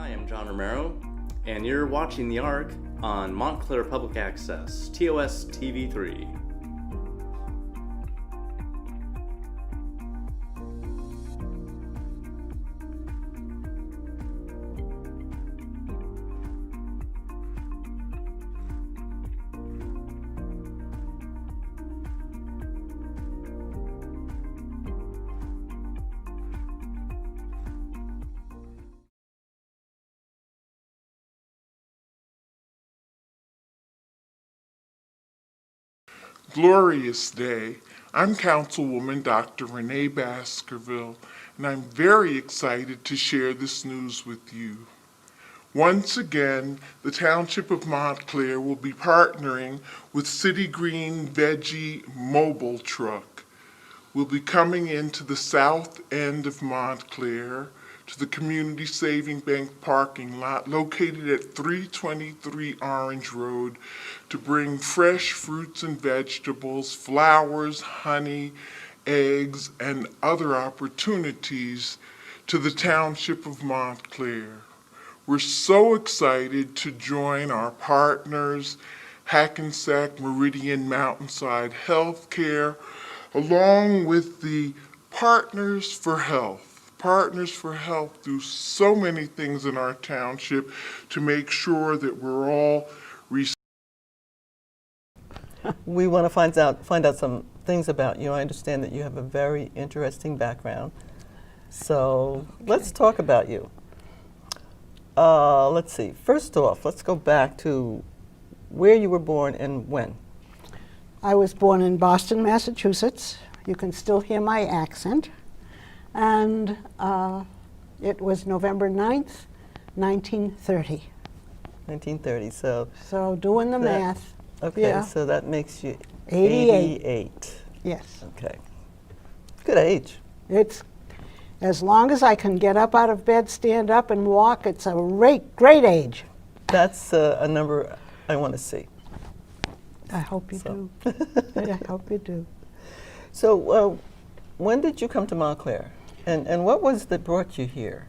Hi, I'm John Romero, and you're watching The Arc on Montclair Public Access, TOS TV3. Glorious day. I'm Councilwoman Dr. Renee Baskerville, and I'm very excited to share this news with you. Once again, the Township of Montclair will be partnering with City Green Veggie Mobile Truck. We'll be coming into the south end of Montclair to the Community Saving Bank parking lot located at 323 Orange Road to bring fresh fruits and vegetables, flowers, honey, eggs, and other opportunities to the Township of Montclair. We're so excited to join our partners, Hackensack Meridian Mountainside Healthcare, along with the Partners for Health. Partners for Health do so many things in our township to make sure that we're all We want to find out some things about you. I understand that you have a very interesting background. So let's talk about you. Let's see. First off, let's go back to where you were born and when. I was born in Boston, Massachusetts. You can still hear my accent. And it was November 9th, 1930. 1930. So doing the math. Okay, yeah. So that makes you 88. Yes. Okay. Good age. It's as long as I can get up out of bed, stand up, and walk. It's a great age. That's a number I want to see. I hope you do. I hope you do. So when did you come to Montclair? And what was that brought you here?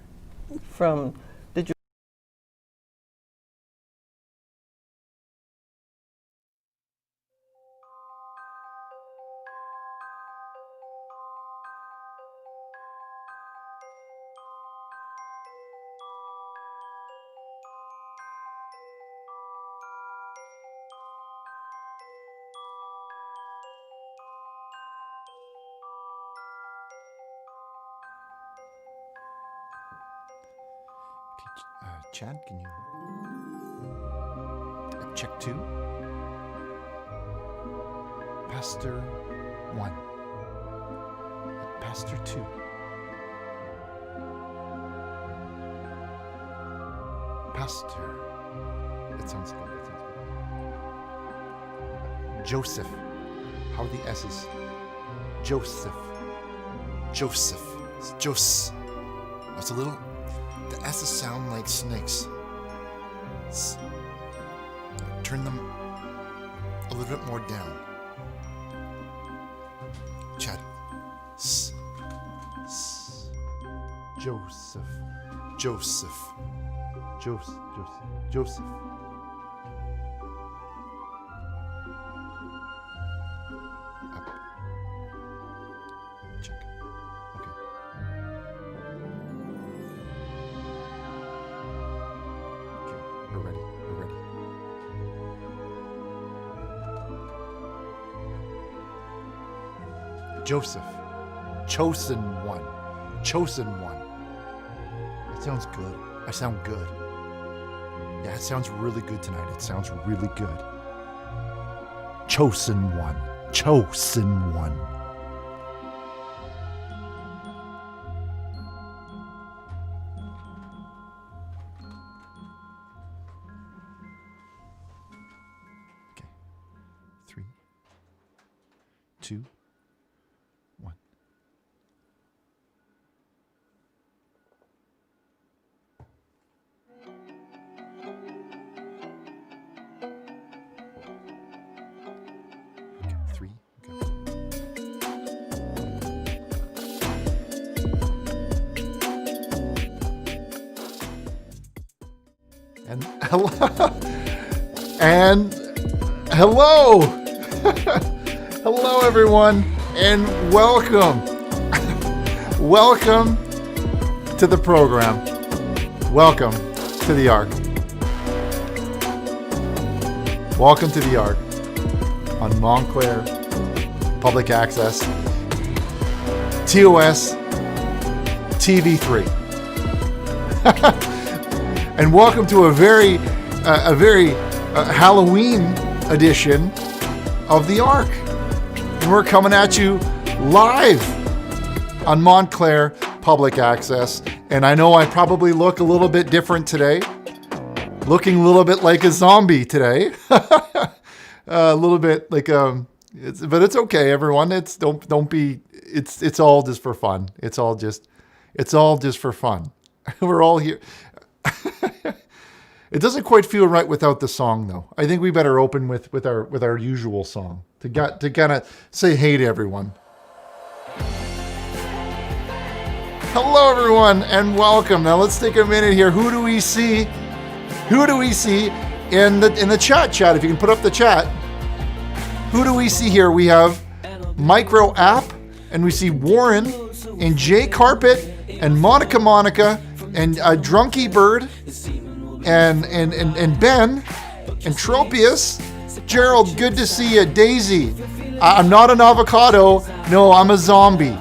Did you? Chad, can you check 2? Pastor 1. Pastor 2. Pastor. That sounds good. Joseph. How are the S's? Joseph. It's That's a little. The S's sound like snakes. Turn them a little bit more down. Chad. Joseph. Up. Check. Okay. We're ready. Joseph. Chosen one. That sounds good. I sound good. Yeah, it sounds really good tonight. It sounds really good. Chosen one. Okay. 3, 2, 1. Okay, 3. And hello. And hello. Hello, everyone, and welcome. Welcome to the program. Welcome to the Ark. Welcome to the Ark on Montclair Public Access, TOS TV3. And welcome to a very Halloween edition of the Ark. And we're coming at you live on Montclair Public Access. And I know I probably look a little bit different today. Looking a little bit like a zombie today. A little bit like but it's okay, everyone. Don't be. It's all just for fun. It's all just for fun. We're all here. It doesn't quite feel right without the song, though. I think we better open with our usual song to kind of say hey to everyone. Hello, everyone, and welcome. Now let's take a minute here. Who do we see? Who do we see in the chat? If you can put up the chat. Who do we see here? We have Micro App, and we see Warren and Jay Carpet and Monica and Drunky Bird. And Ben and Tropius. Gerald, good to see you. Daisy, I'm not an avocado. No, I'm a zombie.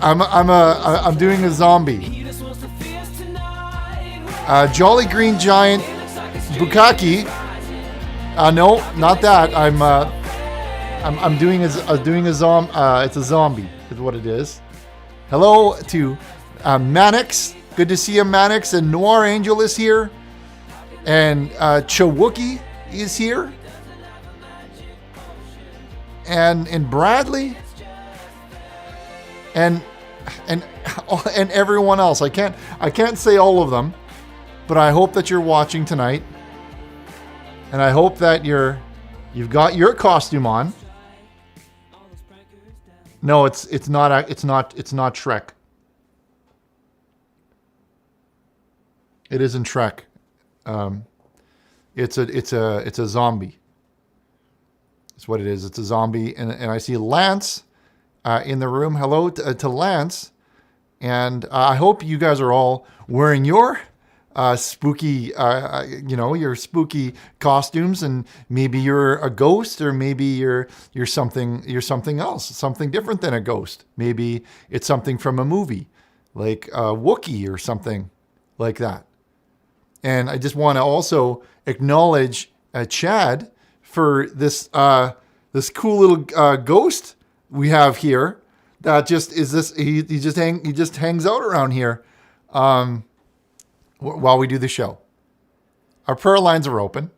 I'm doing a zombie. Jolly Green Giant, Bukaki. No, not that. I'm doing a zombie. It's a zombie, is what it is. Hello to Mannix. Good to see you, Mannix. And Noir Angel is here. And Chawookie is here. And Bradley. And everyone else. I can't say all of them, but I hope that you're watching tonight. And I hope that you've got your costume on. No, it's not Shrek. It isn't Shrek. It's a zombie. That's what it is. It's a zombie, and I see Lance in the room. Hello to Lance, and I hope you guys are all wearing your spooky, your spooky costumes, and maybe you're a ghost, or maybe you're something else, something different than a ghost. Maybe it's something from a movie, like a Wookiee or something like that. And I just want to also acknowledge Chad for this cool little ghost we have here. That just is this. He just hangs out around here while we do the show. Our prayer lines are open,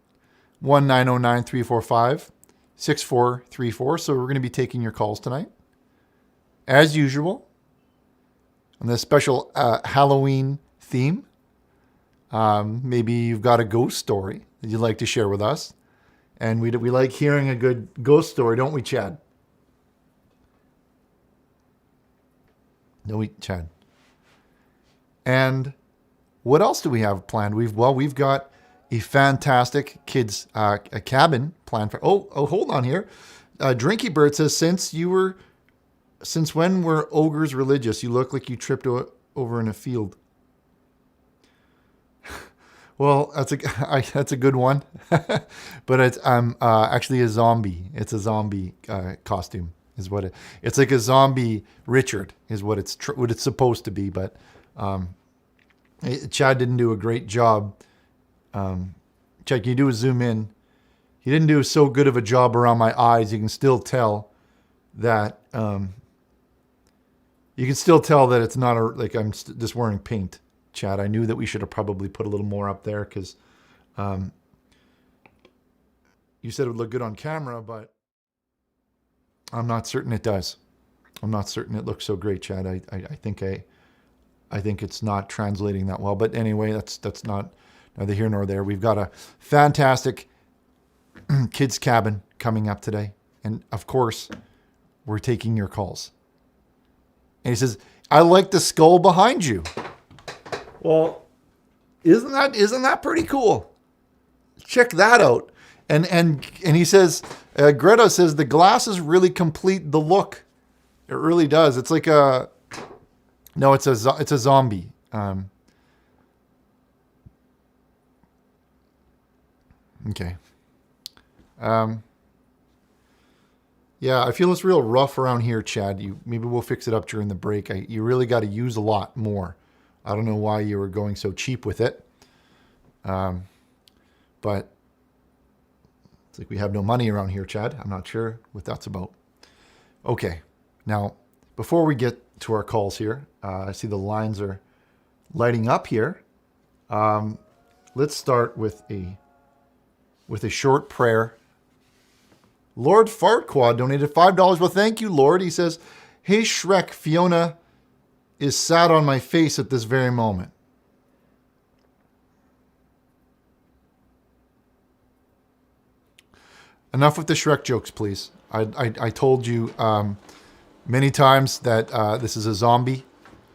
1-909-345-6434. So we're going to be taking your calls tonight, as usual, on this special Halloween theme. Maybe you've got a ghost story that you'd like to share with us. And we like hearing a good ghost story, don't we, Chad? Chad. And what else do we have planned? We've got a fantastic kids a cabin planned for. Oh, hold on here. Drinky Bird says, since when were ogres religious? You look like you tripped over in a field. Well, that's a good one, but I'm actually a zombie. It's a zombie costume, is what it's like. A zombie Richard is what it's supposed to be. But Chad didn't do a great job. Chad, can you do a zoom in? He didn't do so good of a job around my eyes. You can still tell that. It's not like I'm just wearing paint. Chad, I knew that we should have probably put a little more up there because you said it would look good on camera, but I'm not certain it does. I'm not certain it looks so great, Chad. I think it's not translating that well. But anyway, that's not neither here nor there. We've got a fantastic kids cabin coming up today, and of course, we're taking your calls. And he says, "I like the skull behind you." Well, isn't that pretty cool? Check that out. And he says, Greta says, the glasses really complete the look. It really does. It's like it's a zombie. Okay. Yeah, I feel it's real rough around here, Chad. Maybe we'll fix it up during the break. You really got to use a lot more. I don't know why you were going so cheap with it. But it's like we have no money around here, Chad. I'm not sure what that's about. Okay. Now, before we get to our calls here, I see the lines are lighting up here. Let's start with a short prayer. Lord Farquaad donated $5. Well, thank you, Lord. He says, hey, Shrek, Fiona is sad on my face at this very moment. Enough with the Shrek jokes, please. I told you many times that this is a zombie.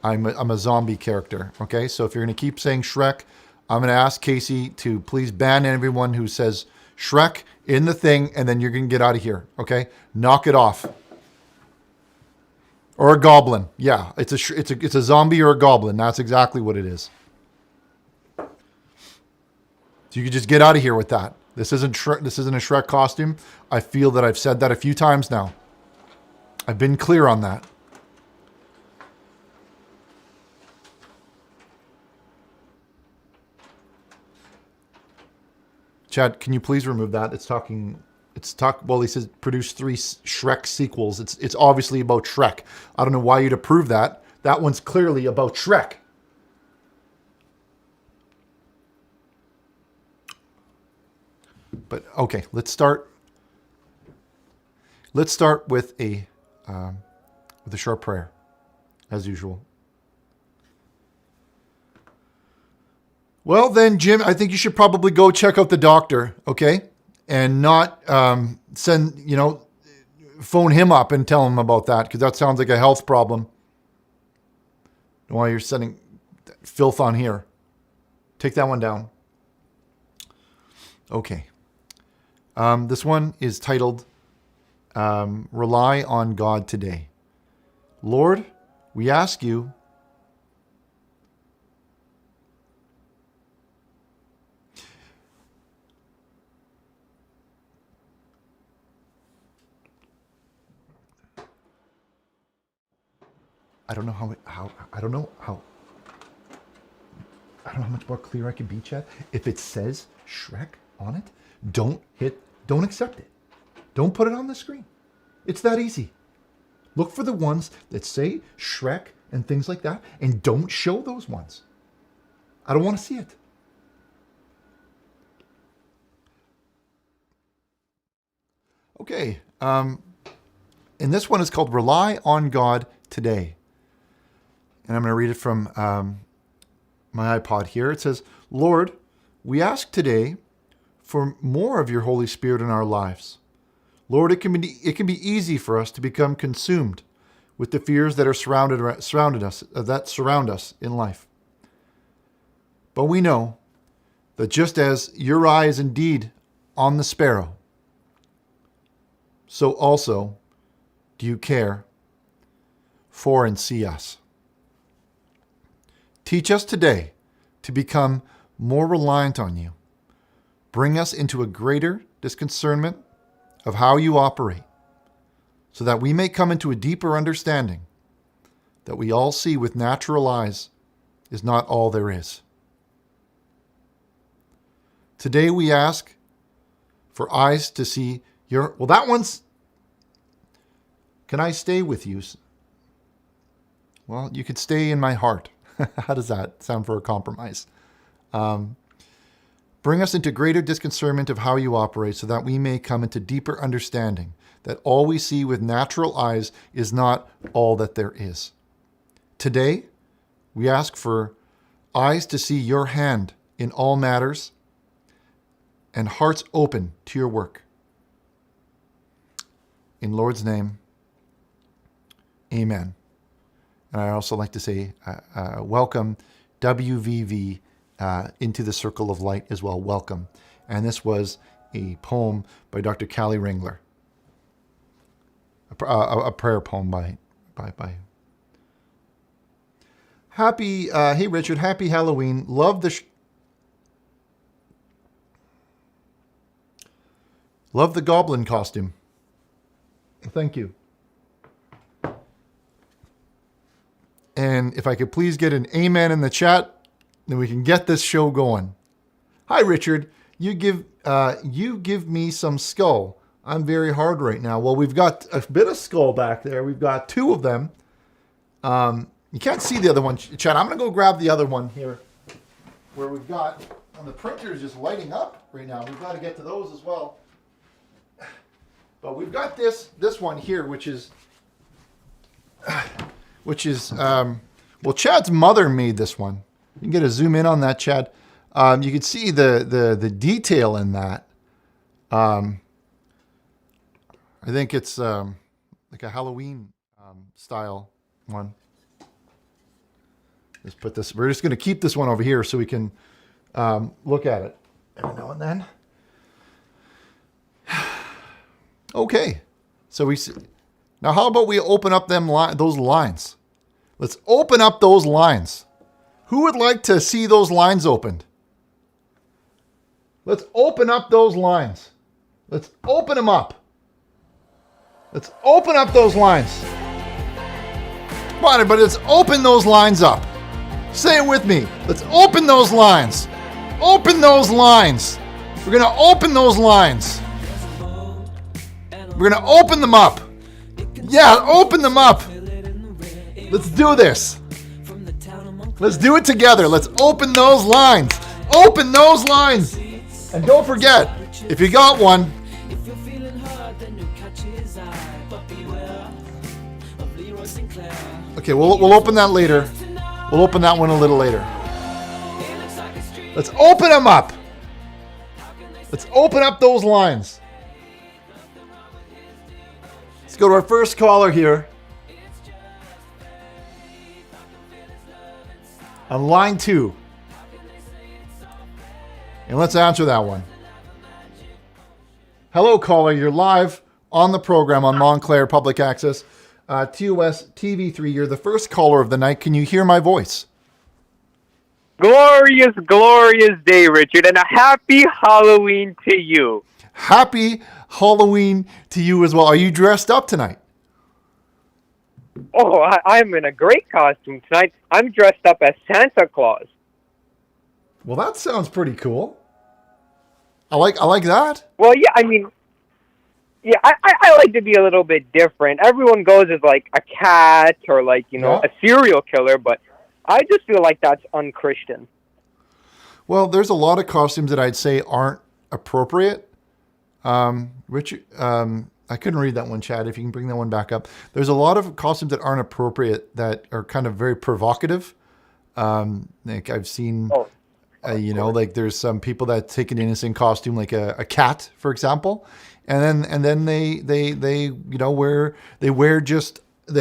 I'm a zombie character, okay? So if you're going to keep saying Shrek, I'm going to ask Casey to please ban everyone who says Shrek in the thing, and then you're going to get out of here, okay? Knock it off. Or a goblin. Yeah, it's a zombie or a goblin. That's exactly what it is. So you can just get out of here with that. This isn't a Shrek costume. I feel that I've said that a few times now. I've been clear on that. Chad, can you please remove that? Well, he says produce 3 Shrek sequels. It's obviously about Shrek. I don't know why you'd approve that. That one's clearly about Shrek. But okay, let's start with a short prayer, as usual. Well, then, Jim, I think you should probably go check out the doctor, okay? And not phone him up and tell him about that, because that sounds like a health problem. Why you're sending filth on here. Take that one down. Okay. This one is titled Rely on God Today. Lord, we ask you I don't know how much more clear I can be, Chad. If it says Shrek on it, don't accept it. Don't put it on the screen. It's that easy. Look for the ones that say Shrek and things like that, and don't show those ones. I don't want to see it. Okay. And this one is called Rely on God Today. And I'm going to read it from my iPod here. It says, Lord, we ask today for more of your Holy Spirit in our lives. Lord, it can be easy for us to become consumed with the fears that surround us in life. But we know that just as your eye is indeed on the sparrow, so also do you care for and see us. Teach us today to become more reliant on you. Bring us into a greater discernment of how you operate, so that we may come into a deeper understanding that we all see with natural eyes is not all there is. Today we ask for eyes to see your... Well, that one's... Can I stay with you? Well, you could stay in my heart. How does that sound for a compromise? Bring us into greater discernment of how you operate, so that we may come into deeper understanding that all we see with natural eyes is not all that there is. Today, we ask for eyes to see your hand in all matters and hearts open to your work. In Lord's name, amen. And I also like to say, welcome WVV into the circle of light as well. Welcome. And this was a poem by Dr. Callie Ringler. A prayer poem by. Happy, hey Richard, happy Halloween. Love the love the goblin costume. Thank you. And if I could please get an amen in the chat, then we can get this show going. Hi Richard, you give me some skull. I'm very hard right now. Well, we've got a bit of skull back there. We've got two of them. You can't see the other one, Chad. I'm going to go grab the other one here. Where we've got, the printer is just lighting up right now. We've got to get to those as well. But we've got this one here, which is, well, Chad's mother made this one. You can get a zoom in on that, Chad. You can see the detail in that. I think it's like a Halloween style one. Let's put this. We're just going to keep this one over here so we can look at it every now and then. Okay, so we see. Now, how about we open up those lines? Let's open up those lines. Who would like to see those lines opened? Let's open up those lines. Let's open them up. Let's open up those lines. Come on, everybody, let's open those lines up. Say it with me. Let's open those lines. Open those lines. We're going to open those lines. We're going to open them up. Yeah, open them up. Let's do this. Let's do it together. Let's open those lines. Open those lines. And don't forget, if you got one, okay, we'll open that later. We'll open that one a little later. Let's open them up. Let's open up those lines. Let's go to our first caller here. On line 2. And let's answer that one. Hello, caller. You're live on the program on Montclair Public Access. TOS TV3. You're the first caller of the night. Can you hear my voice? Glorious, glorious day, Richard, and a happy Halloween to you. Happy Halloween to you as well. Are you dressed up tonight? Oh, I'm in a great costume tonight. I'm dressed up as Santa Claus. Well, that sounds pretty cool. I like that. Well, yeah, I mean, yeah, I like to be a little bit different. Everyone goes as like a cat or like, a serial killer, but I just feel like that's unchristian. Well, there's a lot of costumes that I'd say aren't appropriate. Richard, I couldn't read that one, Chad. If you can bring that one back up. There's a lot of costumes that aren't appropriate that are kind of very provocative. Like I've seen, like there's some people that take an innocent costume, like a cat, for example, and then they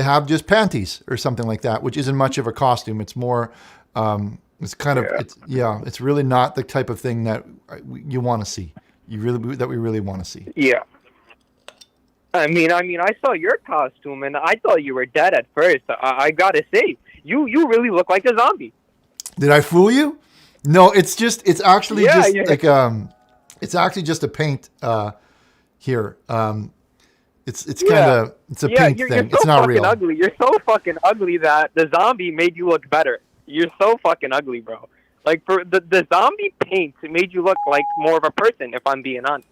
have just panties or something like that, which isn't much of a costume. It's more, it's really not the type of thing that you want to see. We really want to see. Yeah. I mean, I saw your costume and I thought you were dead at first. I gotta say, you really look like a zombie. Did I fool you? No, it's actually actually just a paint here. It's a paint thing. It's not real. Ugly. You're so fucking ugly that the zombie made you look better. You're so fucking ugly, bro. Like for the zombie paint, it made you look like more of a person, if I'm being honest.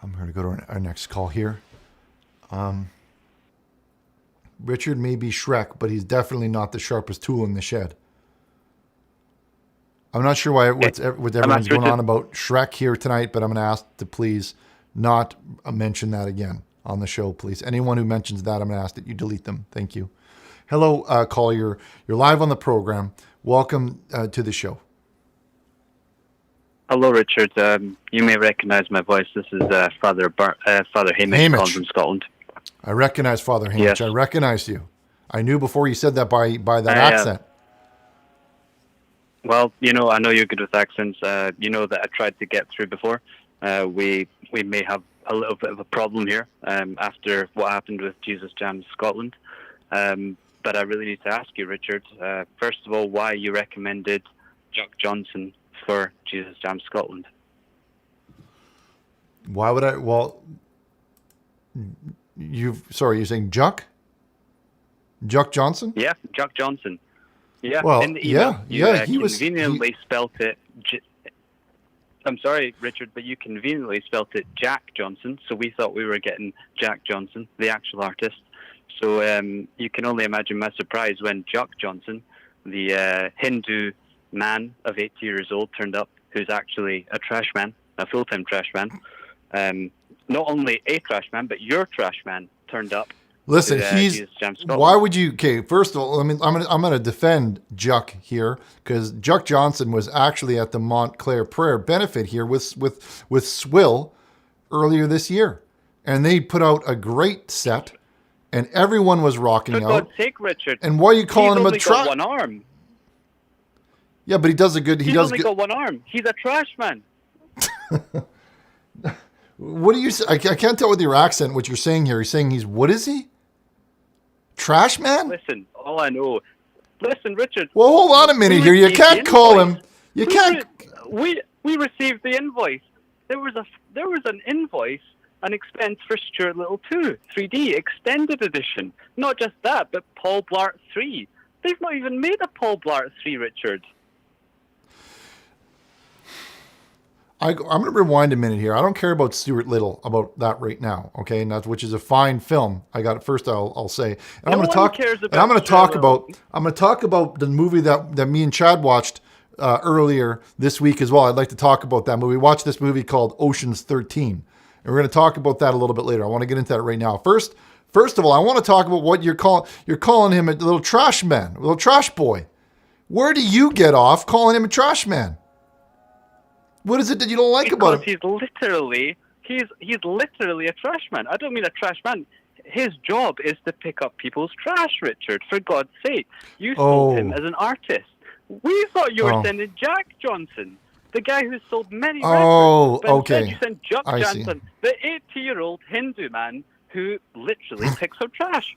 I'm going to go to our next call here. Richard may be Shrek, but he's definitely not the sharpest tool in the shed. I'm not sure what everyone's going on about Shrek here tonight, but I'm going to ask to please not mention that again on the show, please. Anyone who mentions that, I'm going to ask that you delete them. Thank you. Hello, caller. You're live on the program. Welcome to the show. Hello, Richard. You may recognize my voice. This is Father Hamish calling from Scotland. I recognize Father Hamish. Yes. I recognized you. I knew before you said that by that accent. Well, I know you're good with accents. You know that I tried to get through before. We may have a little bit of a problem here after what happened with Jesus Jam Scotland. But I really need to ask you, Richard, first of all, why you recommended Chuck Johnson for Jesus Jam Scotland. Why would I? Well, you're saying Juck? Juck Johnson? Yeah, Chuck Johnson. Yeah, Well, in the email, he was conveniently spelt it. I'm sorry, Richard, but you conveniently spelt it Jack Johnson, so we thought we were getting Jack Johnson, the actual artist. So you can only imagine my surprise when Chuck Johnson, the Hindu man of 80 years old, turned up, who's actually a trash man, a full-time trash man. Not only a trash man, but your trash man turned up. Listen, to, Jesus Jam Scotland. why would you? Okay, first of all, I'm going to defend Juck here because Juck Johnson was actually at the Montclair Prayer benefit here with Swill earlier this year, and they put out a great set, and everyone was rocking For out. God's sake, Richard. And why are you calling him a He's only trash? got one arm. Yeah, but he does a good. He's only got one arm. He's a trash man. What do you say? I can't tell with your accent what you're saying here. You're saying what is he? Trash man? Listen, all I know. Listen, Richard. Well, hold on a minute here. You can't call him. You can't. We received the invoice. There was an invoice, an expense for Stuart Little 2 3D extended edition. Not just that, but Paul Blart 3. They've not even made a Paul Blart 3, Richard. I'm going to rewind a minute here. I don't care about Stuart Little about that right now, okay? And which is a fine film. I got it first. I'll say. And I'm going to talk. And I'm going to talk about. I'm going to talk about the movie that me and Chad watched earlier this week as well. I'd like to talk about that movie. We watched this movie called Ocean's 13, and we're going to talk about that a little bit later. I want to get into that right now. First of all, I want to talk about what you're calling. You're calling him a little trash man, a little trash boy. Where do you get off calling him a trash man? What is it that you don't like about him? He's literally a trash man. I don't mean a trash man. His job is to pick up people's trash, Richard. For God's sake, you sold him as an artist. We thought you were sending Jack Johnson, the guy who sold many records. But okay. instead you sent Chuck Johnson, the 80-year-old Hindu man who literally picks up trash.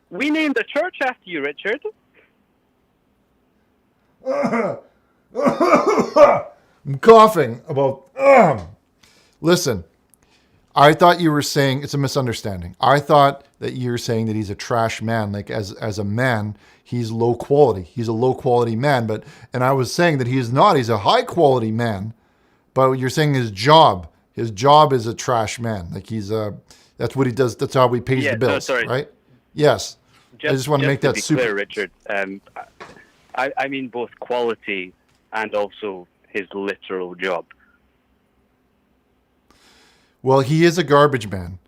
We named a church after you, Richard. I'm coughing about. Listen, I thought you were saying it's a misunderstanding. I thought that you were saying that he's a trash man, like as a man, he's low quality. He's a low quality man, and I was saying that he is not. He's a high quality man, but you're saying his job is a trash man. Like that's what he does. That's how he pays the bills, right? Yes. I just want to make that super clear, Richard. I mean both quality and also his literal job. Well, he is a garbage man,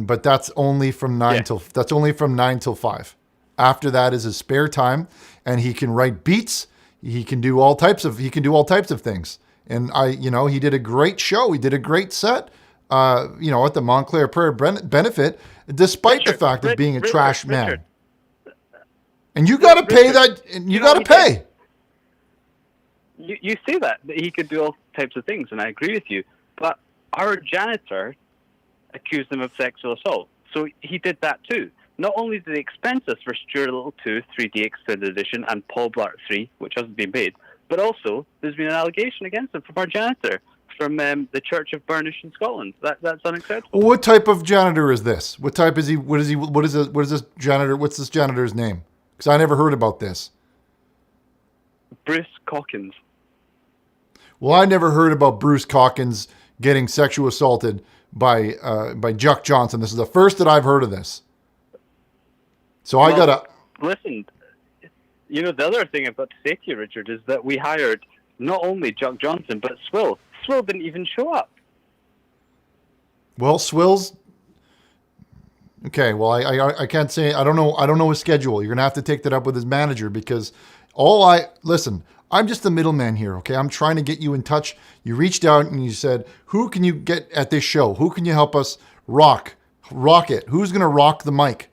but that's only from 9 till 5. After that is his spare time, and he can write beats. He can do all types of things. And he did a great show. He did a great set. At the Montclair Prayer benefit, despite the fact of being a trash man. And you got to pay that. And you got to pay. You say that he could do all types of things, and I agree with you. But our janitor accused him of sexual assault, so he did that too. Not only did he expense us for Stuart Little 2 3D Extended Edition and Paul Blart 3, which hasn't been made, but also there's been an allegation against him from our janitor from the Church of Burnish in Scotland. That's unacceptable. What type of janitor is this? What type is he? What is this janitor? What's this janitor's name? Because I never heard about this. Bruce Calkins. Well, I never heard about Bruce Calkins getting sexual assaulted by Chuck Johnson. This is the first that I've heard of this. So I gotta listen. The other thing I've got to say to you, Richard, is that we hired not only Chuck Johnson but Swill. Swill didn't even show up. Well, Swill's okay. Well, I can't say. I don't know his schedule. You're gonna have to take that up with his manager because Listen, I'm just the middleman here, okay? I'm trying to get you in touch. You reached out and you said, who can you get at this show? Who can you help us rock it? Who's going to rock the mic?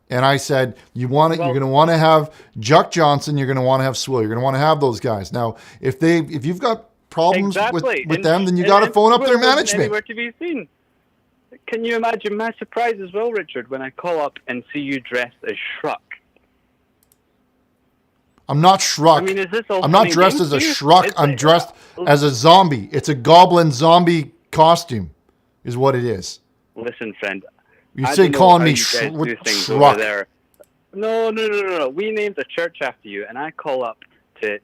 And I said, you're going to want to have Chuck Johnson. You're going to want to have Swill. You're going to want to have those guys. Now, if you've got problems with them, then you got to phone up their management. Anywhere to be seen. Can you imagine my surprise as well, Richard, when I call up and see you dressed as Shruck? I'm not Shruck. I mean, is this all I'm not funny dressed games as a to you? Shruck. I'm dressed as a zombie. It's a goblin zombie costume, is what it is. Listen, friend. You say calling me Shruck. There. No. We named a church after you, and I call up to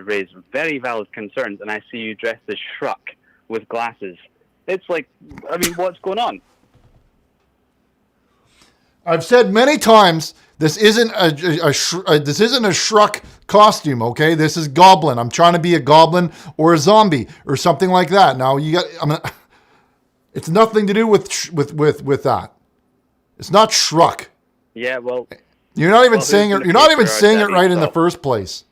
raise very valid concerns, and I see you dressed as Shruck with glasses. It's like, I mean, what's going on? I've said many times this isn't a Shruck costume. Okay, this is Goblin. I'm trying to be a goblin or a zombie or something like that. Now it's nothing to do with that. It's not Shruck. Yeah, well, you're not even saying it. You're not even saying it right in the first place.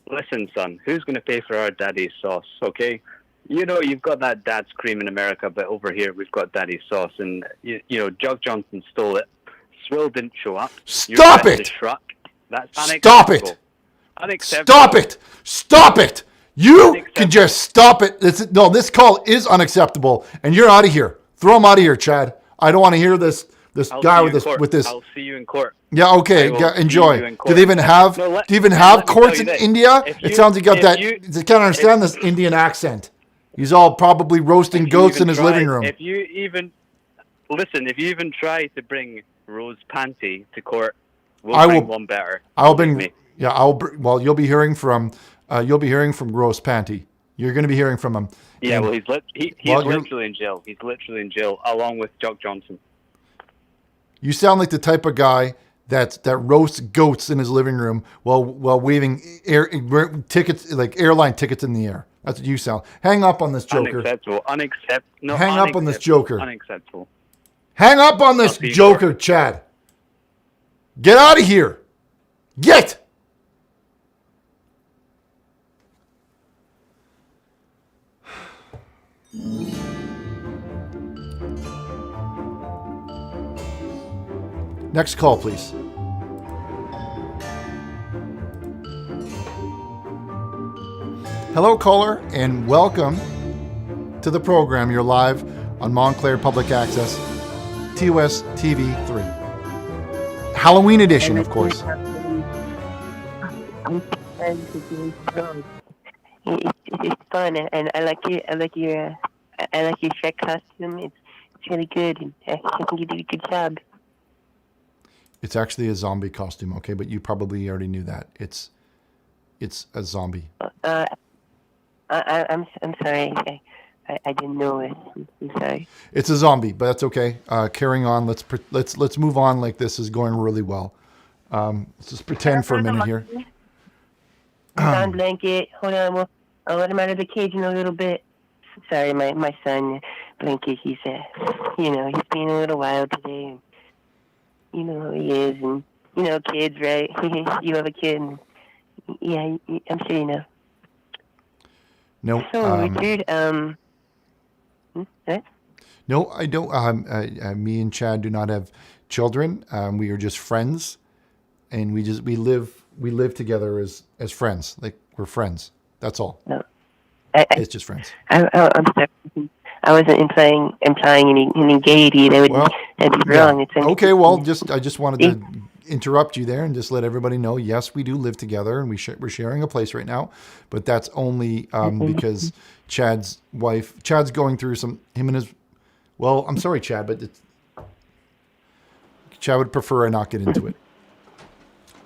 Listen, son, who's going to pay for our daddy's sauce? Okay. You know, you've got that dad's cream in America, but over here we've got daddy's sauce, and you know, Chuck Johnson stole it. Swill didn't show up. Stop it! Shruck. That's Stop it! Unacceptable. Stop it! Stop it! You can just stop it. This call is unacceptable, and you're out of here. Throw him out of here, Chad. I don't want to hear this guy with this. I'll see you in court. Yeah, okay. Enjoy. Do they even have courts in India? It sounds like you got that. You can't understand this Indian accent. He's all probably roasting goats in his living room. If you even try to bring Rose Panty to court, we'll bring one better. You'll be hearing from Rose Panty. You're going to be hearing from him. Yeah, well, he's literally in jail. He's literally in jail along with Chuck Johnson. You sound like the type of guy that roasts goats in his living room while waving airline tickets in the air. That's what you sound. Hang up on this joker. Unacceptable. Hang up on this joker. Unacceptable. Hang up on this joker, Chad. Get out of here. Get. Next call, please. Hello, caller, and welcome to the program. You're live on Montclair Public Access, TOS TV 3. Halloween edition, of course. It's fun, and I like your Shrek costume. It's really good, and I think you did a good job. It's actually a zombie costume, okay? But you probably already knew that. It's a zombie. I'm sorry. I didn't know it. I'm sorry. It's a zombie, but that's okay. Carrying on. Let's move on. Like this is going really well. Let's just pretend for a minute here. Don Blanket. Hold on. I'll let him out of the cage in a little bit. Sorry, my son Blanket. He's he's being a little wild today. And you know how he is, and you know kids, right? You have a kid. And, yeah, I'm sure you know. No. So Richard, what? No, I don't. Me and Chad do not have children. We are just friends, and we live together as friends. Like we're friends. That's all. No, it's just friends. I'm sorry. I wasn't implying any gaiety. That'd be wrong. It's okay. Well, I just wanted to interrupt you there and just let everybody know. Yes, we do live together, and we're sharing a place right now, but that's only because Chad's going through well, I'm sorry, Chad, but Chad would prefer I not get into it.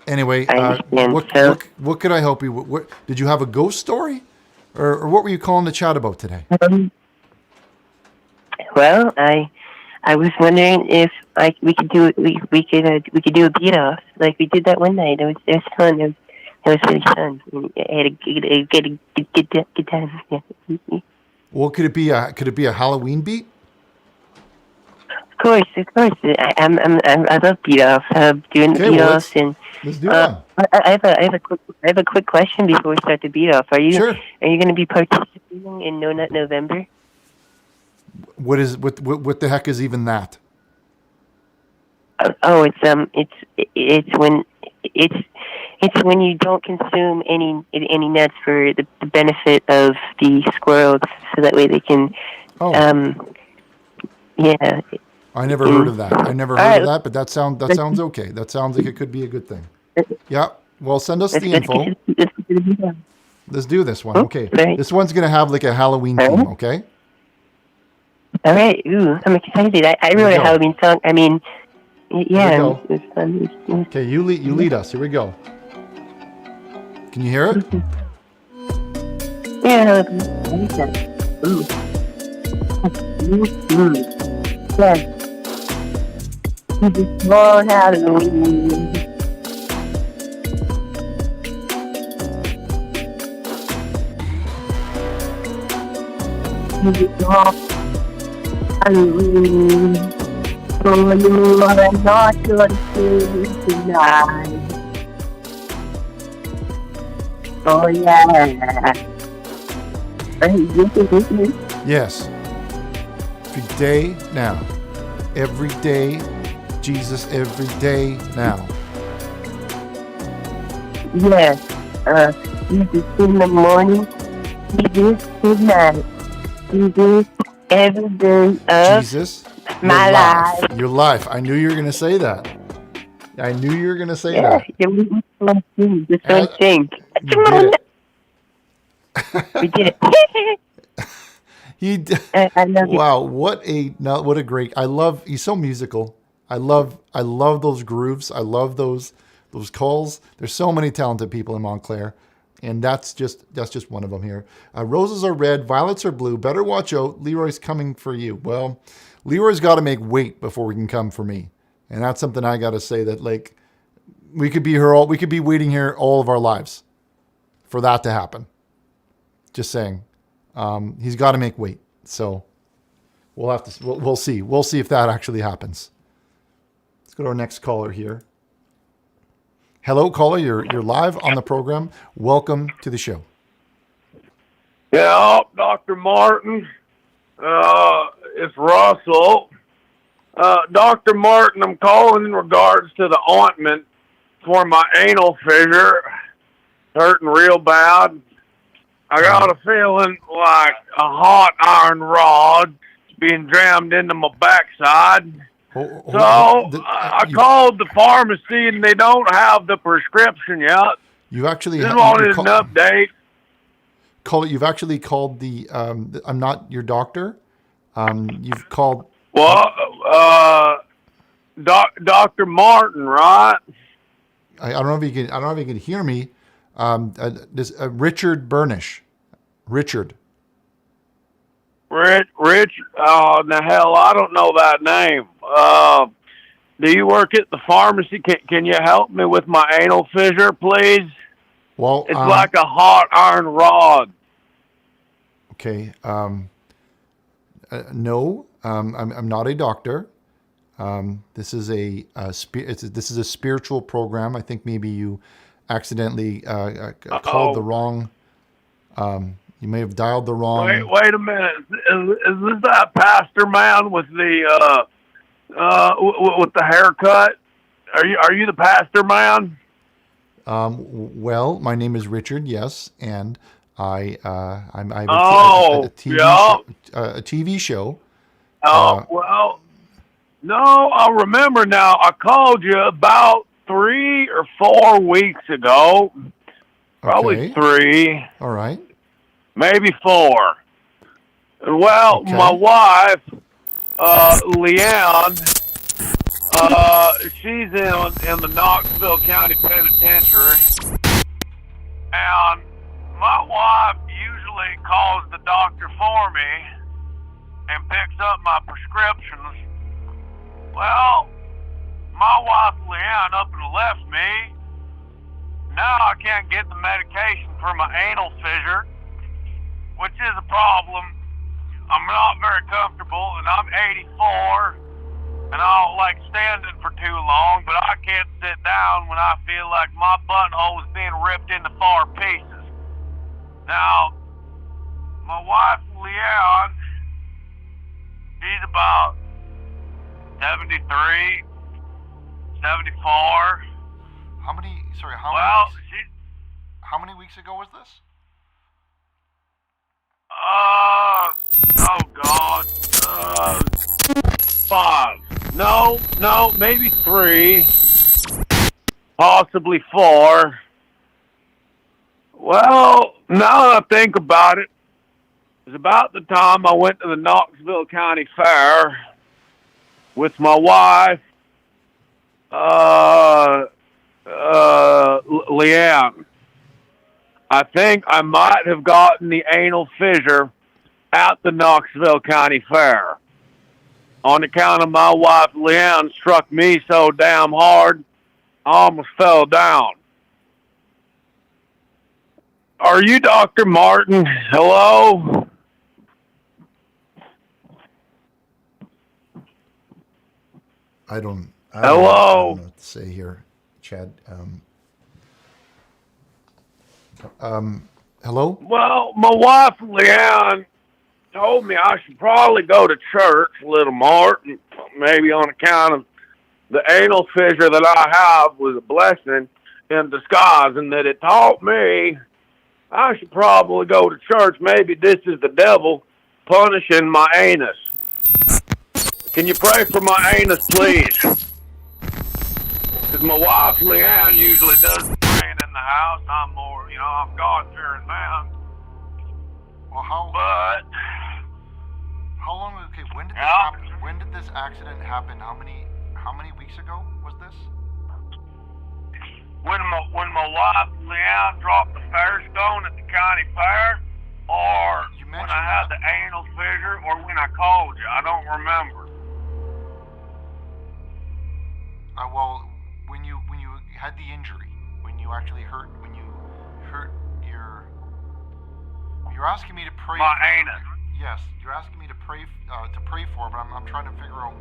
Anyway, what could I help you with? What, did you have a ghost story, or what were you calling the chat about today? Well, I was wondering if we could do a beat off like we did that one night. It was fun. It was really fun. I had a good time. Yeah. Well, could it be a Halloween beat? course. I love beat-offs. Doing the Okay, well, beat-offs and. let's do one. I have a quick question before we start the beat-off. Are you Sure. going to be participating in No Nut November? What the heck is even that? It's when you don't consume any nuts for the benefit of the squirrels, so that way they can. Oh. Yeah. I never heard of that. I never heard of that, but that sounds okay. That sounds like it could be a good thing. Yeah. Well, send us the info. Let's do this one. Okay. Right. This one's gonna have like a Halloween theme. Okay. All right. Ooh, I'm excited. I wrote a Halloween song. I mean, yeah. It's fun. Okay, you lead us. Here we go. Can you hear it? Yeah. I like that. Ooh. Yeah. Small Halloween. Halloween. Oh, you are not your favorite tonight. Oh, yeah. Yes. Every day now. Every day, Jesus, every day now. Yes. Jesus in the morning, Jesus tonight. Jesus every day of Jesus, my life. Your life. I knew you were going to say that. I knew you were going to say that. Yeah, we just sing. You did it. We did it. I love it. Wow, what a great. He's so musical. I love those grooves. I love those calls. There's so many talented people in Montclair, and that's just one of them here. Roses are red, violets are blue. Better watch out. Leroy's coming for you. Well, Leroy's got to make weight before he can come for me, and that's something I got to say, that like we could be waiting here all of our lives for that to happen. Just saying. He's got to make weight. So we'll see. We'll see if that actually happens. Let's go to our next caller here. Hello, caller. You're live on the program. Welcome to the show. Yeah, Dr. Martin. It's Russell. Dr. Martin, I'm calling in regards to the ointment for my anal fissure. It's hurting real bad. I got a feeling like a hot iron rod being jammed into my backside. I called the pharmacy and they don't have the prescription yet. You actually just wanted an update. You've actually called the. I'm not your doctor. You've called. Well, Dr. Martin, right? I don't know if you can hear me. Richard Burnish. Richard. Rich. Oh, the hell, I don't know that name. Do you work at the pharmacy? Can you help me with my anal fissure, please? Well, it's like a hot iron rod. Okay. No, I'm not a doctor. This is a spiritual program. I think maybe you accidentally called the wrong. You may have dialed the wrong. Wait a minute. Is this that pastor man with the haircut? Are you the pastor man? Well, my name is Richard. Yes, and I'm a TV show. Well, no, I remember now. I called you about 3 or 4 weeks ago. Probably 3. All right. Maybe 4. Well, my wife, Leanne, she's in the Knoxville County Penitentiary. And my wife usually calls the doctor for me and picks up my prescriptions. Well, my wife, Leanne, up and left me. Now I can't get the medication for my anal fissure, which is a problem. I'm not very comfortable, and I'm 84. and I don't like standing for too long, but I can't sit down when I feel like my butthole is being ripped into 4 pieces. Now, my wife, Leanne, she's about 73, 74. How many weeks ago was this? Oh God. 5. No, maybe 3. Possibly 4. Well, now that I think about it, it's about the time I went to the Knoxville County Fair with my wife, Leanne. I think I might have gotten the anal fissure at the Knoxville County Fair. On account of my wife, Leanne, struck me so damn hard, I almost fell down. Are you Dr. Martin? Hello? I don't Hello? know what to say here, Chad. Hello? Well, my wife, Leanne, told me I should probably go to church a little more, maybe on account of the anal fissure that I have was a blessing in disguise, and that it taught me I should probably go to church. Maybe this is the devil punishing my anus. Can you pray for my anus, please? Because my wife, Leanne, usually does the praying in the house. I'm more, I'm God-fearing man. Well, how long? Okay, when did this happen? When did this accident happen? How many weeks ago was this? When my wife, Leanne, dropped the fair stone at the county fair, or when I had the anal fissure, or when I called you. I don't remember. Well, when you had the injury, when you actually hurt you're asking me to pray. My anus. Yes, you're asking me to pray for, but I'm trying to figure out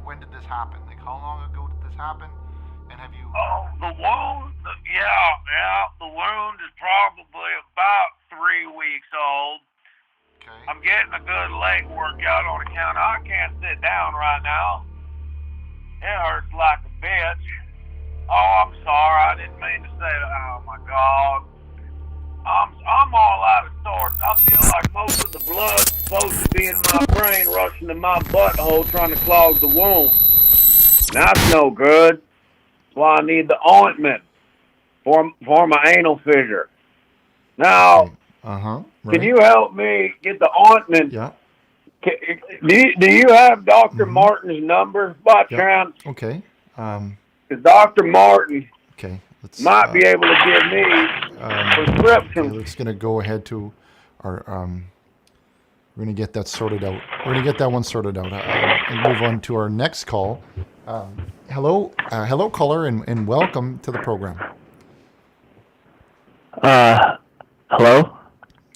when did this happen? Like, how long ago did this happen? And have you? Oh, the wound. The wound is probably about 3 weeks old. Okay. I'm getting a good leg workout on account of I can't sit down right now. It hurts like a bitch. Oh, I'm sorry. I didn't mean to say that. Oh my God. I'm all out of sorts. I feel like most of the blood's supposed to be in my brain, rushing to my butthole, trying to clog the wound. That's no good. That's why I need the ointment for my anal fissure. Now, right. Can you help me get the ointment? Yeah. Do you have Dr. Martin's number by chance? Okay. Because Dr. Martin might be able to give me prescription. Okay, let's gonna go ahead to our. We're gonna get that sorted out. We're gonna get that one sorted out and move on to our next call. Hello, caller, and welcome to the program. Hello.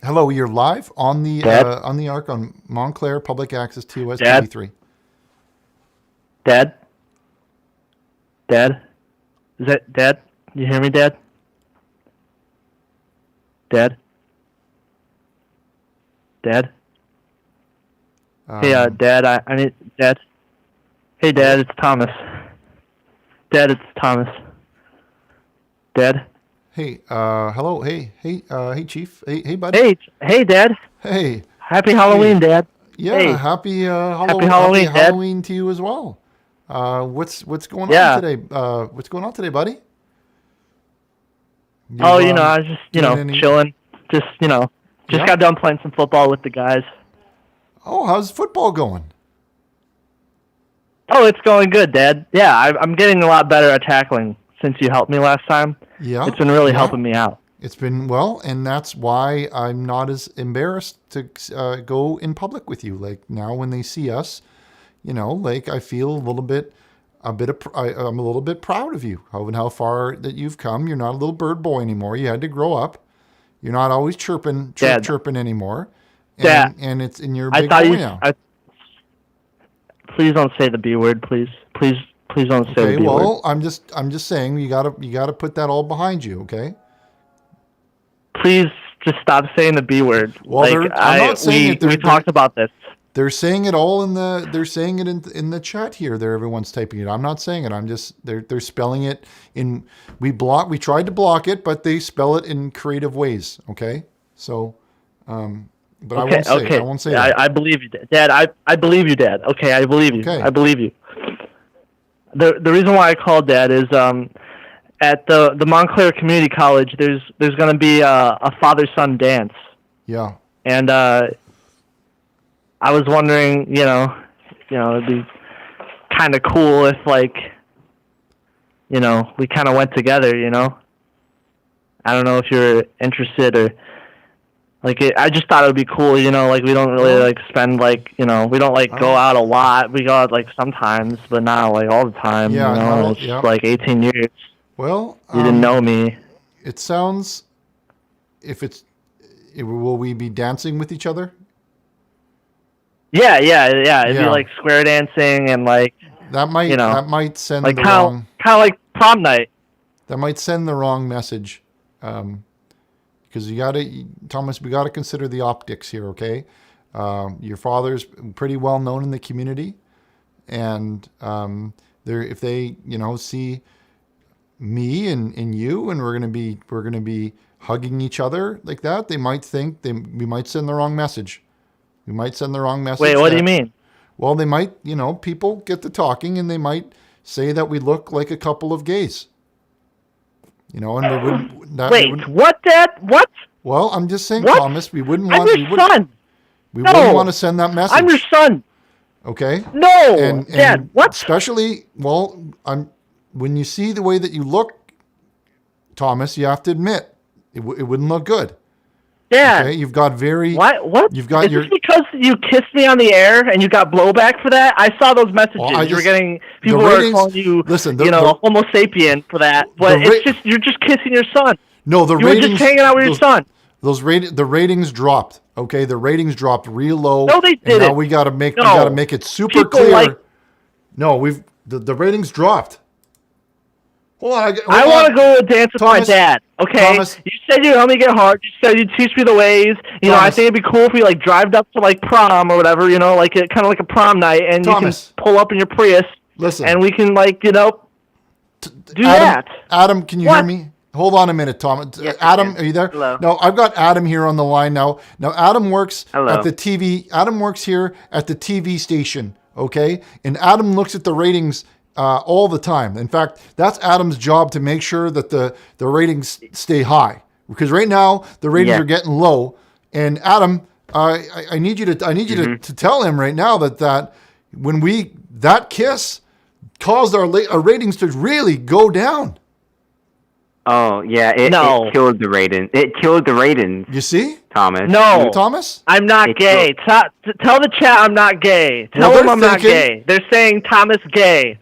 Hello, you're live on the ARC on Montclair Public Access TOS TV3. Dad? Is that Dad? You hear me, Dad? Dad? Hey, Dad, I need... Dad? Hey, Dad, it's Thomas. Dad, it's Thomas. Dad? Hey, hello, hey, Chief. Hey, buddy. Hey, Dad. Hey. Happy Halloween, Dad. Yeah, hey. Happy Halloween, Dad. Halloween to you as well. What's going on today? What's going on today, buddy? I was just, chilling. Just, got done playing some football with the guys. Oh, how's football going? Oh, it's going good, Dad. Yeah, I'm getting a lot better at tackling since you helped me last time. Yeah. It's been really helping me out. It's been, and that's why I'm not as embarrassed to go in public with you. Like, now when they see us, I feel I'm a little bit proud of you, how far that you've come. You're not a little bird boy anymore. You had to grow up. You're not always chirping anymore. And you're a big boy now. please don't say the B word, please. Please don't say Okay, the B word. well, I'm just saying you gotta put that all behind you, okay? Please just stop saying the B word. Well, like I'm not saying it. we talked about this. They're saying it all they're saying it in the chat here. There, everyone's typing it. I'm not saying it. I'm just they're spelling it in. We tried to block it, but they spell it in creative ways. Okay, so, but I won't say it. I won't say that. I believe you, Dad. I believe you, Dad. Okay, I believe you. Okay. I believe you. The reason why I called Dad is at the Montclair Community College there's going to be a father-son dance. Yeah. And I was wondering, it'd be kind of cool if, like, we kind of went together, I don't know if you're interested or, like, I just thought it would be cool, like, we don't really, like, spend, like, we don't, like, go out a lot. We go out, like, sometimes, but not, like, all the time, Yeah, It's like 18 years. Well, you didn't know me. It sounds, will we be dancing with each other? Yeah. It'd be like square dancing and like that might send like the kind of like prom night. That might send the wrong message, because Thomas, we gotta consider the optics here. Okay, your father's pretty well known in the community, and if they see me and you, and we're gonna be hugging each other like that, they might think we might send the wrong message. We might send the wrong message. Wait, what do you mean? Well, they might, people get to talking and they might say that we look like a couple of gays. And we wouldn't. What, Dad? What? Well, I'm just saying, what? Thomas, we wouldn't I'm want. your son. We wouldn't want to send that message. I'm your son. Okay. No, Dad. What? Especially, when you see the way that you look, Thomas, you have to admit it wouldn't look good. Dad. Okay, you've got very. What? You've got Is this because you kissed me on the air and you got blowback for that? I saw those messages. You were getting people were calling you, Homo sapien for that. But you're just kissing your son. No, you were just hanging out with your son. The ratings dropped. Okay, the ratings dropped real low. No, they didn't. And now we got to make it super clear. The ratings dropped. Hold on. I want to go dance with my dad. Okay, Thomas, you said you'd help me get hard. You said you'd teach me the ways. I think it'd be cool if we like drive up to like prom or whatever. Like kind of like a prom night, and Thomas, you can pull up in your Prius. Listen, and we can like do Adam, that. Adam, can you hear me? Hold on a minute, Tom. Yes, Adam, are you there? Hello. No, I've got Adam here on the line now. Now, Adam works Hello. at the TV. Adam works here at the TV station. Okay, and Adam looks at the ratings all the time. In fact, that's Adam's job to make sure that the ratings stay high. Because right now the ratings are getting low. And Adam, I need you to tell him right now that when that kiss caused our ratings to really go down. Oh yeah, it killed the ratings. It killed the ratings. You see, Thomas. No, Thomas, I'm not gay. Tell the chat I'm not gay. Tell them I'm not gay. They're saying Thomas gay.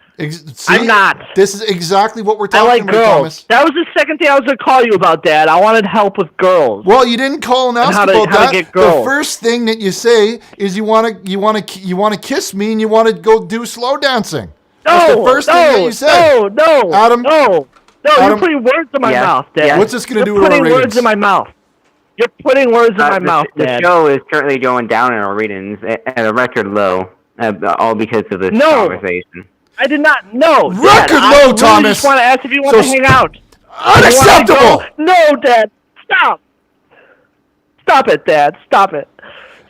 I'm not. This is exactly what we're talking about, about, girls. Thomas. That was the second thing I was going to call you about, Dad. I wanted help with girls. Well, you didn't call and ask how about that. To get girls. The first thing that you say is you want to kiss me and you want to go do slow dancing. That's the first thing that you said. No, Adam. No, Adam, you're putting words in my mouth, Dad. What's this going to do to our ratings? You're putting words in my mouth. You're putting words in my mouth, Dad. The show is currently going down in our ratings at a record low, all because of this conversation. I did not know. Record low, Thomas. I just want to ask if you want to hang out. Unacceptable. No, Dad. Stop. Stop it, Dad. Stop it.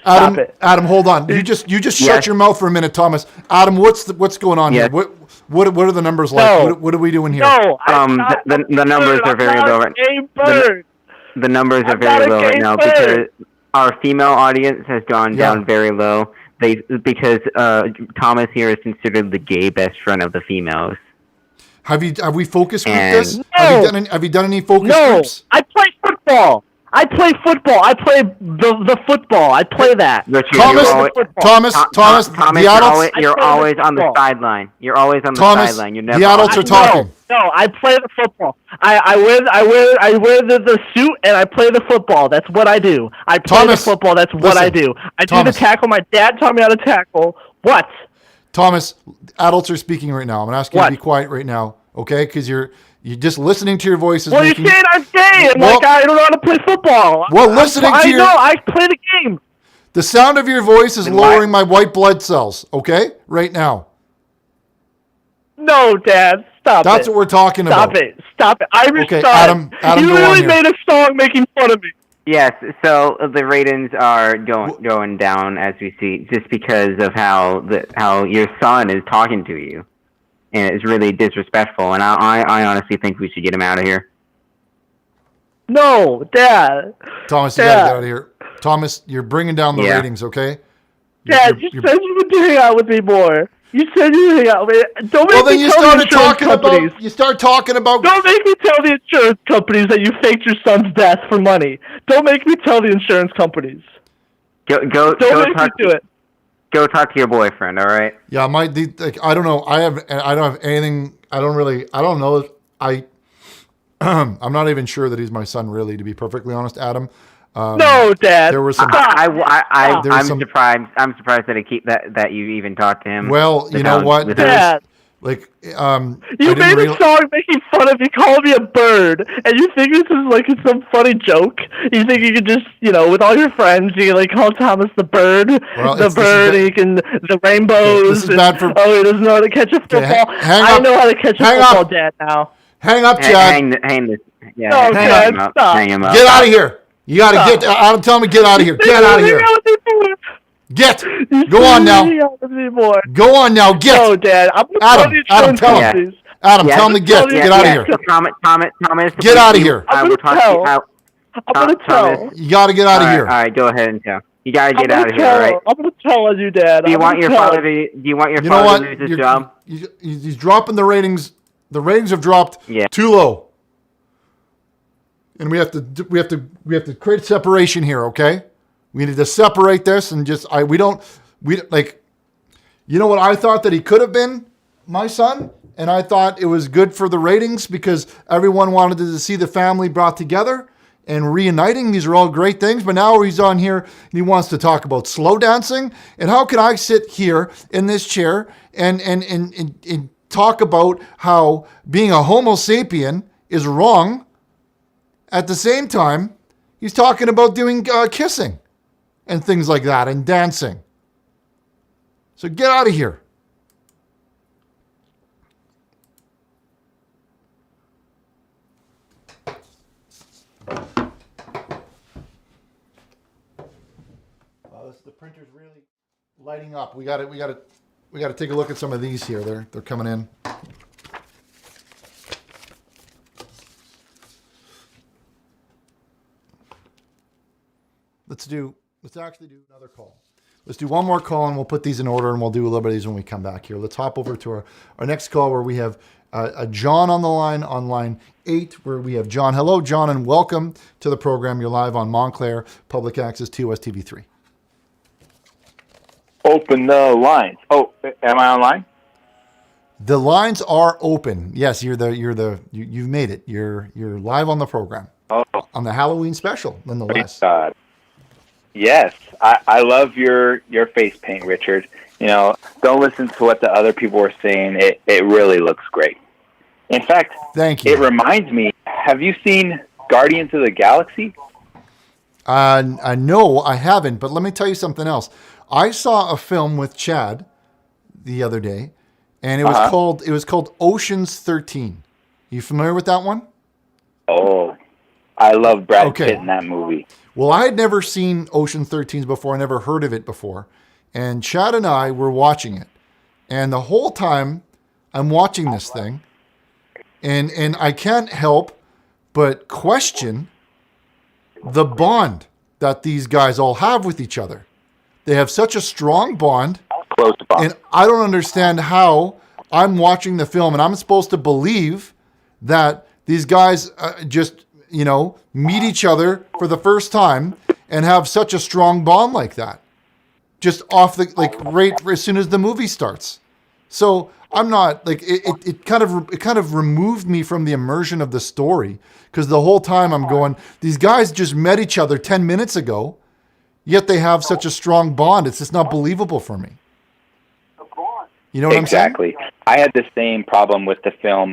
Stop it. Adam, hold on. You just shut your mouth for a minute, Thomas. Adam, what's going on here? What are the numbers like? What are we doing here? No, the numbers are very low right. The numbers are very low right now because our female audience has gone down very low. Because Thomas here is considered the gay best friend of the females. Have we focus group this? No. Have you done any focus groups? I play football. I play the football. I play that. Thomas, you're always on the sideline. You're always on the sideline. You're never. The adults are talking. No, I play the football. I wear the suit and I play the football. That's what I do. I play the football. That's what I do. I do the tackle. My dad taught me how to tackle. What? Thomas, adults are speaking right now. I'm gonna ask you What? to be quiet right now, okay? Because you're just listening to your voices. Well, you're saying I'm gay and Well- like I don't know how to play football. Well, listening to your- I play the game. The sound of your voice is lowering my white blood cells, okay? Right now. No, Dad, stop it. That's what we're talking Stop about. it. Stop it. Irish Okay, son. Adam, you go on literally here. made a song making fun of me. Yes, so the ratings are going down as we see, just because of how your son is talking to you, and it's really disrespectful. And I honestly think we should get him out of here. No, Dad. Thomas, you Dad. gotta get out of here. Thomas, you're bringing down the Yeah. ratings, okay? Dad, you said you would hang out with me more. You said you would hang out with me. Don't make Well, then me you tell the started insurance talking companies. about. You start talking about. Don't make me tell the insurance companies that you faked your son's death for money. Don't make me tell the insurance companies. Go Don't make me talk. do it. Go talk to your boyfriend. All right. Yeah, I don't know. I don't have anything. I don't know. I'm not even sure that he's my son, really, to be perfectly honest, Adam. No, Dad. There was some. I'm surprised. I'm surprised that you even talked to him. Well, you know what? Dad. Like, You I made didn't a real- song making fun of me, calling me a bird, and you think this is like some funny joke? You think you could just, with all your friends, you can like call Thomas the bird, Well, the bird, and you can the rainbows. This is bad for- Oh, he doesn't know how to catch a football. hang I up. know how to catch a Hang football, up. Dad. Now. Hang up, Chad. Hang this. Yeah. No, hang Dad, him up. stop. Hang him up. Get out of here. You gotta Stop. get. Adam, tell me get out of here. Get out of here. Get. Go on now. Go on now. Get. No, Dad. I'm gonna tell the Adam, insurance tell him. companies. Adam, tell him to get. Get out of here. So Thomas. Get out of here. I'm will gonna talk to tell. you out. I'm gonna tell. Thomas. You gotta get out of All here. right, go ahead and tell. You gotta I'm get out gonna of here. tell. All right. I'm gonna tell on you, Dad. Do you I'm want gonna your tell. father to? Do you want your You know father what? to lose his job? He's dropping the ratings. The ratings have dropped Yeah. too low, and we have to create separation here. Okay, we need to separate this and just we like. You know what? I thought that he could have been my son, and I thought it was good for the ratings because everyone wanted to see the family brought together and reuniting. These are all great things, but now he's on here and he wants to talk about slow dancing. And how can I sit here in this chair and talk about how being a Homo sapien is wrong? At the same time, he's talking about doing kissing and things like that and dancing. So get out of here. The printer's really lighting up. We got to take a look at some of these here. They're coming in. Let's actually do another call. Let's do one more call and we'll put these in order and we'll do a little bit of these when we come back here. Let's hop over to our next call where we have a John on the line, on line 8, where we have John. Hello, John, and welcome to the program. You're live on Montclair Public Access TOS TV3. Open the lines. Oh, am I online? The lines are open. Yes, you've made it. You're live on the program. Oh, On the Halloween special, nonetheless. God. Yes, I love your face paint, Richard. Don't listen to what the other people are saying. It really looks great. In fact, thank you. It reminds me. Have you seen Guardians of the Galaxy? No, I haven't. But let me tell you something else. I saw a film with Chad the other day, and it was called Ocean's 13. You familiar with that one? Oh, I love Brad Pitt in that movie. Well, I had never seen Ocean 13 before. I never heard of it before. And Chad and I were watching it. And the whole time I'm watching this thing, and I can't help but question the bond that these guys all have with each other. They have such a strong bond. Close bond. And I don't understand how I'm watching the film and I'm supposed to believe that these guys just meet each other for the first time and have such a strong bond like that. Just off right as soon as the movie starts. So I'm not it kind of removed me from the immersion of the story because the whole time I'm going, these guys just met each other 10 minutes ago, yet they have such a strong bond. It's just not believable for me. You know what I'm saying? Exactly. I had the same problem with the film.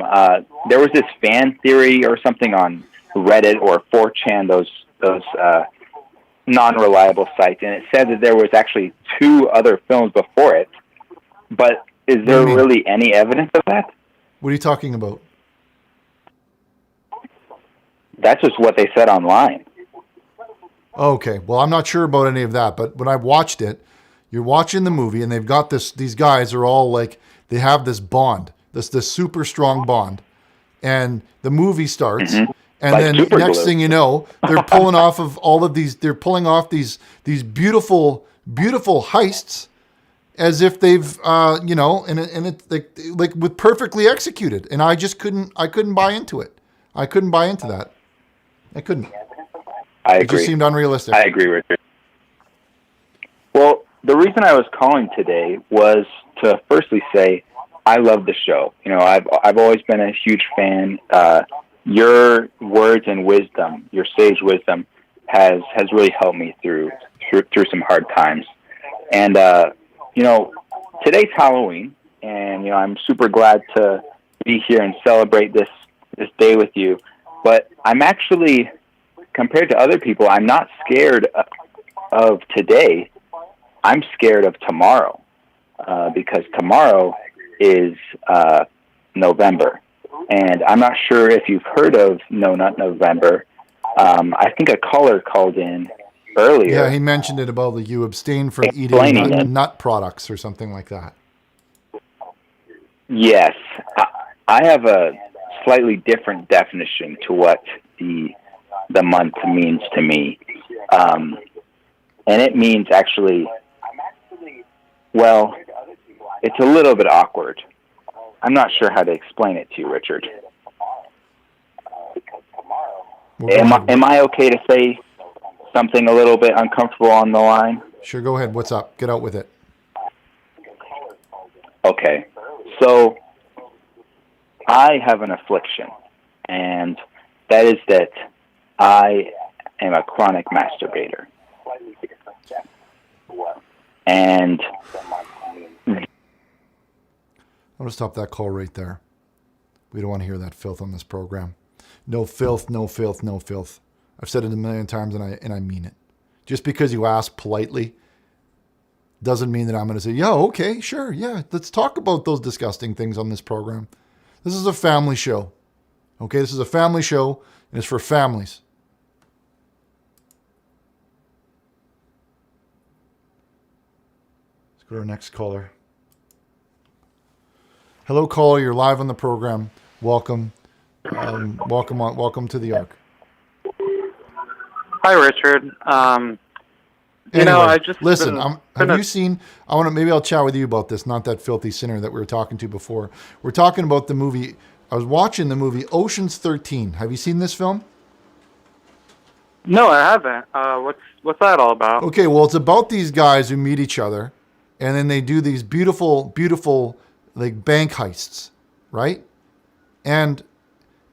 There was this fan theory or something on Reddit or 4chan, those non-reliable sites, and it said that there was actually 2 other films before it. But is there really any evidence of that? What are you talking about? That's just what they said online. Okay, well, I'm not sure about any of that, but when I watched it, you're watching the movie, and they've got this. These guys are all like, they have this bond, this super strong bond, and the movie starts, and Like then super next glue. thing you know, they're pulling off of all of these. They're pulling off these beautiful heists, as if they've and it's like with perfectly executed, and I just couldn't buy into it. I couldn't buy into that. I couldn't. I It agree. just seemed unrealistic. I agree, Richard. Well, the reason I was calling today was to firstly say I love the show. You know, I've always been a huge fan. Your words and wisdom, your sage wisdom, has really helped me through some hard times. And today's Halloween, and I'm super glad to be here and celebrate this day with you. But I'm actually, compared to other people, I'm not scared of today. I'm scared of tomorrow, because tomorrow is November. And I'm not sure if you've heard of No Nut November. I think a caller called in earlier. Yeah, he mentioned it about that you abstain from eating Explaining it. nut products or something like that. Yes. I have a slightly different definition to what the month means to me. And it means actually, well, it's a little bit awkward. I'm not sure how to explain it to you, Richard. Am I okay to say something a little bit uncomfortable on the line? Sure, go ahead. What's up? Get out with it. Okay. So I have an affliction, and that is that I am a chronic masturbator. And I'm going to stop that call right there. We don't want to hear that filth on this program. No filth, no filth, no filth. I've said it a million times, and I mean it. Just because you ask politely doesn't mean that I'm going to say, yeah, okay, sure, yeah, let's talk about those disgusting things on this program. This is a family show. Okay, this is a family show, and it's for families. Let's go to our next caller. Hello, caller. You're live on the program. Welcome. Welcome to the Ark. Hi, Richard. Anyway, I just listen. Have you seen? Maybe I'll chat with you about this. Not that filthy sinner that we were talking to before. We're talking about the movie. I was watching the movie Ocean's 13. Have you seen this film? No, I haven't. What's that all about? Okay, well, it's about these guys who meet each other, and then they do these beautiful like bank heists, right? And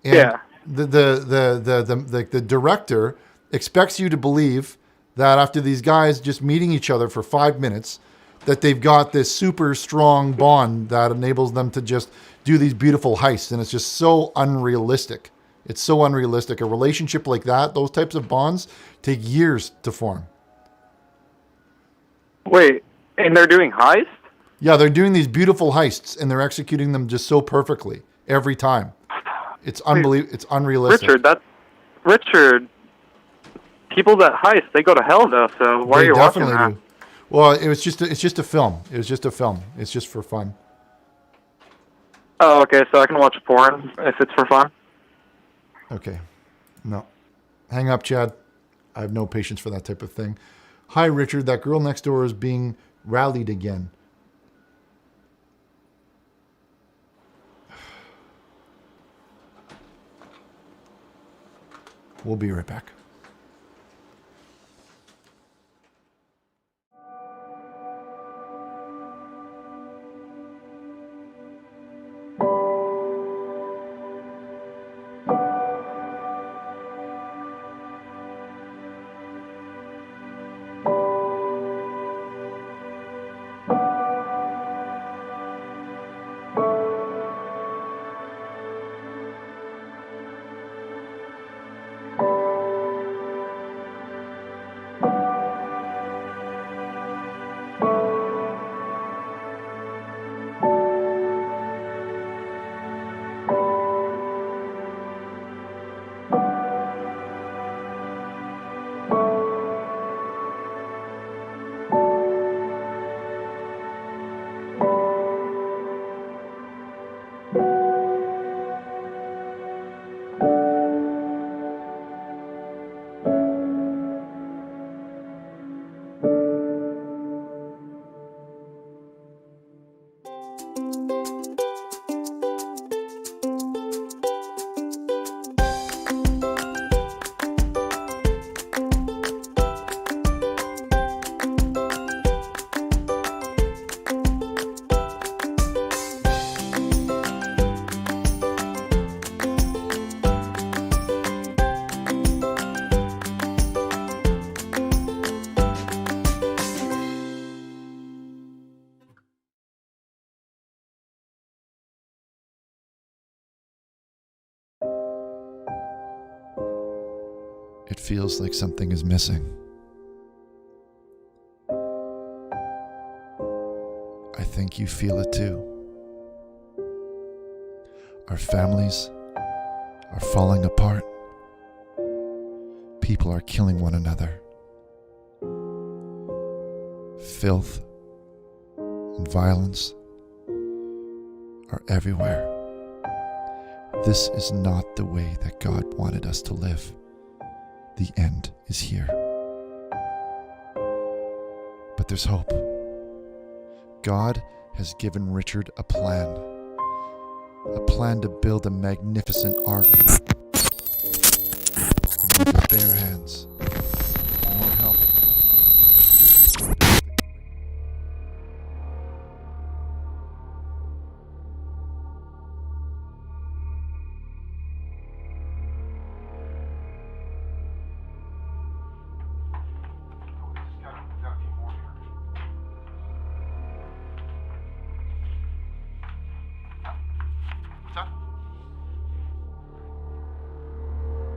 yeah, the director expects you to believe that after these guys just meeting each other for 5 minutes, that they've got this super strong bond that enables them to just do these beautiful heists, and it's just so unrealistic. It's so unrealistic. A relationship like that, those types of bonds, take years to form. Wait, and they're doing heists? Yeah, they're doing these beautiful heists, and they're executing them just so perfectly every time. It's unbelievable. It's unrealistic. Richard, people that heist, they go to hell though. So why are you watching that? Do. Well, it's just a film. It was just a film. It's just for fun. Oh, okay. So I can watch porn if it's for fun. Okay. No. Hang up, Chad. I have no patience for that type of thing. Hi, Richard. That girl next door is being rallied again. We'll be right back. it feels like something is missing. I think you feel it too. Our families are falling apart. People are killing one another. Filth and violence are everywhere. This is not the way that God wanted us to live. The end is here. But there's hope. God has given Richard a plan to build a magnificent ark. And with bare hands, more help.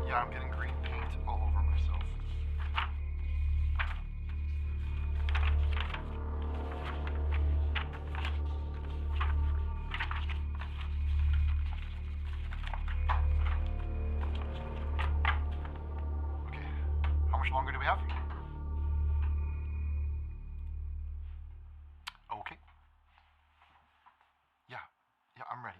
Yeah, I'm getting green paint all over myself. Okay, how much longer do we have? Okay. Yeah, I'm ready.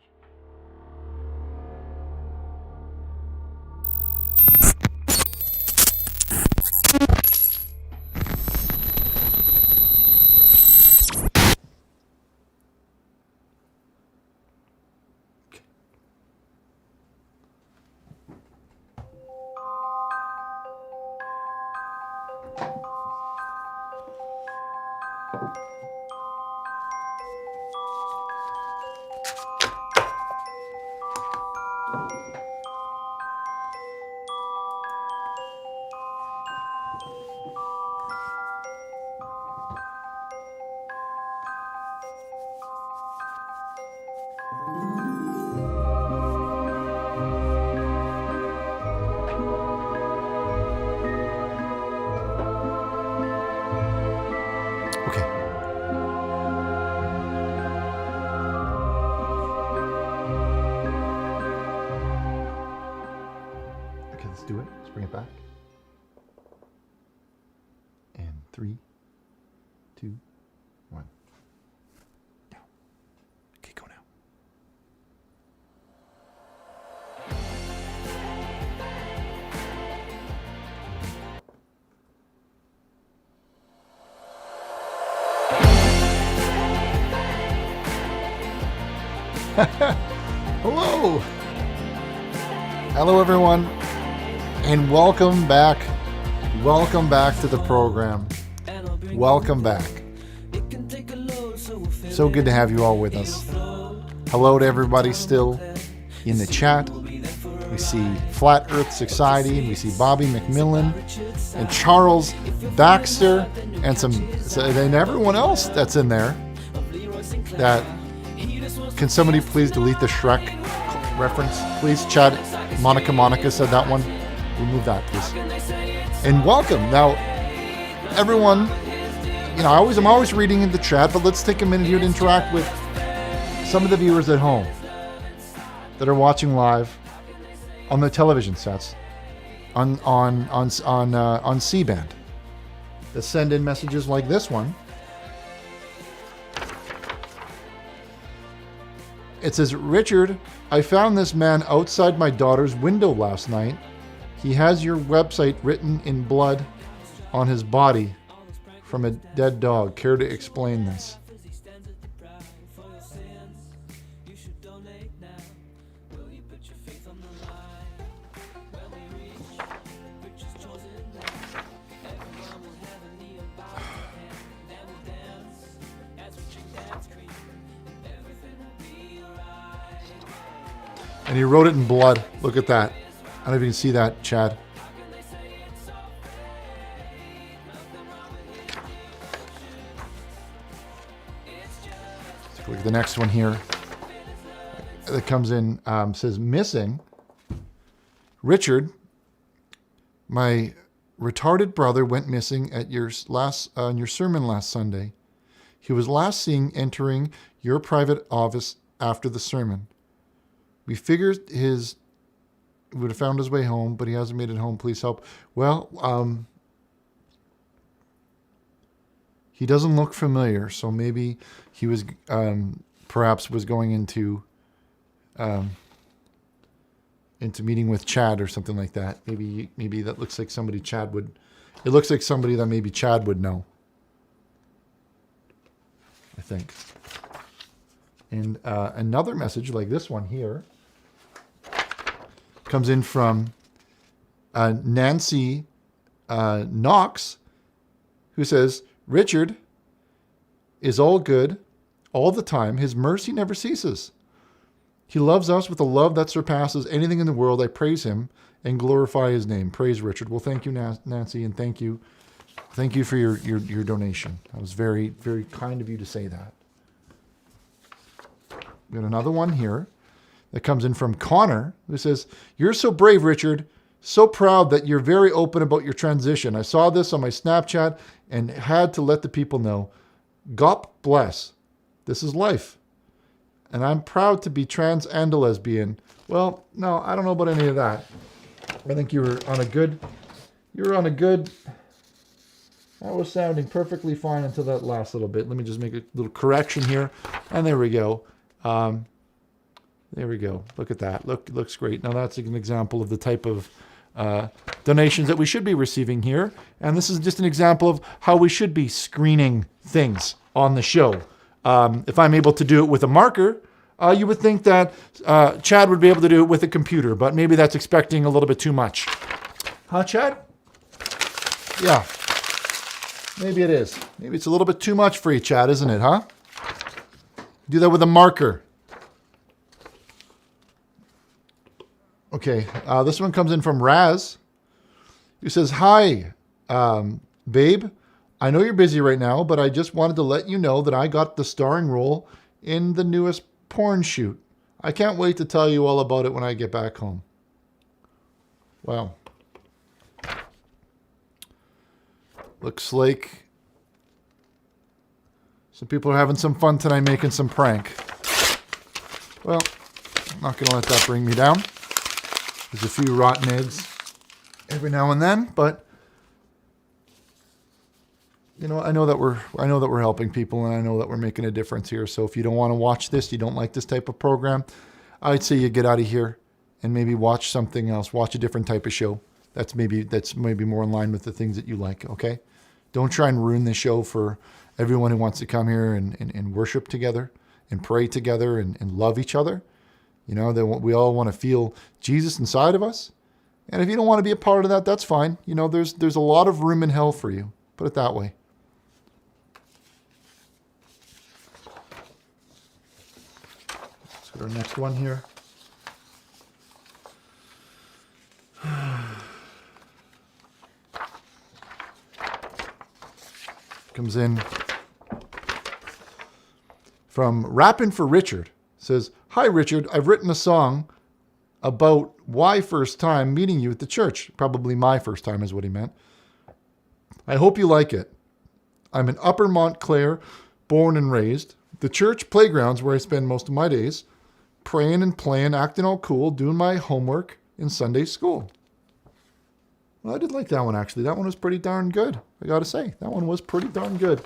Do it. Let's bring it back. And 3, 2, 1. Now. Okay, go now. Hello. Hello, everyone. And welcome back. Welcome back to the program. Welcome back. So good to have you all with us. Hello to everybody still in the chat. We see Flat Earth Society, we see Bobby McMillan and Charles Baxter and everyone else that's in there. Can somebody please delete the Shrek reference? Please, Chad. Monica said that one. Remove that, please. And welcome. Now, everyone, I'm always reading in the chat, but let's take a minute here to interact with some of the viewers at home that are watching live on the television sets on C-band that send in messages like this one. It says, Richard, I found this man outside my daughter's window last night. He has your website written in blood on his body from a dead dog. Care to explain this? And he wrote it in blood. Look at that. I don't know if you can see that, Chad. Let's look at the next one here. That comes in, says, missing. Richard, My retarded brother went missing at your your sermon last Sunday. He was last seen entering your private office after the sermon. We figured would have found his way home, but he hasn't made it home. Please help. Well, he doesn't look familiar, so maybe he was perhaps was going into meeting with Chad or something like that. Maybe that looks like somebody Chad would. It looks like somebody that maybe Chad would know. I think. And another message like this one here comes in from Nancy Knox, who says, Richard is all good all the time. His mercy never ceases. He loves us with a love that surpasses anything in the world. I praise him and glorify his name. Praise Richard. Well, thank you, Nancy, and thank you for your donation. That was very, very kind of you to say that. We got another one here that comes in from Connor, who says, you're so brave, Richard. So proud that you're very open about your transition. I saw this on my Snapchat and had to let the people know. God bless. This is life. And I'm proud to be trans and a lesbian. Well, no, I don't know about any of that. I think you were on a good, that was sounding perfectly fine until that last little bit. Let me just make a little correction here. And there we go. There we go. Look at that. Looks great. Now that's an example of the type of donations that we should be receiving here. And this is just an example of how we should be screening things on the show. If I'm able to do it with a marker, you would think that Chad would be able to do it with a computer, but maybe that's expecting a little bit too much. Huh, Chad? Yeah. Maybe it is. Maybe it's a little bit too much for you, Chad, isn't it, huh? Do that with a marker. Okay, this one comes in from Raz, who says, hi, babe. I know you're busy right now, but I just wanted to let you know that I got the starring role in the newest porn shoot. I can't wait to tell you all about it when I get back home. Wow. Looks like some people are having some fun tonight making some prank. Well, I'm not going to let that bring me down. There's a few rotten eggs every now and then, but you know, I know that we're helping people, and I know that we're making a difference here. So if you don't want to watch this, you don't like this type of program, I'd say you get out of here and maybe watch something else. Watch a different type of show. That's maybe more in line with the things that you like. Okay, don't try and ruin the show for everyone who wants to come here and worship together and pray together and love each other. You know, we all want to feel Jesus inside of us. And if you don't want to be a part of that, that's fine. You know, there's a lot of room in hell for you. Put it that way. Let's go to our next one here. Comes in from Rappin' for Richard. Says, hi, Richard. I've written a song about why first time meeting you at the church. Probably my first time is what he meant. I hope you like it. I'm in Upper Montclair, born and raised. The church playground's where I spend most of my days, praying and playing, acting all cool, doing my homework in Sunday school. Well, I did like that one, actually. That one was pretty darn good. I got to say, that one was pretty darn good.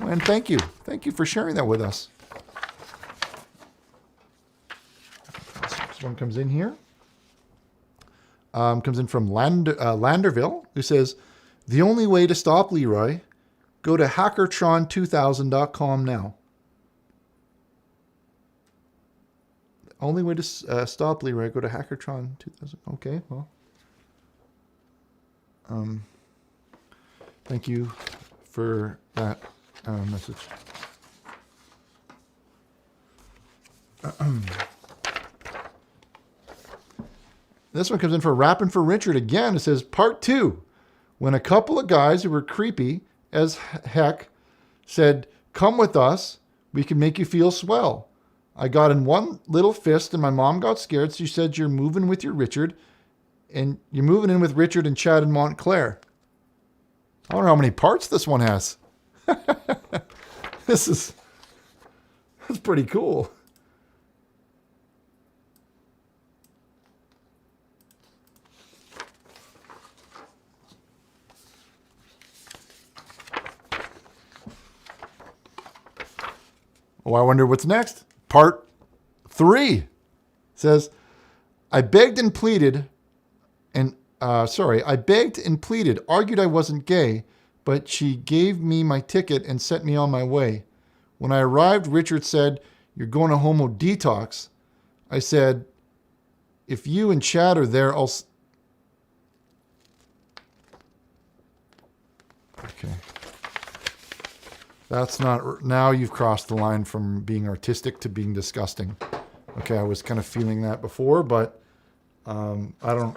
And thank you. Thank you for sharing that with us. This one comes in here. Comes in from Landerville, who says, the only way to stop Leroy, go to hackertron2000.com now. The only way to stop Leroy, go to hackertron2000. Okay, well. Thank you for that message. This one comes in for Rappin' for Richard again. It says, part 2. When a couple of guys who were creepy as heck said, come with us, we can make you feel swell. I got in one little fist and my mom got scared. She said, you're moving with your Richard and you're moving in with Richard and Chad in Montclair. I wonder how many parts this one has. That's pretty cool. Oh, I wonder what's next. Part 3 says, I begged and pleaded, argued I wasn't gay, but she gave me my ticket and sent me on my way. When I arrived, Richard said, you're going to homo detox. I said, if you and Chad are there, I'll... Okay. That's not... Now you've crossed the line from being artistic to being disgusting. Okay, I was kind of feeling that before, but I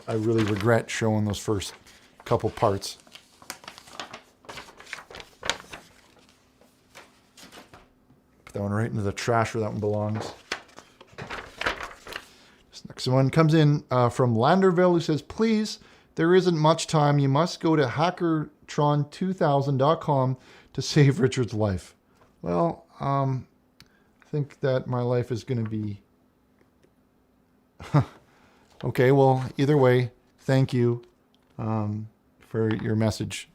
really regret showing those first couple parts. Put that one right into the trash where that one belongs. This next one comes in from Landerville, who says, please, there isn't much time. You must go to hackertron2000.com to save Richard's life. Well, I think that my life is going to be... Okay, well, either way, thank you for your message.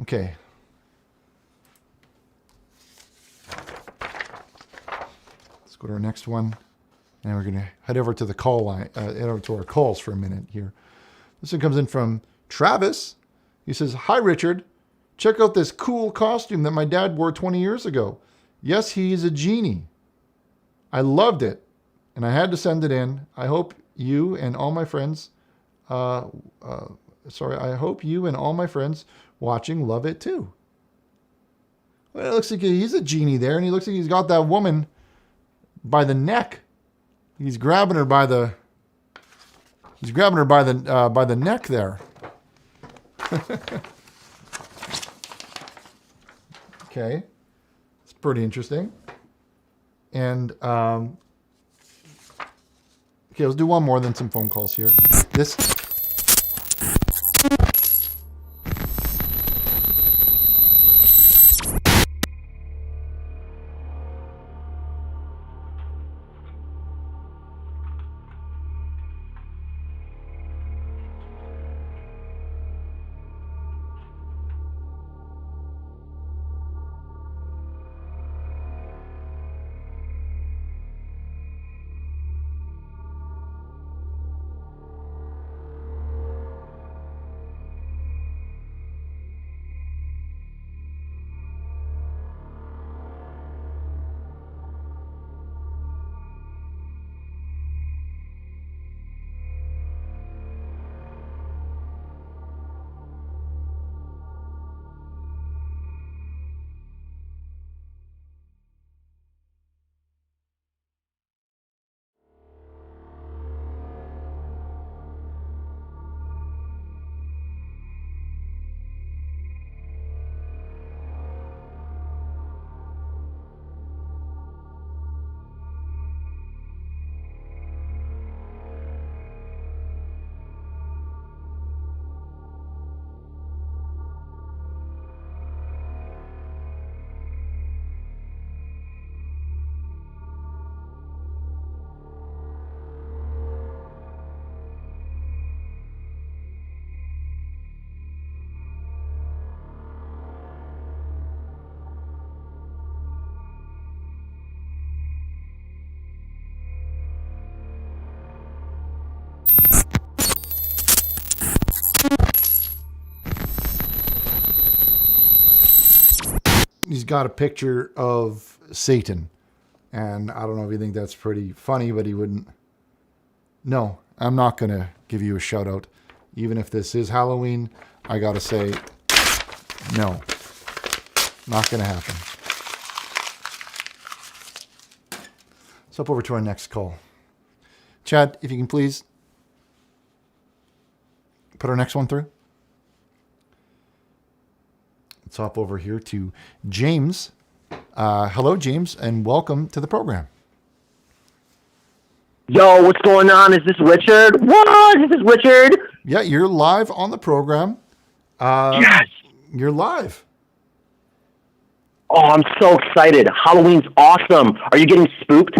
Okay. Let's go to our next one. And we're going to head over to the call line, head over to our calls for a minute here. This one comes in from Travis. He says, hi, Richard. Check out this cool costume that my dad wore 20 years ago. Yes, he's a genie. I loved it, and I had to send it in. I hope you and all my friends, I hope you and all my friends watching love it too. Well, it looks like he's a genie there, and he looks like he's got that woman by the neck. He's grabbing her by the neck there. Okay. It's pretty interesting. And okay, let's do one more, then some phone calls here. This he's got a picture of Satan. And I don't know if you think that's pretty funny, but he wouldn't. No, I'm not going to give you a shout out. Even if this is Halloween, I got to say, no, not going to happen. Let's hop over to our next call. Chad, if you can please put our next one through. Let's hop over here to James. Hello, James, and welcome to the program. Yo, what's going on? Is this Richard? What? Is this Richard? Yeah, you're live on the program. Yes. You're live. Oh, I'm so excited. Halloween's awesome. Are you getting spooked?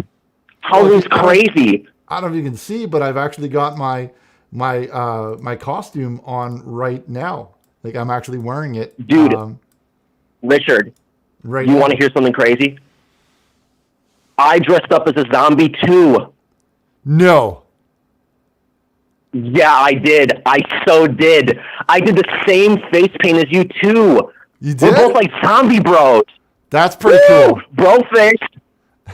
Halloween's crazy. I don't know if you can see, but I've actually got my costume on right now. Like, I'm actually wearing it. Dude, Richard, right you now. want to hear something crazy? I dressed up as a zombie too. No. Yeah, I did. I so did. I did the same face paint as you too. You did? We're both like zombie bros. That's pretty cool. Bro face.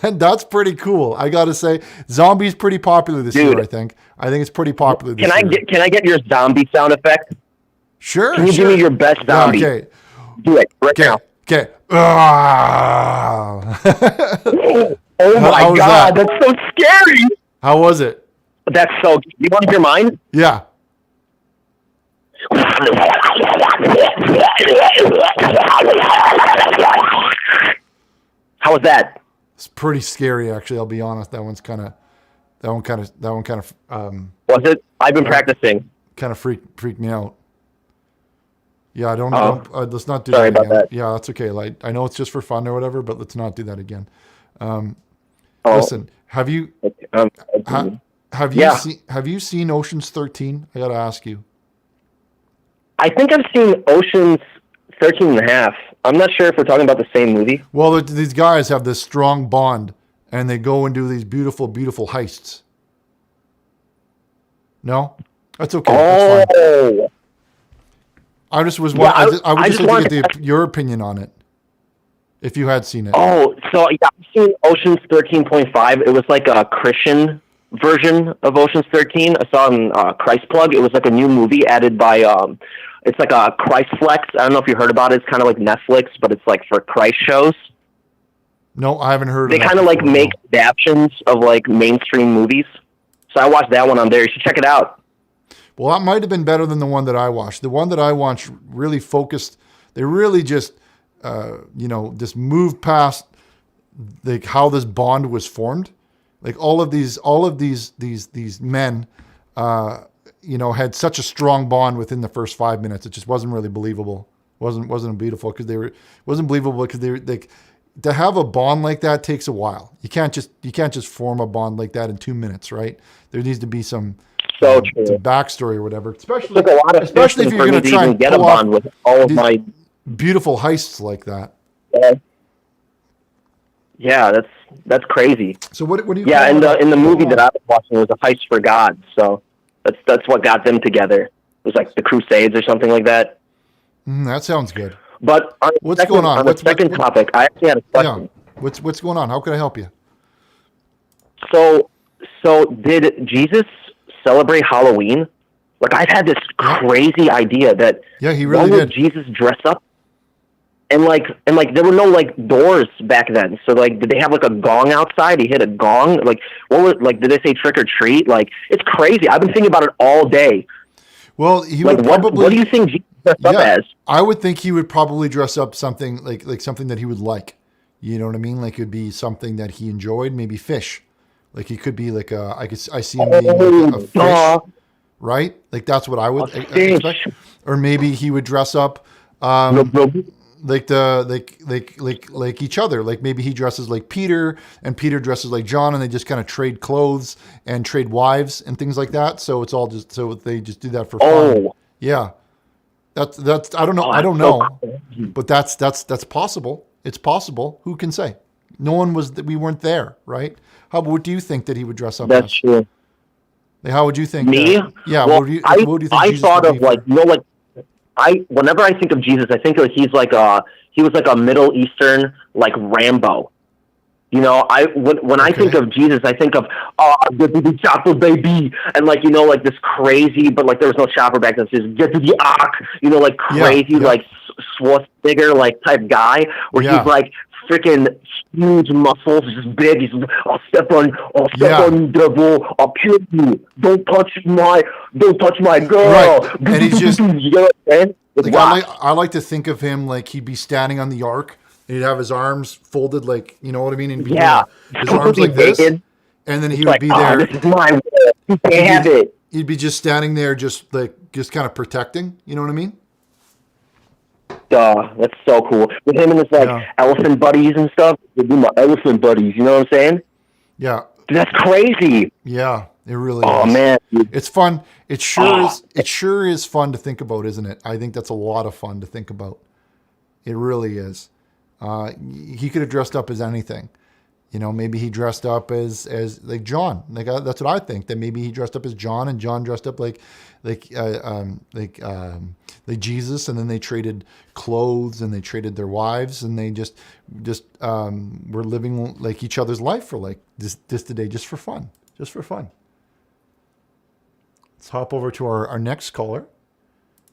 And that's pretty cool. I gotta say, zombie's pretty popular this year. I think it's pretty popular this year. Can I get your zombie sound effect? Sure. Can you give me your best zombie? Yeah, okay. Do it right now. Okay. Oh my How was God, that? that's so scary. How was it? That's so. You want to hear mine? Yeah. How was that? It's pretty scary, actually. I'll be honest. That one kind of. Was it? I've been practicing. Kind of freaked me out. Yeah, I don't. Let's not do Sorry that about again. that. Yeah, that's okay. Like, I know it's just for fun or whatever, but let's not do that again. Listen, have you have you seen Ocean's 13? I gotta ask you. I think I've seen Ocean's 13 and a half. I'm not sure if we're talking about the same movie. Well, these guys have this strong bond, and they go and do these beautiful, beautiful heists. No, that's okay. That's fine. I just was. Yeah, I would I just just like to get your opinion on it, if you had seen it. Oh, so yeah, I've seen Ocean's 13.5. It was like a Christian version of Ocean's 13. I saw it on Christ Plug. It was like a new movie added by. It's like a Christ Flex. I don't know if you heard about it. It's kind of like Netflix, but it's like for Christ shows. No, I haven't heard. They kind of like make adaptions of like mainstream movies. So I watched that one on there. You should check it out. Well, that might have been better than the one that I watched. The one that I watched really focused. They really just, just moved past like how this bond was formed. Like all of these men, had such a strong bond within the first 5 minutes. It just wasn't really believable. wasn't beautiful because wasn't believable because they were like, to have a bond like that takes a while. You can't just form a bond like that in 2 minutes, right? There needs to be some backstory or whatever. Especially if you're going to try and get a bond with all of my beautiful heists like that. Yeah, that's crazy. So what do you? Yeah, and in the movie that I was watching, it was a heist for God. So that's what got them together. It was like the Crusades or something like that. That sounds good. But what's going on? On the second topic, I actually had a question. Yeah. What's going on? How can I help you? So did Jesus celebrate Halloween? Like, I've had this crazy idea that he really did. Jesus dress up? And there were no like doors back then. So like, did they have like a gong outside? He hit a gong. Like, did they say trick or treat? Like, it's crazy. I've been thinking about it all day. Well, he would probably. What do you think Jesus dressed up as? I would think he would probably dress up something like something that he would like. You know what I mean? Like, it would be something that he enjoyed. Maybe fish. Like, he could be like I see him being like a fish, right? Like, that's what I would expect. Or maybe he would dress up. Like each other. Like, maybe he dresses like Peter and Peter dresses like John, and they just kind of trade clothes and trade wives and things like that. So it's all just they just do that for fun. Yeah, that's I don't know. I don't know, but that's possible. It's possible. Who can say? No one was. We weren't there, right? What do you think that he would dress up as? That's true. Like, how would you think? Me? Yeah. Well, what do you think? I Jesus thought would of be whenever I think of Jesus, I think he was like a Middle Eastern like Rambo. You know, when I think of Jesus, I think of get to the chopper, baby, and like this crazy, but like there was no chopper back then. So just get to the ark, like crazy, like Schwarzenegger like type guy, where he's like freaking huge muscles, just big. He's I'll step on you, devil. I'll kill you. Don't touch my girl. Right. And he's just you know what I'm saying? Like, I like to think of him like he'd be standing on the ark and he'd have his arms folded, like, you know what I mean? And his arms like this. And then he It's would like, be oh, there. this is my world. You can't have it. He'd be just standing there, just kind of protecting. You know what I mean? Duh, that's so cool. With him and his elephant buddies and stuff. They do my elephant buddies. You know what I'm saying? Yeah. Dude, that's crazy. Yeah, it really is. Oh man, it's fun. It sure is fun to think about, isn't it? I think that's a lot of fun to think about. It really is. He could have dressed up as anything. You know, maybe he dressed up as like John. Like that's what I think. That maybe he dressed up as John, and John dressed up like Jesus, and then they traded clothes and they traded their wives, and they just were living like each other's life for like this today, just for fun. Let's hop over to our next caller,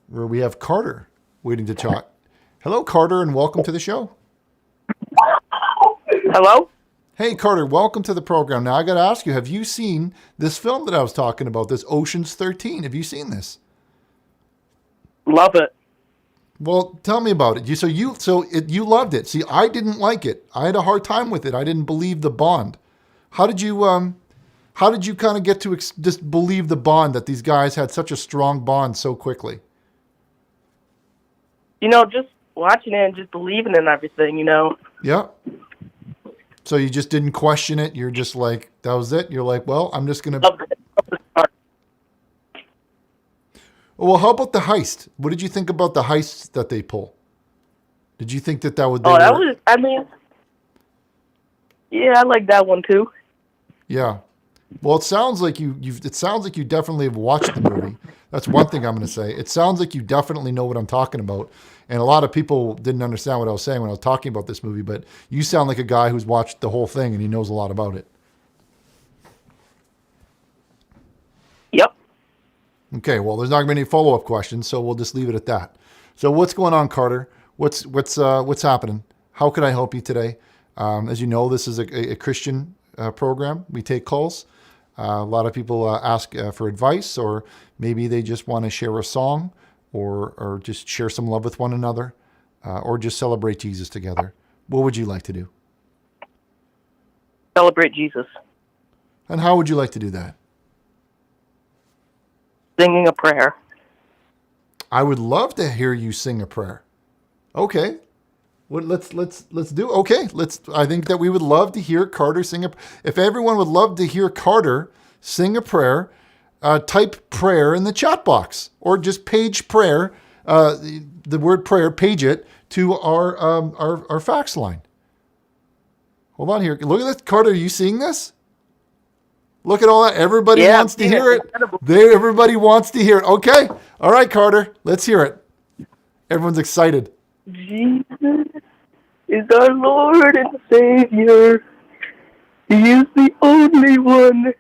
where we have Carter waiting to talk. Hello, Carter, and welcome to the show. Hello? Hey, Carter, welcome to the program. Now, I got to ask you, have you seen this film that I was talking about, this Ocean's 13? Have you seen this? Love it. Well, tell me about it. You loved it. See, I didn't like it. I had a hard time with it. I didn't believe the bond. How did you kind of get to just believe the bond, that these guys had such a strong bond so quickly? You know, just watching it and just believing in everything, you know. Yeah. So you just didn't question it. You're just like, that was it. You're like, well, I'm just going to. Well, how about the heist? What did you think about the heists that they pull? Did you think that would? Yeah, I like that one too. Yeah. Well, it sounds like you definitely have watched the movie. That's one thing I'm going to say. It sounds like you definitely know what I'm talking about. And a lot of people didn't understand what I was saying when I was talking about this movie, but you sound like a guy who's watched the whole thing and he knows a lot about it. Yep. Okay, well, there's not going to be any follow-up questions, so we'll just leave it at that. So what's going on, Carter? What's happening? How can I help you today? As you know, this is a Christian program. We take calls. A lot of people ask for advice, or maybe they just want to share a song, or just share some love with one another, or just celebrate Jesus together. What would you like to do? Celebrate Jesus. And how would you like to do that? Singing a prayer. I would love to hear you sing a prayer. Okay. Well, let's do. Okay. I think that we would love to hear Carter sing if everyone would love to hear Carter sing a prayer, type prayer in the chat box, or just page prayer, the word prayer, page it to our fax line. Hold on here. Look at this. Carter, are you seeing this? Look at all that. Everybody wants to hear it. Everybody wants to hear it. Okay. All right, Carter. Let's hear it. Everyone's excited. Jesus is our Lord and Savior. He is the only one.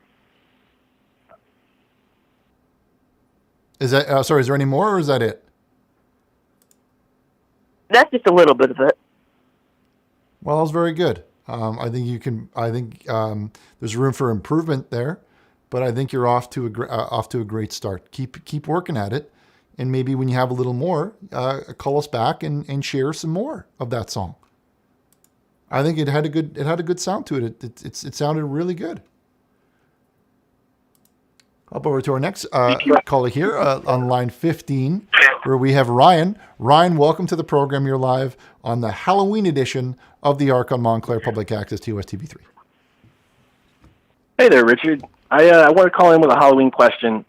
Is that sorry? Is there any more, or is that it? That's just a little bit of it. Well, that was very good. I think you can. I think there's room for improvement there, but I think you're off to a great start. Keep working at it, and maybe when you have a little more, call us back and share some more of that song. I think it had a good sound to it. It sounded really good. Up over to our next caller here on line 15, where we have Ryan. Ryan, welcome to the program. You're live on the Halloween edition of the Arc on Montclair Public Access TOS TV3. Hey there, Richard. I want to call in with a Halloween question.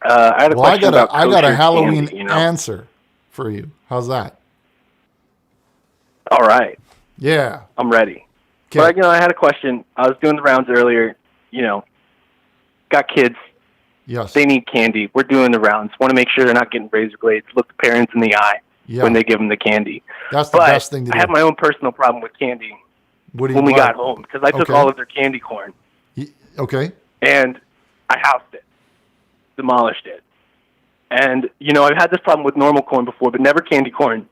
I had a question about I got a Halloween candy, answer for you. How's that? All right. Yeah. I'm ready. Okay. But, I had a question. I was doing the rounds earlier. Got kids. Yes. They need candy. We're doing the rounds. Want to make sure they're not getting razor blades. Look the parents in the eye when they give them the candy. That's the best thing to do. I have my own personal problem with candy when we got home, because I took all of their candy corn. Okay. And I housed it. Demolished it. And, I've had this problem with normal corn before, but never candy corn,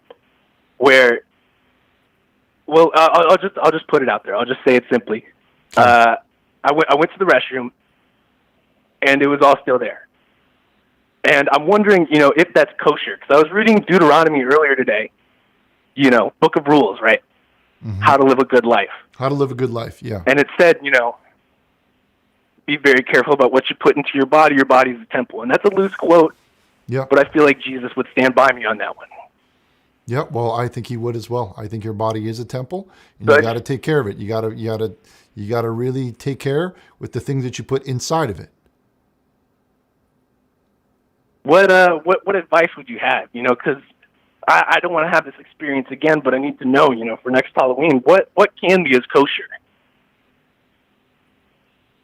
where, well, I'll just put it out there. I'll just say it simply. I went to the restroom, and it was all still there. And I'm wondering, if that's kosher, because I was reading Deuteronomy earlier today, Book of Rules, right? Mm-hmm. How to live a good life. How to live a good life, yeah. And it said, be very careful about what you put into your body. Your body's a temple. And that's a loose quote. Yeah. But I feel like Jesus would stand by me on that one. Yeah, well, I think he would as well. I think your body is a temple, and Good. you got to take care of it. You got to really take care with the things that you put inside of it. What advice would you have? You know, because I don't want to have this experience again, but I need to know, you know, for next Halloween, what candy is kosher?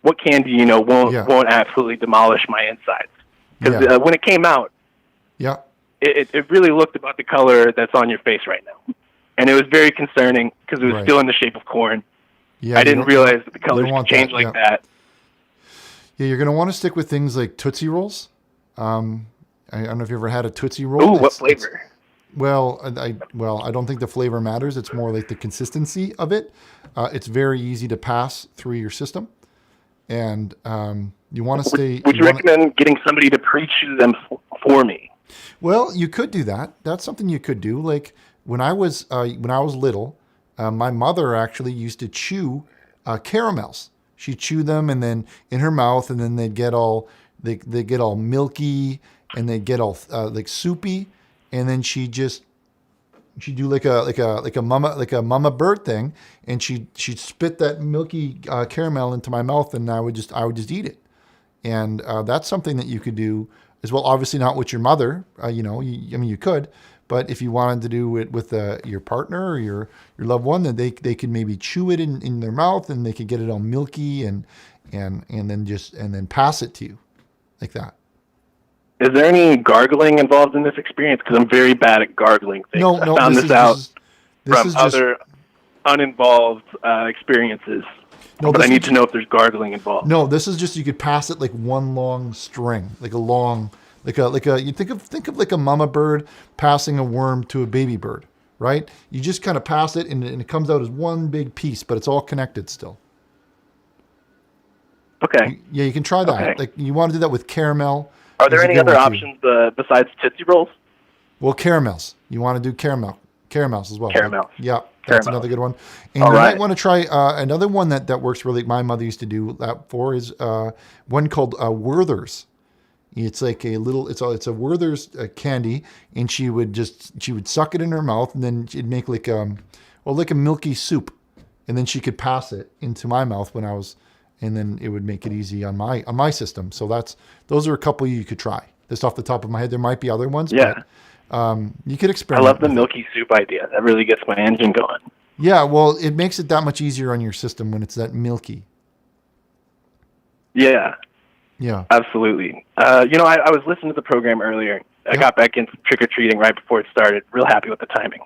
What candy, you know, won't absolutely demolish my insides? Because when it came out, yeah, it really looked about the color that's on your face right now, and it was very concerning because it was still in the shape of corn. Yeah, I didn't realize that the colors could change like that. Yeah, you're going to want to stick with things like Tootsie Rolls. I don't know if you ever had a Tootsie Roll. Ooh, what flavor? Well, I don't think the flavor matters. It's more like the consistency of it. It's very easy to pass through your system, and you want to stay. Would you recommend getting somebody to pre-chew them for me? Well, you could do that. That's something you could do. Like when I was little, my mother actually used to chew caramels. She'd chew them, and then in her mouth, and then they'd get all get all milky, and they'd get all like soupy, and then she'd do like a mama bird thing, and she'd spit that milky caramel into my mouth, and I would just eat it. And that's something that you could do as well. Obviously not with your mother, you could, but if you wanted to do it with your partner or your loved one, then they could maybe chew it in their mouth, and they could get it all milky and then pass it to you like that. Is there any gargling involved in this experience? Because I'm very bad at gargling things. No, I found this out from other uninvolved experiences. No, but I need to know if there's gargling involved. No, this is just, you could pass it like one long string, like you think of like a mama bird passing a worm to a baby bird, right? You just kind of pass it, and it comes out as one big piece, but it's all connected still. Okay. Yeah, you can try that. Okay. Like you want to do that with caramel. Are there any other options besides Tootsie Rolls? Well, caramels. You want to do caramels as well. Caramels. Yeah, that's another good one. And you might want to try another one that works really. My mother used to do that for is one called Werther's. It's like a little. It's a Werther's candy, and she would suck it in her mouth, and then it'd make like a milky soup, and then she could pass it into my mouth and then it would make it easy on my system. So those are a couple you could try. Just off the top of my head, there might be other ones. Yeah. But, you could experiment. I love the milky soup idea. That really gets my engine going. Yeah, well, it makes it that much easier on your system when it's that milky. Yeah. Yeah. Absolutely. I was listening to the program earlier. I got back into trick-or-treating right before it started. Real happy with the timing.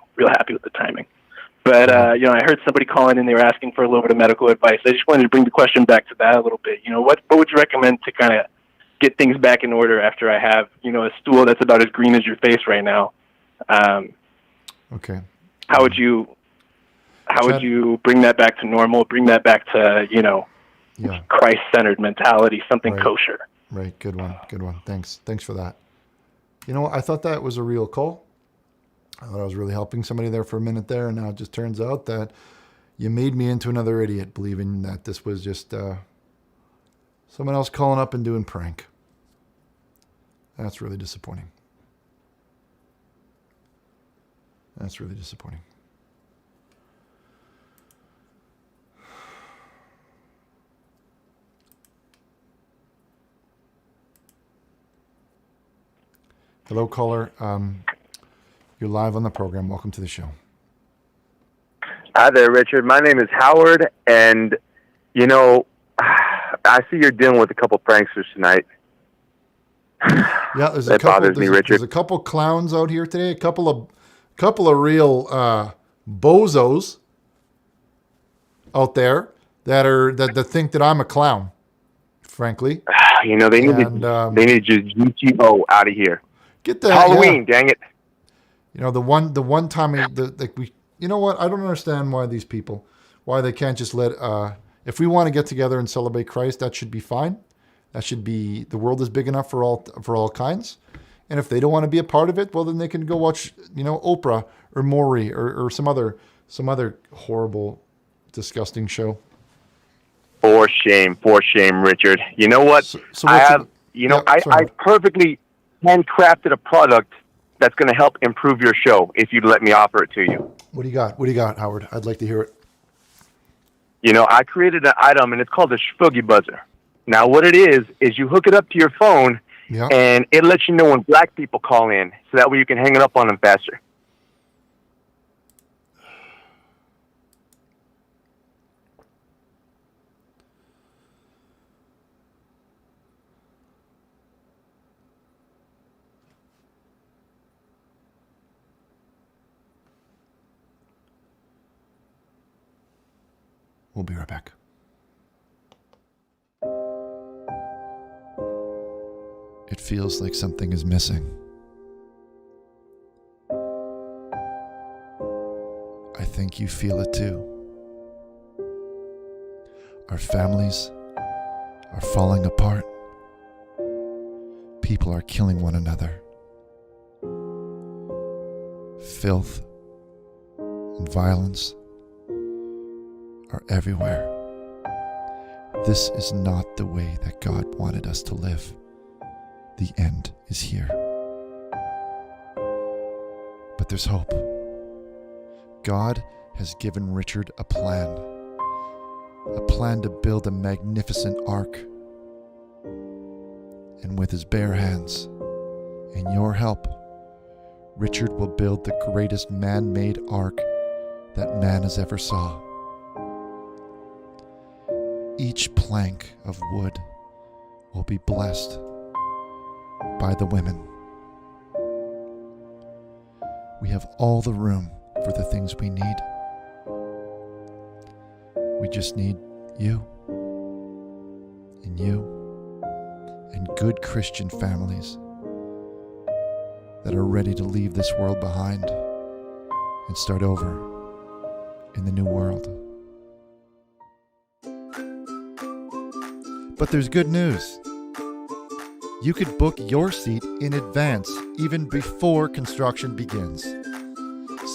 But, I heard somebody calling in. They were asking for a little bit of medical advice. I just wanted to bring the question back to that a little bit. What would you recommend to kind of get things back in order after I have, a stool that's about as green as your face right now? Okay. How would you bring that back to normal, bring that back to, Christ-centered mentality, something kosher? Right. Good one. Thanks for that. I thought that was a real call. I thought I was really helping somebody there for a minute there, and now it just turns out that you made me into another idiot, believing that this was just someone else calling up and doing prank. That's really disappointing. Hello, caller. You're live on the program. Welcome to the show. Hi there, Richard. My name is Howard, and, I see you're dealing with a couple pranksters tonight. Yeah, there's a couple clowns out here today, a couple of real bozos out there that think that I'm a clown, frankly. They need to just UTO out of here. Get the Halloween, dang it. The one time I don't understand why these people, why they can't just let if we want to get together and celebrate Christ, that should be fine. That should be, the world is big enough for all kinds. And if they don't want to be a part of it, well, then they can go watch, Oprah or Maury or some other horrible, disgusting show. For shame, Richard. You know what? So I what's have, it- you know, Yeah, sorry. I perfectly handcrafted a product that's going to help improve your show if you'd let me offer it to you. What do you got? What do you got, Howard? I'd like to hear it. You know, I created an item, and it's called the Shpoogie Buzzer. Now, what it is you hook it up to your phone, Yeah. and it lets you know when black people call in, so that way you can hang it up on them faster. We'll be right back. It feels like something is missing. I think you feel it too. Our families are falling apart. People are killing one another. Filth and violence are everywhere. This is not the way that God wanted us to live. The end is here. But there's hope. God has given Richard a plan to build a magnificent ark. And with his bare hands and your help, Richard will build the greatest man-made ark that man has ever saw. Each plank of wood will be blessed by the women. We have all the room for the things we need. We just need you and good Christian families that are ready to leave this world behind and start over in the new world. But there's good news. You could book your seat in advance, even before construction begins.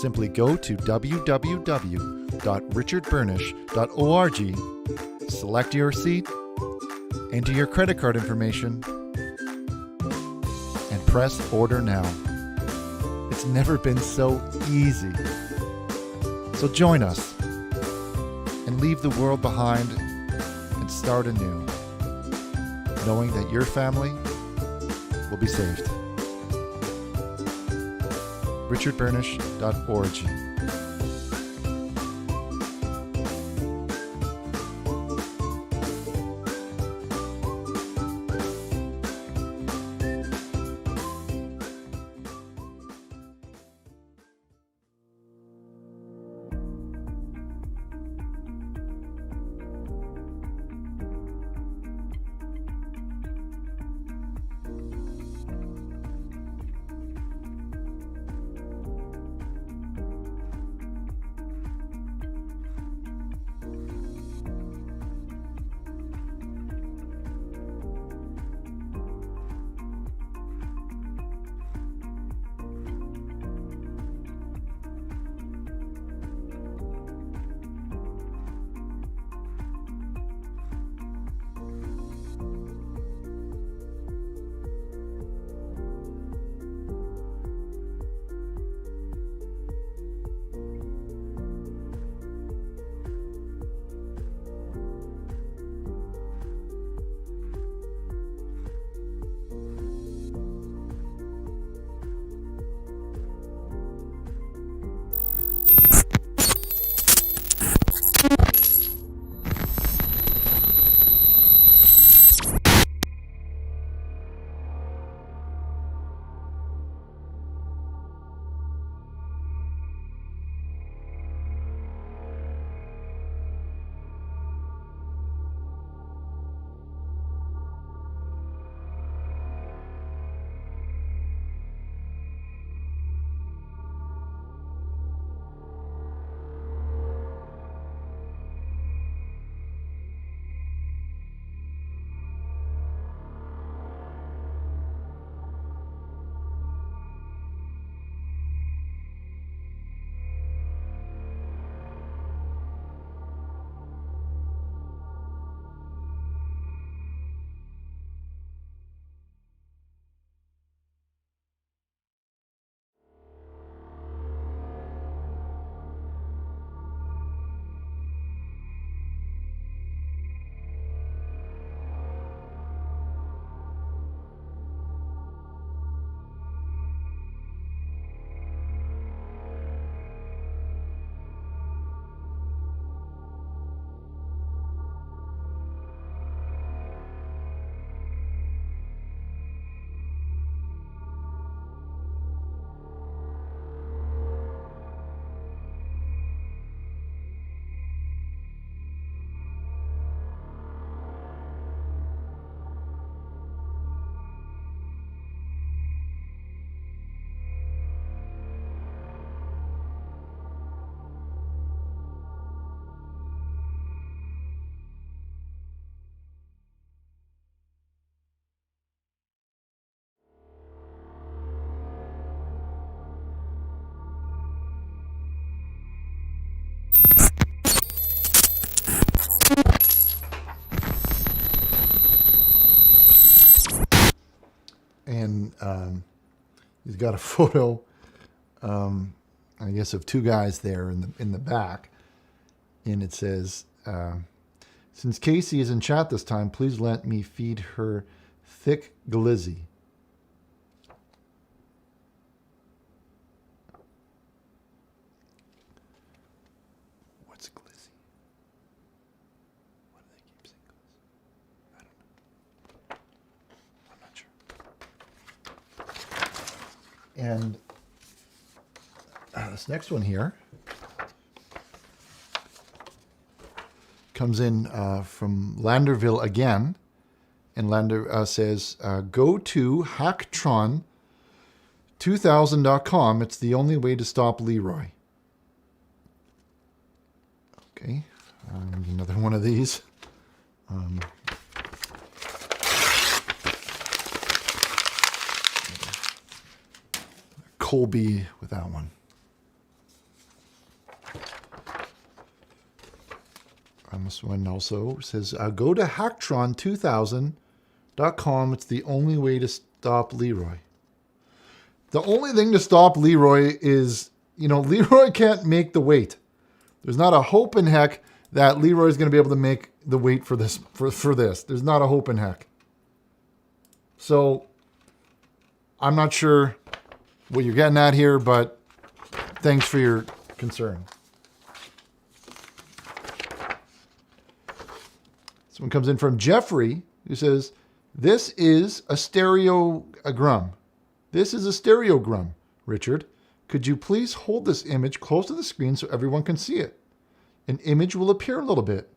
Simply go to www.richardburnish.org, select your seat, enter your credit card information, and press order now. It's never been so easy. So join us and leave the world behind and start anew, knowing that your family will be saved. richardburnish.org. he's got a photo, I guess, of two guys there in the back, and it says, "Since Casey is in chat this time, please let me feed her thick glizzy." What's glizzy? What do they keep saying glizzy? I don't know. I'm not sure. And this next one here comes in from Landerville again. And Lander says, go to hacktron2000.com. It's the only way to stop Leroy. Okay. Another one of these. Colby with that one. This one also says, go to hacktron2000.com. It's the only way to stop Leroy. The only thing to stop Leroy is, Leroy can't make the weight. There's not a hope in heck that Leroy is going to be able to make the weight for this. For this, there's not a hope in heck. So, I'm not sure what you're getting at here, but thanks for your concern. This one comes in from Jeffrey, who says, this is a stereogram. This is a stereogram, Richard. Could you please hold this image close to the screen so everyone can see it? An image will appear a little bit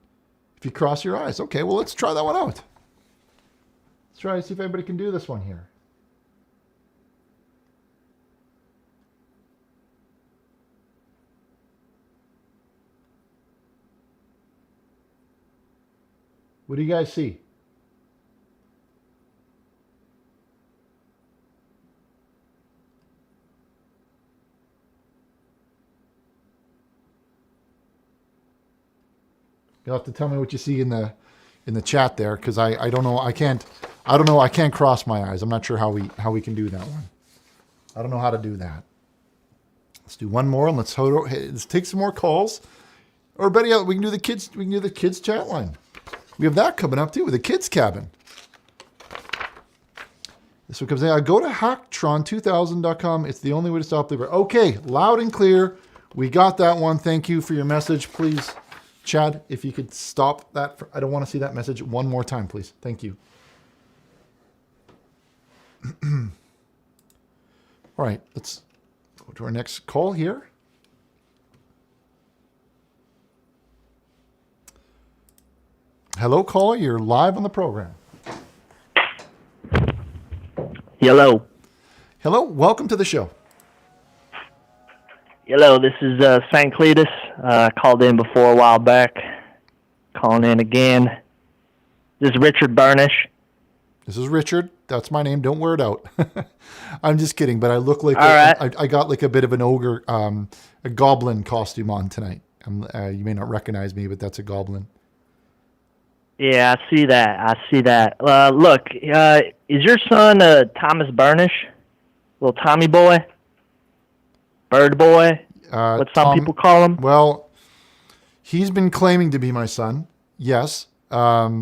if you cross your eyes. Okay, well, let's try that one out. Let's try to see if anybody can do this one here. What do you guys see? You'll have to tell me what you see in the chat there, because I don't know. I can't cross my eyes. I'm not sure how we can do that one. I don't know how to do that. Let's do one more and let's take some more calls. Or better yet, we can do the kids chat line. We have that coming up too with the kids cabin. This one comes in. Go to hacktron2000.com. It's the only way to stop Leroy. Okay, loud and clear. We got that one. Thank you for your message. Please, Chad, if you could stop that. I don't want to see that message one more time, please. Thank you. All right, let's go to our next call here. Hello, caller. You're live on the program. Hello. Hello. Welcome to the show. Hello, this is St. Cletus. Called in before a while back. Calling in again. This is Richard Burnish. This is Richard. That's my name. Don't wear it out. I'm just kidding, but I look like I got like a bit of an ogre, a goblin costume on tonight. You may not recognize me, but that's a goblin. Yeah, I see that. Look, is your son Thomas Burnish? Little Tommy boy? Bird boy? What some people call him? Well, he's been claiming to be my son. Yes. But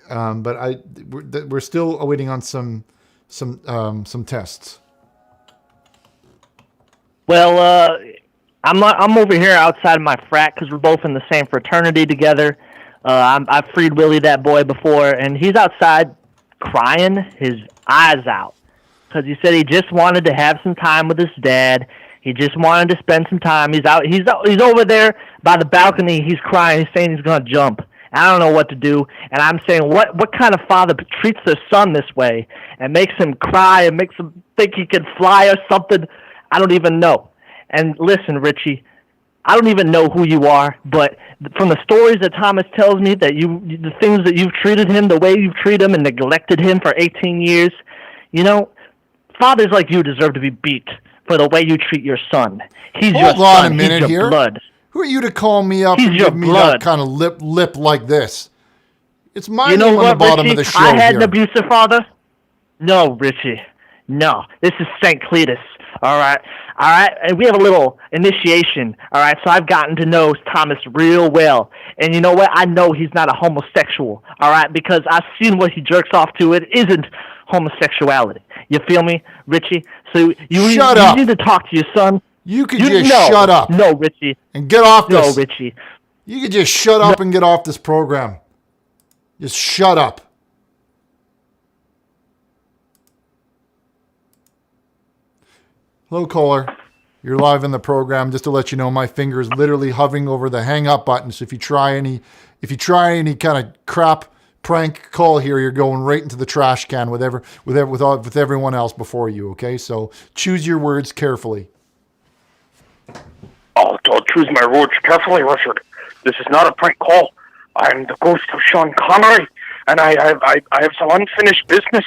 we're still awaiting on some tests. Well, I'm over here outside of my frat because we're both in the same fraternity together. I've freed Willie, that boy, before, and he's outside crying his eyes out because he said he just wanted to have some time with his dad. He just wanted to spend some time. He's over there by the balcony. He's crying. He's saying he's gonna jump. I don't know what to do, and I'm saying, what kind of father treats their son this way and makes him cry and makes him think he can fly or something? I don't even know. And listen, Richie, I don't even know who you are, but from the stories that Thomas tells me, that the things that you've treated him, the way you've treated him and neglected him for 18 years, fathers like you deserve to be beat for the way you treat your son. He's your son. Hold on a minute He's your here. blood. Who are you to call me up He's and your give me blood. that kind of lip like this? It's my You know name on what, the bottom Richie? of the show I had here. an abusive father. No, Richie. No. This is St. Cletus. All right. And we have a little initiation. All right. So I've gotten to know Thomas real well. And you know what? I know he's not a homosexual. All right. Because I've seen what he jerks off to. It isn't homosexuality. You feel me, Richie? So you need to talk to your son. You could just shut up. No, Richie. And get off this. No, Richie. You could just shut up and get off this program. Just shut up. Hello, caller. You're live in the program. Just to let you know, my finger is literally hovering over the hang up button. So if you try any kind of crap prank call here, you're going right into the trash can with everyone else before you. Okay, so choose your words carefully. I'll choose my words carefully, Richard. This is not a prank call. I'm the ghost of Sean Connery, and I have some unfinished business.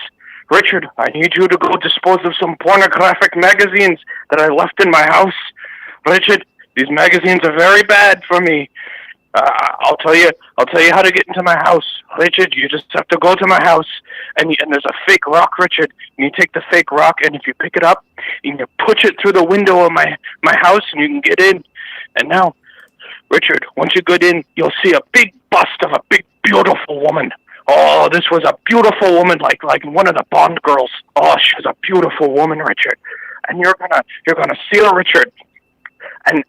Richard, I need you to go dispose of some pornographic magazines that I left in my house. Richard, these magazines are very bad for me. I'll tell you how to get into my house. Richard, you just have to go to my house, and there's a fake rock, Richard. And you take the fake rock, and if you pick it up, you can push it through the window of my house, and you can get in. And now, Richard, once you get in, you'll see a big bust of a big, beautiful woman. Oh, this was a beautiful woman, like one of the Bond girls. Oh, she was a beautiful woman, Richard. And you're gonna see her, Richard. And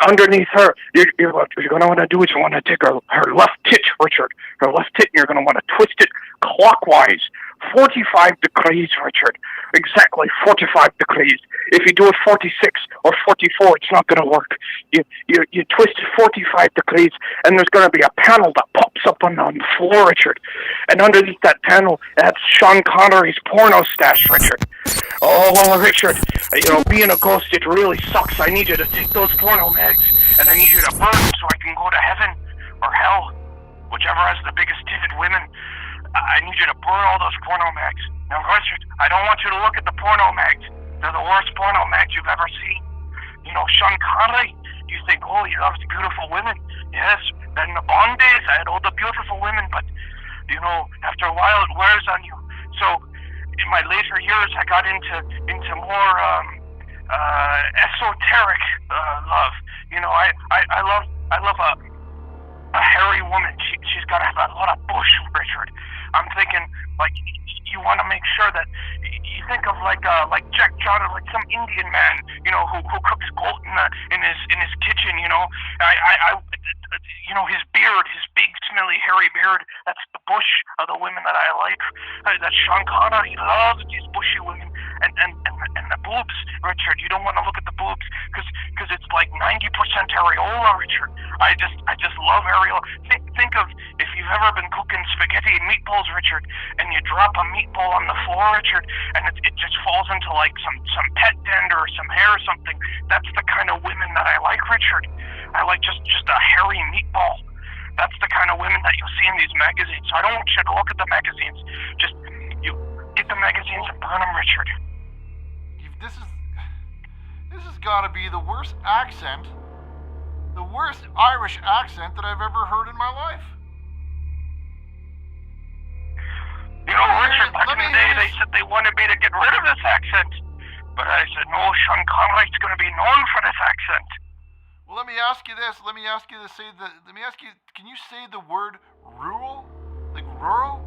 underneath her, you're gonna want to do is you want to take her left tit, Richard. Her left tit, and you're gonna want to twist it clockwise, 45 degrees, Richard. Exactly 45 degrees. If you do it 46 or 44, it's not gonna work. You twist it 45 degrees, and there's gonna be a panel that pops up on the floor, Richard. And underneath that panel, that's Sean Connery's porno stash, Richard. Oh, Richard, being a ghost, it really sucks. I need you to take those porno mags, and I need you to burn them so I can go to heaven or hell, whichever has the biggest titted women. I need you to burn all those porno mags. Now, Richard, I don't want you to look at the porno mags. They're the worst porno mags you've ever seen. Sean Connery, you think, oh, he loves beautiful women. Yes, in the Bond days, I had all the beautiful women, but, after a while, it wears on you. So, in my later years, I got into more esoteric love. I love a hairy woman. She's got to have a lot of bush, Richard. I'm thinking, you want to make sure that you think of like Jack Johnson, like some Indian man, who cooks goat in his kitchen. His beard, his big, smelly, hairy beard. That's the bush of the women that I like. That Sean Connery loves these bushy women, and the boobs, Richard. You don't want to look at the boobs because it's like 90% areola, Richard. I just love areola. Think of if you've ever been cooking spaghetti and meatballs, Richard, and you drop a meatball on the floor, Richard, and it just falls into like some pet dander or some hair or something. That's the kind of women that I like, Richard. I like just a hairy meatball. That's the kind of women that you'll see in these magazines. So I don't want you to look at the magazines. Just you get the magazines and burn them, Richard. This has got to be the worst accent, the worst Irish accent that I've ever heard in my life. Richard, back in the day, they said they wanted me to get rid of this accent. But I said, no, Sean Connery's going to be known for this accent. Well, let me ask you this. Can you say the word rural? Like rural?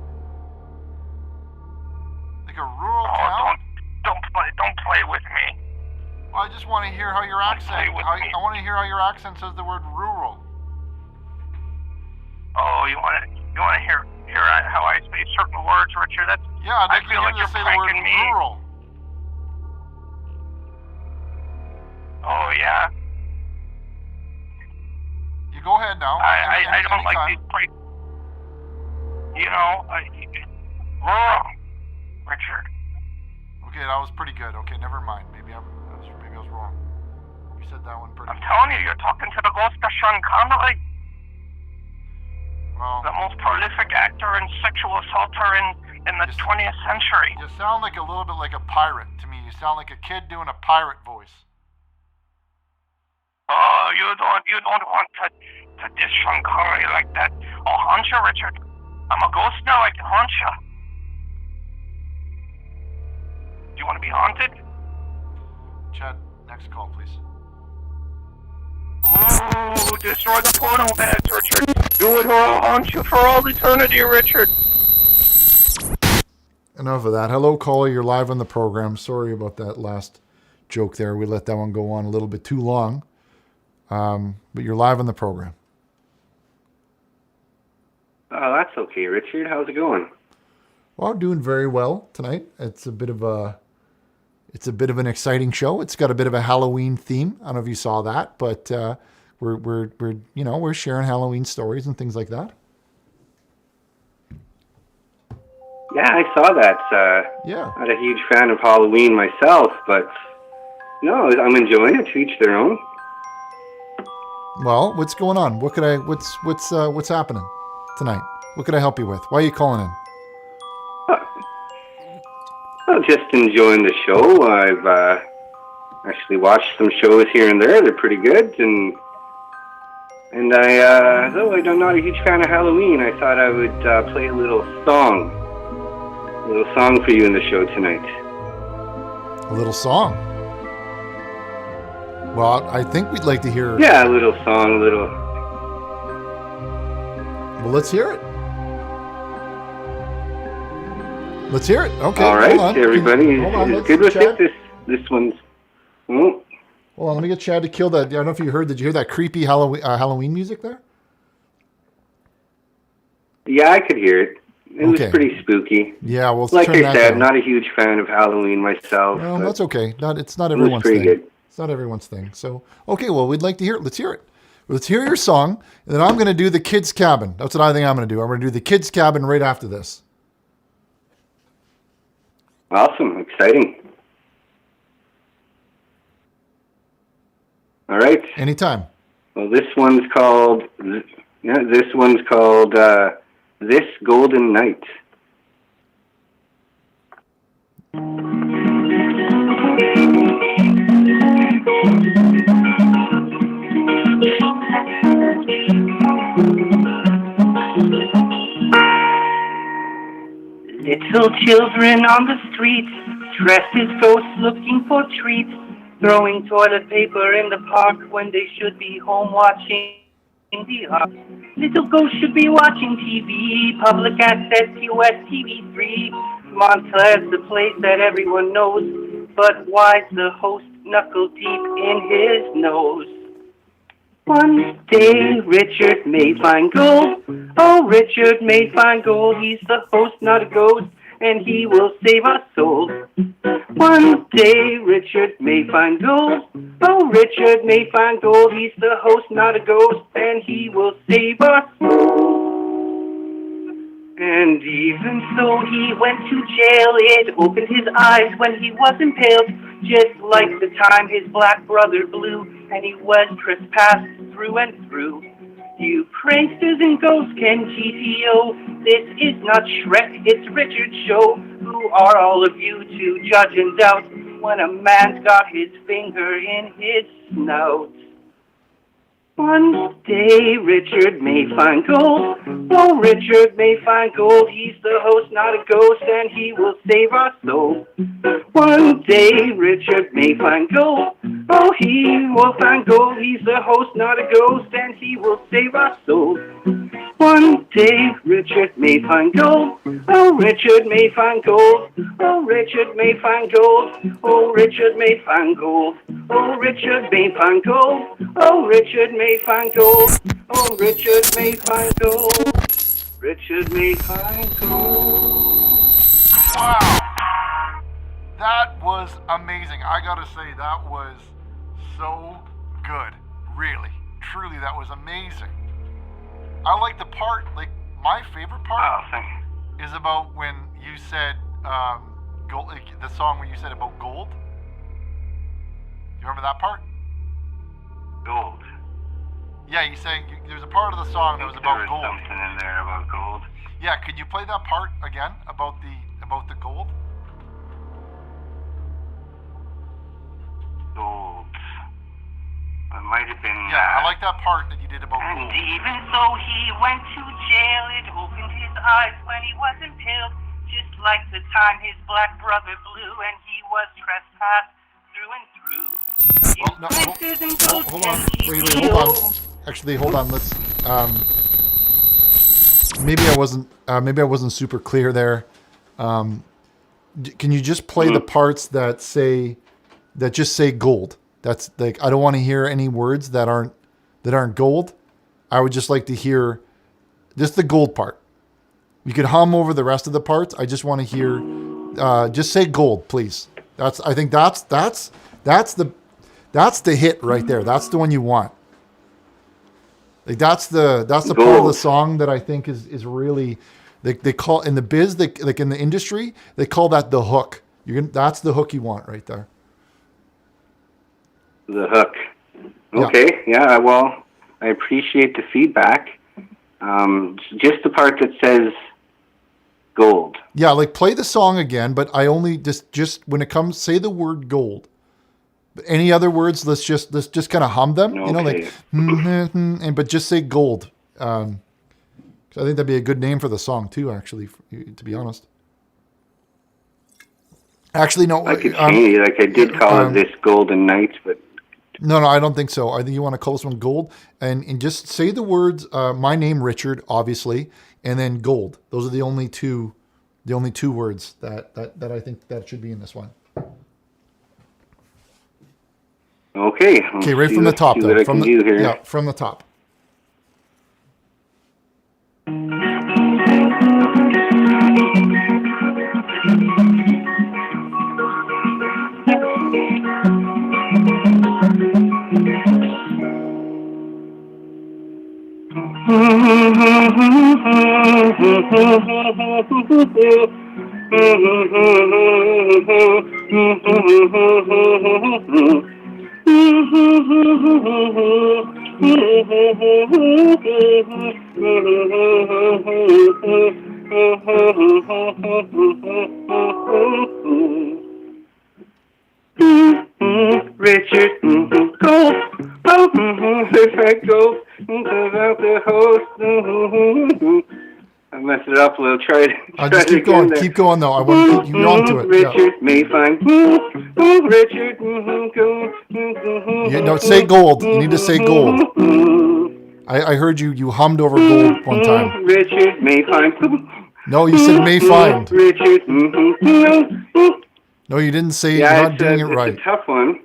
Like a rural town? Don't play with me. Well, I just want to hear how your accent. I want to hear how your accent says the word rural. Oh, you want to hear how I say certain words, Richard? I'd like I feel to hear like you you're say the word pranking me. rural. Oh yeah. You go ahead now. I don't like these places. Rural, Richard. Okay, that was pretty good. Okay, never mind. Maybe I was wrong. You said that one pretty. I'm telling you, you're talking to the ghost of Sean Connery. Well, the most prolific actor and sexual assaulter in the 20th century. You sound like a little bit like a pirate to me. You sound like a kid doing a pirate voice. Oh, you don't want to diss Sean Connery like that. I'll haunt you, Richard. I'm a ghost now. I can haunt you. Do you want to be haunted? Chad, next call, please. Ooh, destroy the portal beds, Richard. Do it or I'll haunt you for all eternity, Richard. Enough of that. Hello, caller. You're live on the program. Sorry about that last joke there. We let that one go on a little bit too long. But you're live on the program. Oh, that's okay, Richard. How's it going? Well, doing very well tonight. It's a bit of an exciting show. It's got a bit of a Halloween theme. I don't know if you saw that, but we're sharing Halloween stories and things like that. Yeah, I saw that. Yeah. Not a huge fan of Halloween myself, but no, I'm enjoying it. To each their own. Well, what's going on? What's happening tonight? What could I help you with? Why are you calling in? Well, just enjoying the show. I've actually watched some shows here and there. They're pretty good, and though I'm not a huge fan of Halloween, I thought I would play a little song for you in the show tonight. A little song? Well, I think we'd like to hear... Yeah, a little song, Well, let's hear it. Let's hear it. Okay. All right, hold on. everybody. Hold on, It's good with Chad. it. This one's... Oh. Hold on, let me get Chad to kill that. I don't know if you heard. Did you hear that creepy Halloween music there? Yeah, I could hear it. It was Okay. pretty spooky. Yeah, well, like turn I that said, down. not a huge fan of Halloween myself. No, but that's okay. It's not it was everyone's pretty thing. good. It's not everyone's thing. So, okay, well, we'd like to hear it. Let's hear it. Let's hear your song, and then I'm going to do the Kids Cabin. That's what I think I'm going to do. I'm going to do the Kids Cabin right after this. Awesome, exciting. All right. Anytime. Well, this one's called This Golden Night. Little children on the streets, dressed as ghosts looking for treats, throwing toilet paper in the park when they should be home watching the arts. Little ghosts should be watching TV, public access, US TV3. Montclair's the place that everyone knows, but why's the host knuckle deep in his nose? One day Richard may find gold. Oh, Richard may find gold. He's the host, not a ghost, and he will save our souls. One day Richard may find gold. Oh, Richard may find gold. He's the host, not a ghost, and he will save our souls. And even though he went to jail, it opened his eyes when he was impaled, just like the time his black brother blew, and he was trespassed through and through. You pranksters and ghosts can GTO. This is not Shrek, it's Richard's show. Who are all of you to judge and doubt when a man's got his finger in his snout? One day Richard may find gold. Oh, Richard may find gold. He's the host, not a ghost, and he will save our soul. One day Richard may find gold. Oh, he will find gold. He's the host, not a ghost, and he will save our soul. One day Richard may find gold. Oh, Richard may find gold. Oh, Richard may find gold. Oh, Richard may find gold. Oh, Richard may find gold. Oh, Richard may find gold. Oh, Richard may find gold. Richard may find gold. Wow. That was amazing. I gotta say, that was so good. Really, truly, that was amazing. I like the part, like, my favorite part is about when you said, gold, the song where you said about gold. You remember that part? Gold. Yeah, you sang, there's a part of the song that was about gold. There was something in there about gold. Yeah, could you play that part again about the gold? Gold. It might have been... Yeah, I like that part that you did about And gold. even though he went to jail, it opened his eyes when he was impaled, just like the time his black brother blew and he was trespassed through and through. Hold on. Wait, hold on. Actually, hold on. Let's. Maybe I wasn't super clear there. Can you just play the parts that just say gold? That's like, I don't want to hear any words that aren't gold. I would just like to hear just the gold part. You could hum over the rest of the parts. I just want to hear, just say gold, please. I think that's the hit right there. That's the one you want. Like that's the part of the song that I think is really, they call in the biz, like in the industry, they call that the hook. That's the hook you want right there. The hook. Okay. Yeah. Well, I appreciate the feedback. Just the part that says gold. Yeah, like play the song again, but I only just when it comes, say the word gold. Any other words? Let's just kind of hum them. Okay. You know, like but just say gold. 'Cause I think that'd be a good name for the song too. Actually, to be honest. Actually, no. I could change. Like I did call it this Golden Night, but no, I don't think so. I think you want to call this one gold, and just say the words. My name, Richard, obviously, and then gold. Those are the only two words that I think that should be in this one. Okay. Okay, right from the top, though. From the top. Richard, gold. If I go without the host, I messed it up a little. Try just keep going. Keep going, though. I want to keep you on to it. Richard, may find Richard, no, say gold. You need to say gold. I heard you hummed over gold one time. Richard, may find. No, you said may find. Richard, no, you didn't say. Yeah, you're not doing it right. It's a tough one.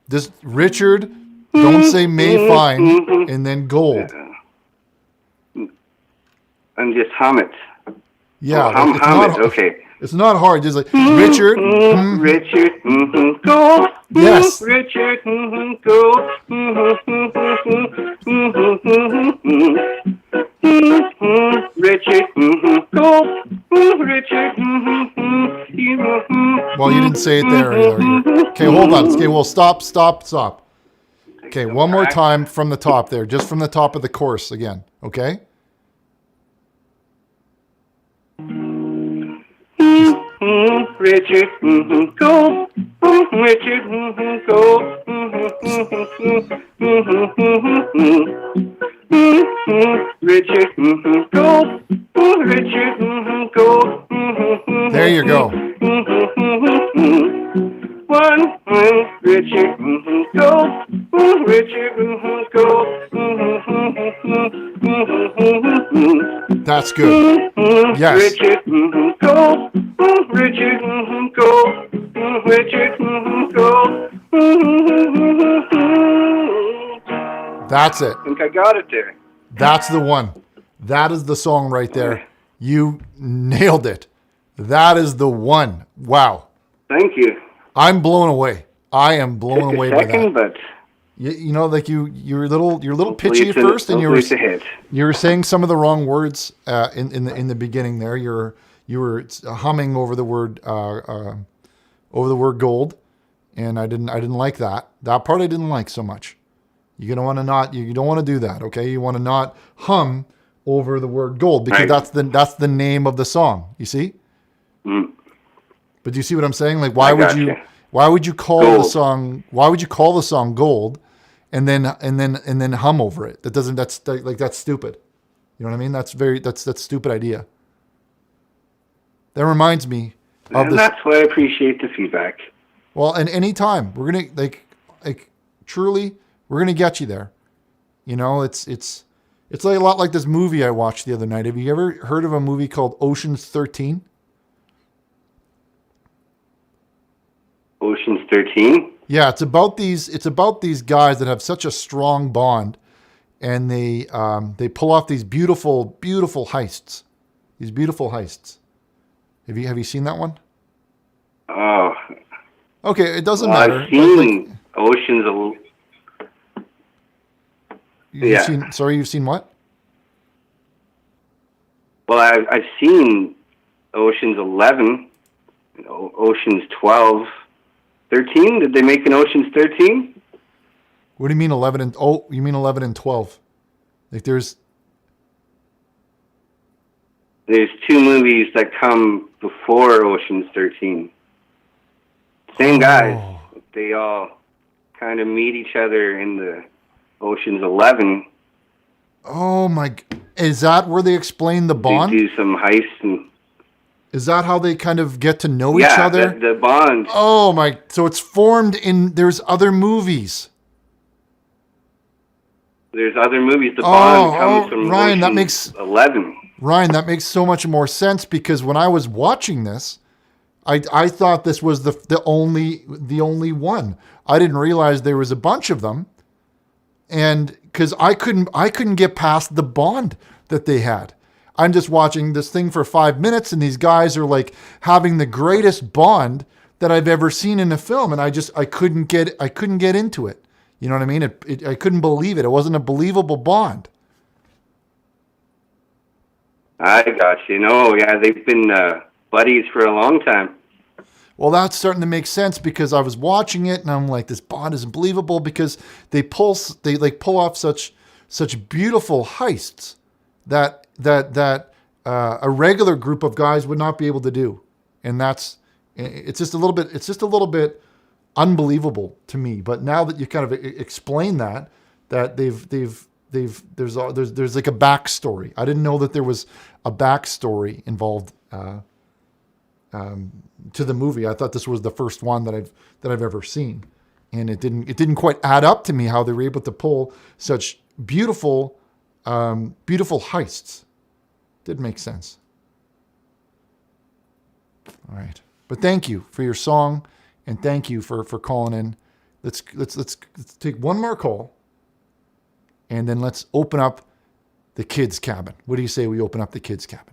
This Richard, don't say may find and then gold. And just hum it. Yeah, hum it. Okay. It's not hard. Just like Richard. Richard, gold. Yes. Richard, gold. Richard, gold. Richard, well, you didn't say it there either. Okay, hold on. Okay, well, stop. Okay, one more time from the top there, just from the top of the course again. Okay. Richard, go. Richard, go. Richard, go. Richard, go. There you go. One, Richard, go. Richard, go. That's good. Yes. Richard, go. Richard, go. Richard, go. That's it. I think I got it there. That's the one. That is the song right there. You nailed it. That is the one. Wow. Thank you. I'm blown away. I am blown away by that. But you know, like you're a little pitchy at first, and you were saying some of the wrong words in the beginning there. You were humming over the word gold, and I didn't like that. That part I didn't like so much. You don't want to do that. Okay, you want to not hum over the word gold because that's the name of the song. You see? Mm. But do you see what I'm saying? Like, why would you call gold. the song gold, and then hum over it? That's stupid. You know what I mean? That's stupid idea. That reminds me of And this. that's why I appreciate the feedback. Well, and anytime we're gonna like truly, we're gonna get you there. You know, it's like a lot like this movie I watched the other night. Have you ever heard of a movie called Ocean's 13? Ocean's 13? Yeah, it's about these guys that have such a strong bond, and they pull off these beautiful heists. These beautiful heists. Have you seen that one? Oh. Okay, it doesn't Well, matter. I've seen Ocean's. You've seen what? Well, I've seen Ocean's 11, Ocean's 12, 13. Did they make an Ocean's 13? What do you mean 11 and you mean 11 and 12? Like there's two movies that come before Ocean's 13. Same guys. They all kind of meet each other in the Ocean's 11. Oh my! Is that where they explain the bond? They do some heists and. Is that how they kind of get to know each other? Yeah, the bond. Oh my! So it's formed in. There's other movies. There's other movies. The bond comes from Ryan, Ocean's that makes 11. Ryan, that makes so much more sense because when I was watching this, I thought this was the only one. I didn't realize there was a bunch of them, and because I couldn't get past the bond that they had. I'm just watching this thing for 5 minutes, and these guys are like having the greatest bond that I've ever seen in a film, and I couldn't get into it. You know what I mean? I couldn't believe it. It wasn't a believable bond. I got you. No, yeah, they've been buddies for a long time. Well, that's starting to make sense because I was watching it and I'm like, this bond is unbelievable because they pull off such beautiful heists that a regular group of guys would not be able to do, and it's just a little bit unbelievable to me. But now that you kind of explain that there's like a backstory. I didn't know that there was a backstory involved to the movie. I thought this was the first one that I've ever seen, and it didn't quite add up to me how they were able to pull such beautiful heists. Didn't make sense. All right, but thank you for your song, and thank you for calling in. Let's take one more call, and then let's open up the kids' cabin. What do you say we open up the kids' cabin?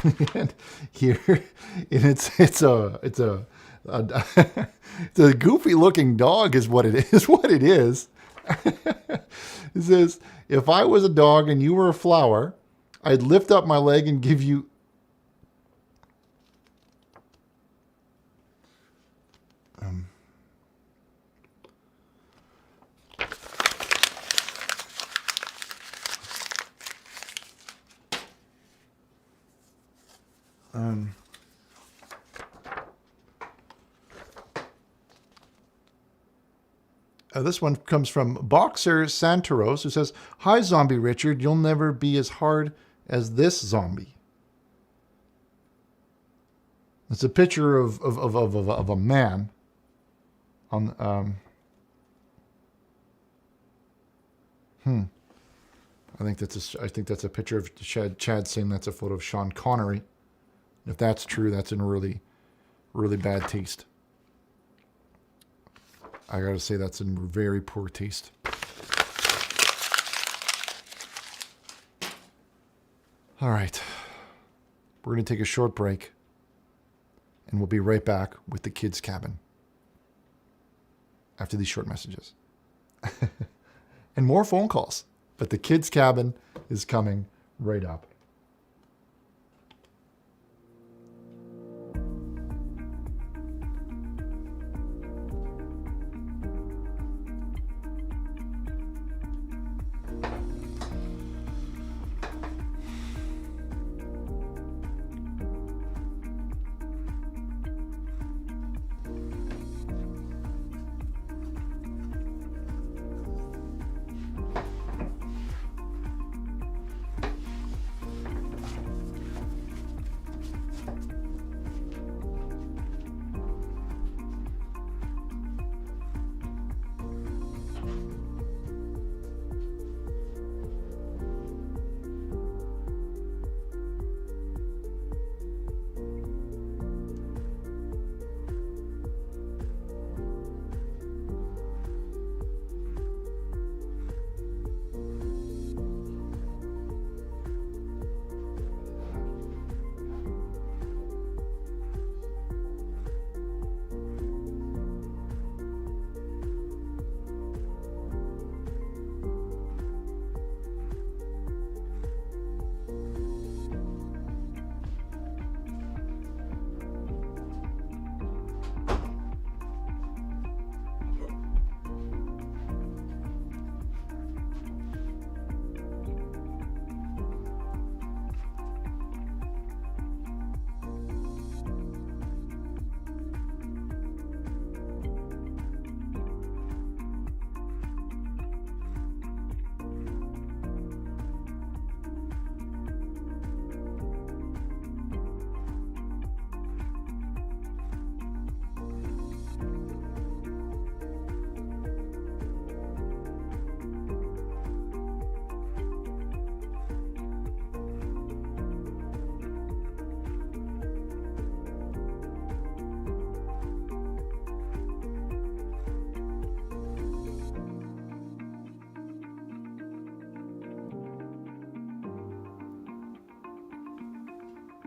And here, and it's a goofy looking dog is what it is. What it is. It says, if I was a dog and you were a flower, I'd lift up my leg and give you. This one comes from Boxer Santaros, who says, "Hi, Zombie Richard. You'll never be as hard as this zombie." It's a picture of a man on. I think that's a picture of Chad saying that's a photo of Sean Connery. If that's true, that's in really, really bad taste. I gotta say that's in very poor taste. All right. We're gonna take a short break and we'll be right back with the kids' cabin after these short messages. And more phone calls. But the kids' cabin is coming right up.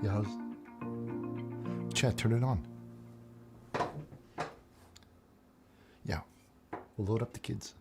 Yeah, Chad, turn it on. Yeah, we'll load up the kids.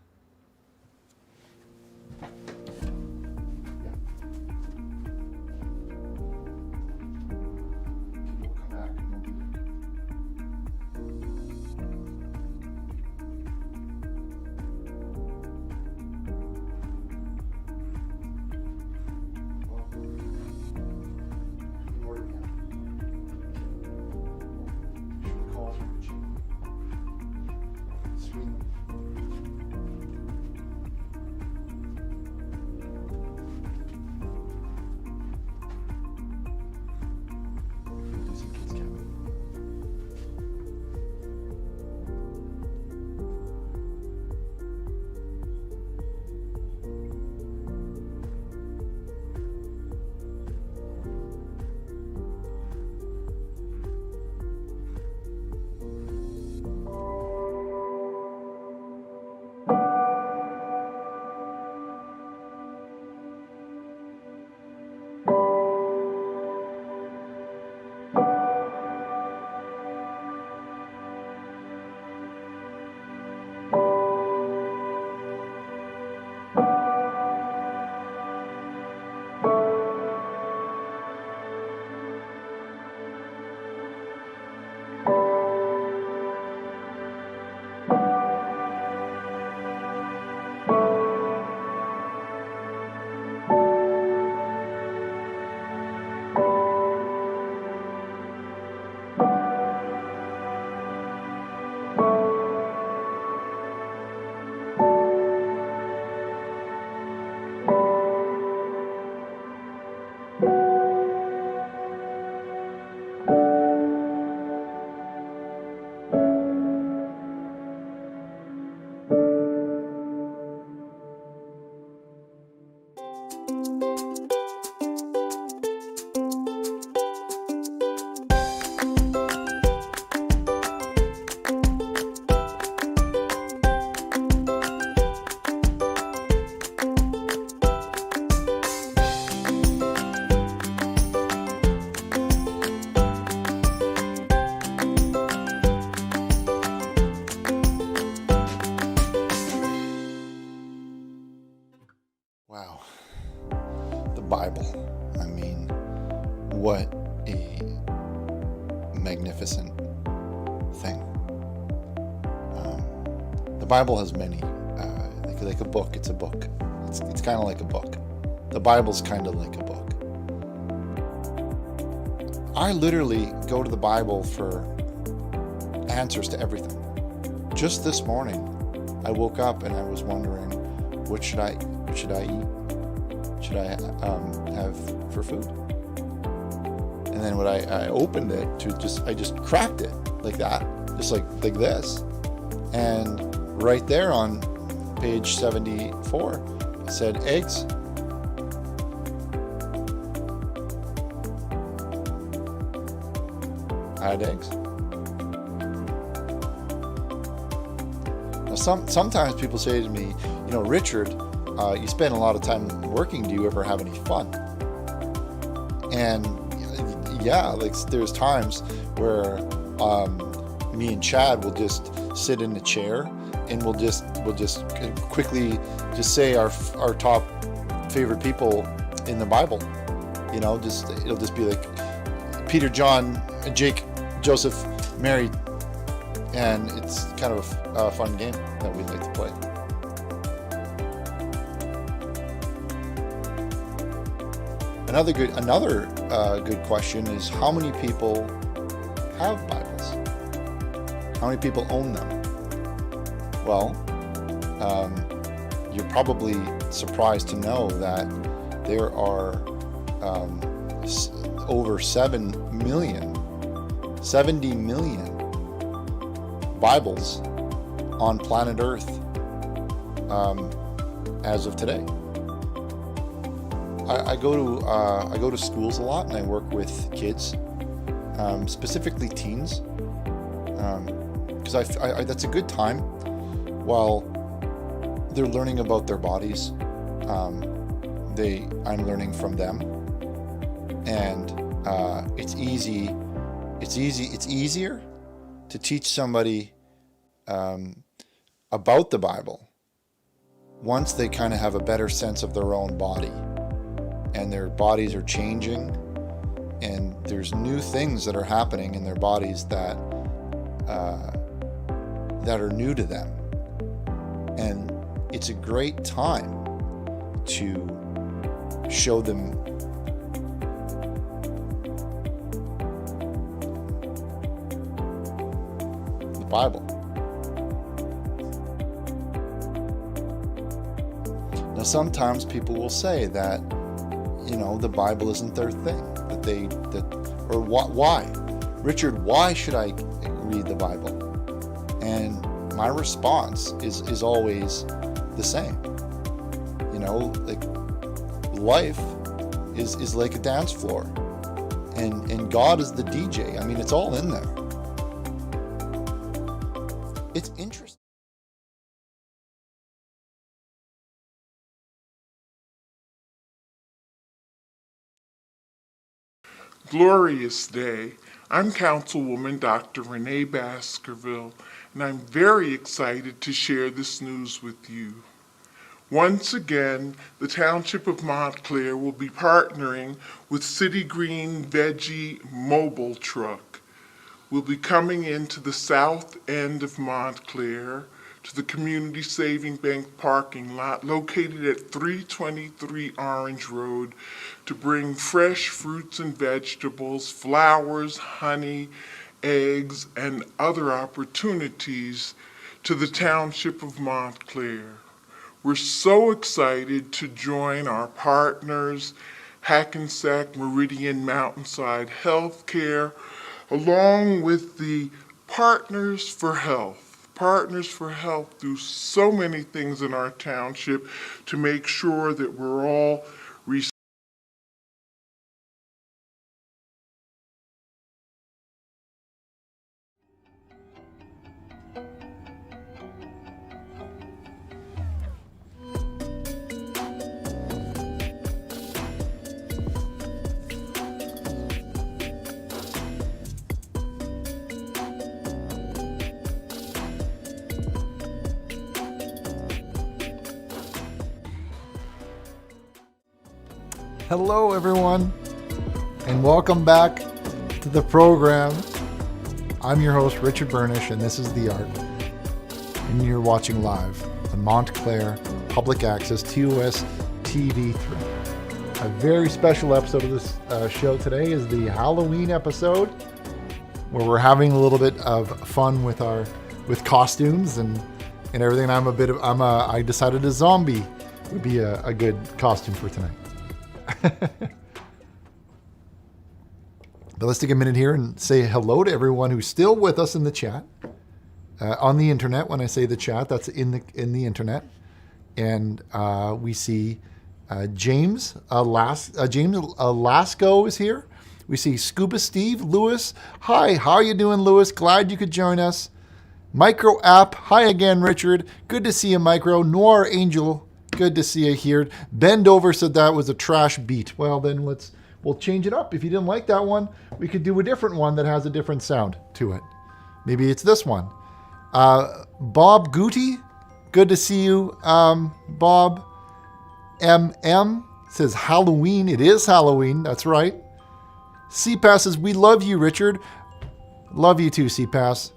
Wow. The Bible. I mean, what a magnificent thing. The Bible has many, like a book, it's a book. It's kind of like a book. The Bible's kind of like a book. I literally go to the Bible for answers to everything. Just this morning, I woke up and I was wondering, what should I eat? Should I have for food? And then when I opened it I just cracked it like that, just like this. And right there on page 74, it said eggs. I had eggs. Now sometimes people say to me, Richard, you spend a lot of time working. Do you ever have any fun? And yeah, like there's times where me and Chad will just sit in a chair and we'll just quickly just say our top favorite people in the Bible. It'll just be like Peter, John, Jake, Joseph, Mary, and it's kind of a fun game that we like to play. Another good question is, how many people have Bibles? How many people own them? Well, you're probably surprised to know that there are over 70 million Bibles on planet Earth as of today. I go to schools a lot and I work with kids, specifically teens, because I that's a good time while they're learning about their bodies. I'm learning from them, and it's easier to teach somebody about the Bible once they kind of have a better sense of their own body, and their bodies are changing, and there's new things that are happening in their bodies that are new to them, and it's a great time to show them the Bible. Now, sometimes people will say that, the Bible isn't their thing. Why? Richard, why should I read the Bible? And my response is always the same. Like life is like a dance floor, and God is the DJ. I mean, it's all in there. It's interesting. Glorious day. I'm Councilwoman Dr. Renee Baskerville, and I'm very excited to share this news with you. Once again, the Township of Montclair will be partnering with City Green Veggie Mobile Truck. We'll be coming into the south end of Montclair to the Community Saving Bank parking lot located at 323 Orange Road to bring fresh fruits and vegetables, flowers, honey, eggs, and other opportunities to the Township of Montclair. We're so excited to join our partners, Hackensack Meridian Mountainside Healthcare, along with the Partners for Health. Partners for Health do so many things in our township to make sure that we're all Hello, everyone, and welcome back to the program. I'm your host, Richard Burnish, and this is The Arc. And you're watching live the Montclair Public Access TOS TV3. A very special episode of this show today is the Halloween episode, where we're having a little bit of fun with costumes and everything. I decided a zombie would be a good costume for tonight. But let's take a minute here and say hello to everyone who's still with us in the chat, on the internet. When I say the chat, that's in the internet, and we see James Lasco is here. We see Scuba Steve, Lewis. Hi, how are you doing, Lewis? Glad you could join us. Micro App. Hi again, Richard. Good to see you, Micro. Noir Angel. Good to see you here. Bend Over said that was a trash beat. Well, then we'll change it up. If you didn't like that one, we could do a different one that has a different sound to it. Maybe it's this one. Bob Gooty, good to see you, Bob. MM says Halloween. It is Halloween. That's right. CPass says, we love you, Richard. Love you too, CPass.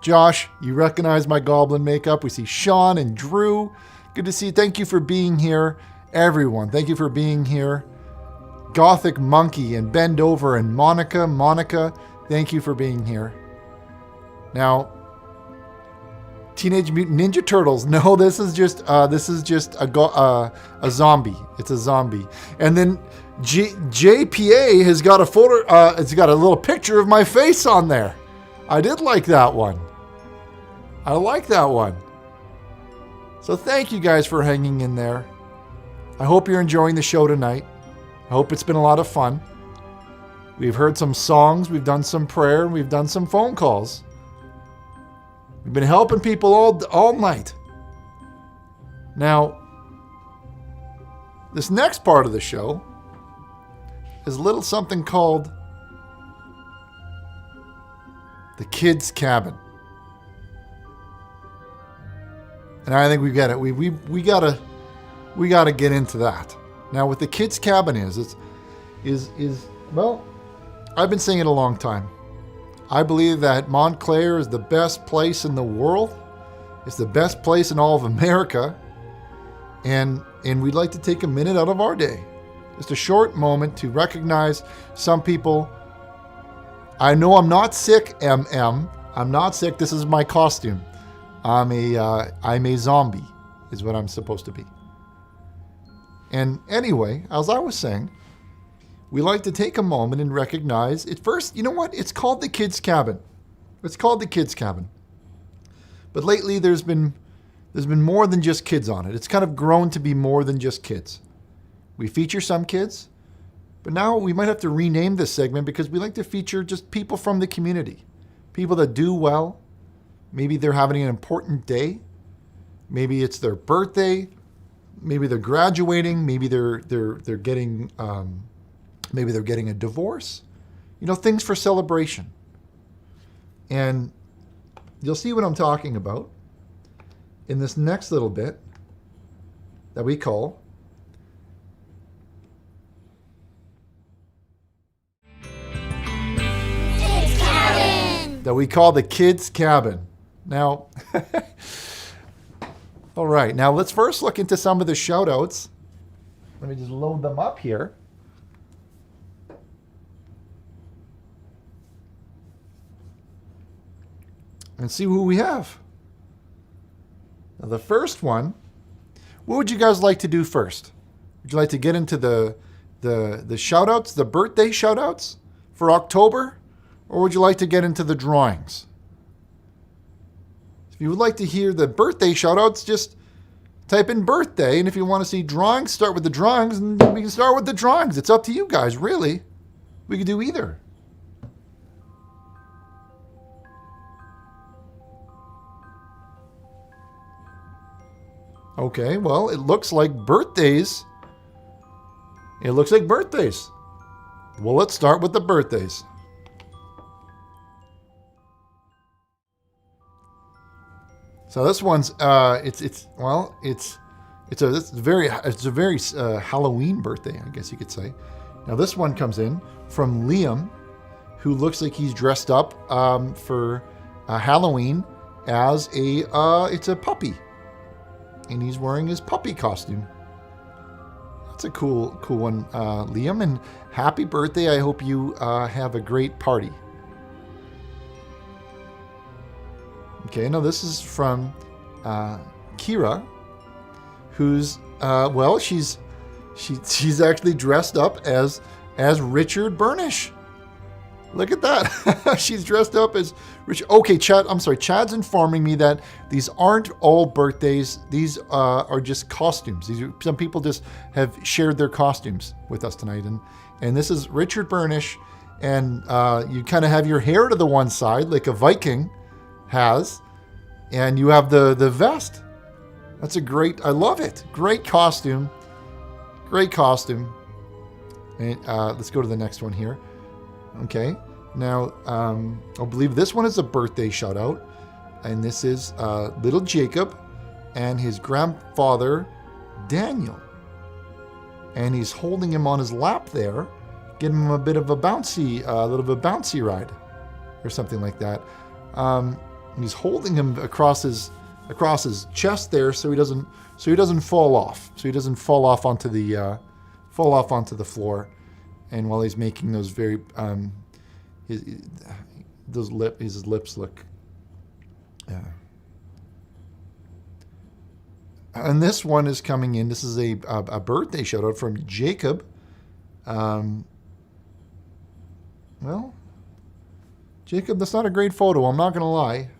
Josh, you recognize my goblin makeup. We see Sean and Drew. Good to see you. Thank you for being here. Everyone, thank you for being here. Gothic Monkey and Bend Over and Monica, thank you for being here. Now, Teenage Mutant Ninja Turtles. No, this is just a zombie. It's a zombie. And then JPA has got a photo. It's got a little picture of my face on there. I did like that one. I like that one. So thank you guys for hanging in there. I hope you're enjoying the show tonight. I hope it's been a lot of fun. We've heard some songs, we've done some prayer, we've done some phone calls. We've been helping people all night. Now, this next part of the show is a little something called the Kids Cabin. And I think we get it. We gotta get into that. Now, what the Kids Cabin is well, I've been saying it a long time. I believe that Montclair is the best place in the world. It's the best place in all of America. And we'd like to take a minute out of our day, just a short moment, to recognize some people. I know I'm not sick, MM. I'm not sick. This is my costume. I'm a zombie, is what I'm supposed to be. And anyway, as I was saying, we like to take a moment and recognize it first. You know what? It's called the Kids Cabin. It's called the Kids Cabin. But lately, there's been more than just kids on it. It's kind of grown to be more than just kids. We feature some kids, but now we might have to rename this segment because we like to feature just people from the community, people that do well. Maybe they're having an important day. Maybe it's their birthday. Maybe they're graduating. Maybe they're getting maybe they're getting a divorce. You know, things for celebration. And you'll see what I'm talking about in this next little bit that we call Kids Cabin. the Kids Cabin. Now, all right. Now let's first look into some of the shout-outs. Let me just load them up here. And see who we have. Now the first one, what would you guys like to do first? Would you like to get into the shout-outs, the birthday shout-outs for October? Or would you like to get into the drawings? If you would like to hear the birthday shout-outs, just type in birthday. And if you want to see drawings, start with the drawings. And we can start with the drawings. It's up to you guys, really. We could do either. Okay, well, it looks like birthdays. It looks like birthdays. Well, let's start with the birthdays. So this one's it's It's a very Halloween birthday, I guess you could say. Now this one comes in from Liam, who looks like he's dressed up for Halloween as it's a puppy, and he's wearing his puppy costume. That's a cool one, Liam, and happy birthday. I hope you have a great party. Okay, now this is from Kira, who's she's actually dressed up as Richard Burnish. Look at that. She's dressed up as Richard. Okay, Chad's informing me that these aren't all birthdays. These are just costumes. Some people just have shared their costumes with us tonight. And this is Richard Burnish. And you kind of have your hair to the one side like a Viking has. And you have the vest. That's I love it. Great costume. Great costume. And let's go to the next one here. Okay, now I believe this one is a birthday shout out, and this is little Jacob and his grandfather Daniel, and he's holding him on his lap there, giving him a bit of a bouncy ride, or something like that. And he's holding him across his chest there, so he doesn't fall off, onto the floor. And while he's making those very, his lips look. And this one is coming in. This is a birthday shout out from Jacob. Well, Jacob, that's not a great photo. I'm not going to lie.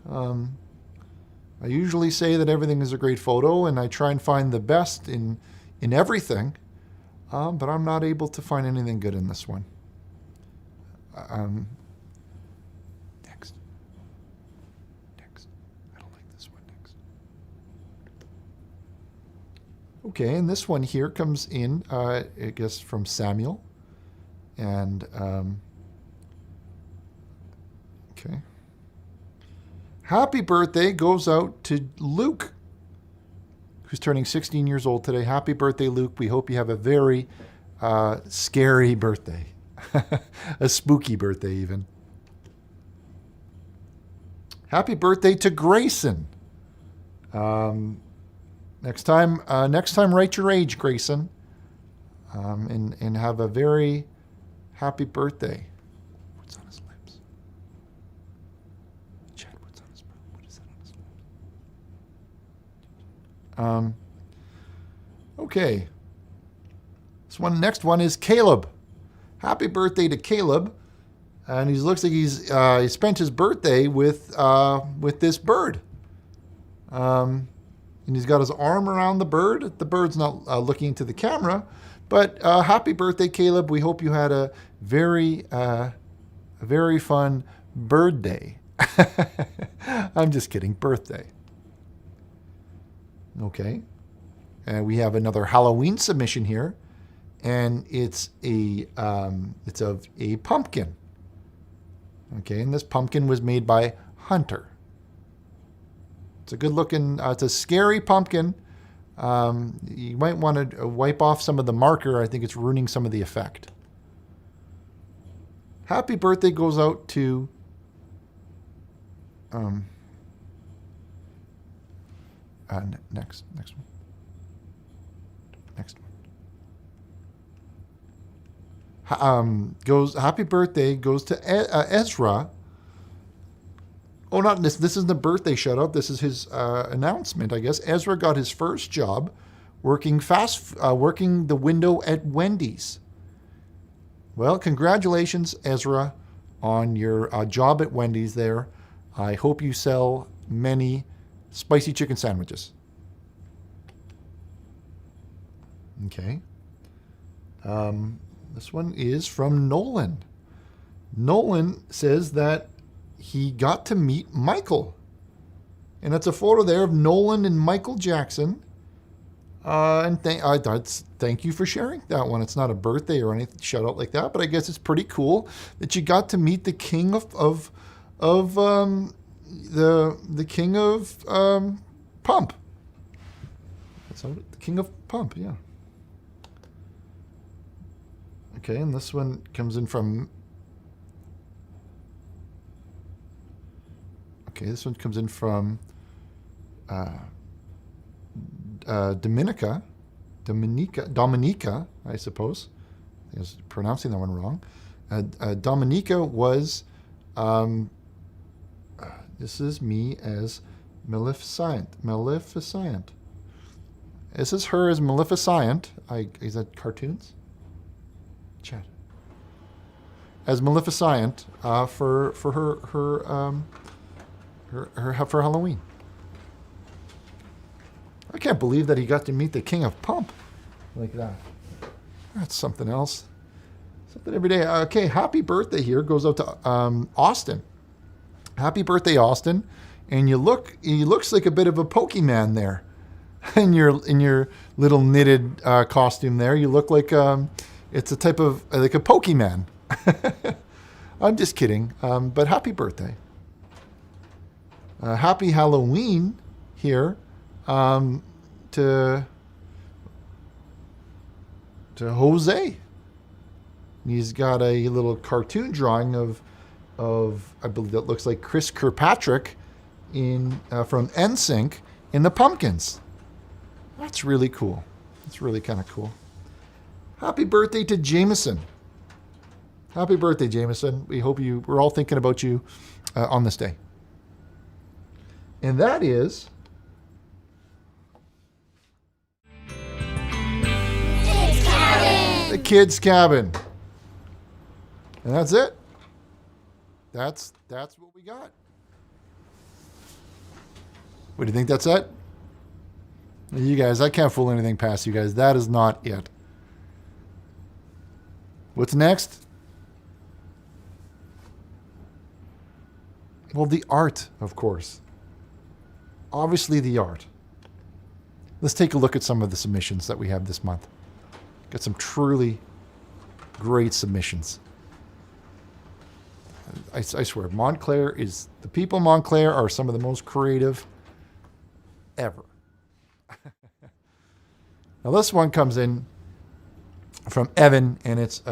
I usually say that everything is a great photo, and I try and find the best in everything. But I'm not able to find anything good in this one. Next. I don't like this one. Next. Okay, and this one here comes in, I guess, from Samuel. And, okay. Happy birthday goes out to Luke, who's turning 16 years old today. Happy birthday, Luke. We hope you have a very scary birthday. A spooky birthday, even. Happy birthday to Grayson. Next time, write your age, Grayson. And have a very happy birthday. What's on his lips? Chad, what's on his mouth? What is that on his lips? Okay. Next one is Caleb. Happy birthday to Caleb. And he looks like he spent his birthday with this bird. And he's got his arm around the bird. The bird's not looking into the camera. But happy birthday, Caleb. We hope you had a very fun bird day. I'm just kidding. Birthday. Okay. And we have another Halloween submission here, and it's of a pumpkin. Okay, and this pumpkin was made by Hunter. It's a good looking, it's a scary pumpkin. You might want to wipe off some of the marker. I think it's ruining some of the effect. Happy birthday goes out to next one. Happy birthday goes to Ezra. Oh, not this. This isn't the birthday shout out. This is his announcement, I guess. Ezra got his first job working the window at Wendy's. Well, congratulations, Ezra, on your job at Wendy's there. I hope you sell many spicy chicken sandwiches. Okay. This one is from Nolan. Nolan says that he got to meet Michael. And it's a photo there of Nolan and Michael Jackson. And thank you for sharing that one. It's not a birthday or anything shout out like that, but I guess it's pretty cool that you got to meet the king of the king of Pump. So the King of Pump, yeah. Okay, and this one comes in from... Okay, this one comes in from Dominica, I suppose. I was pronouncing that one wrong. Dominica was... this is me as Maleficent. Maleficent. This is her as Maleficent. Is that cartoons? Chat. As Maleficent for Halloween. I can't believe that he got to meet the King of Pump like that. That's something else. Something every day. Okay, happy birthday here goes out to Austin. Happy birthday, Austin. And he looks like a bit of a Pokemon there. In your little knitted costume there. You look like it's a type of like a Pokemon. I'm just kidding. But happy birthday. Happy Halloween here to Jose. He's got a little cartoon drawing of I believe that looks like Chris Kirkpatrick from NSYNC in the Pumpkins. That's really cool. That's really kind of cool. Happy birthday to Jameson. Happy birthday, Jameson. We're all thinking about you on this day. And that is the Kids Cabin. And that's it. That's what we got. What do you think that's it? You guys, I can't fool anything past you guys. That is not it. What's next? Well, the art, of course. Obviously, the art. Let's take a look at some of the submissions that we have this month. Got some truly great submissions. I swear, the people of Montclair are some of the most creative ever. Now, this one comes in from Evan, and it's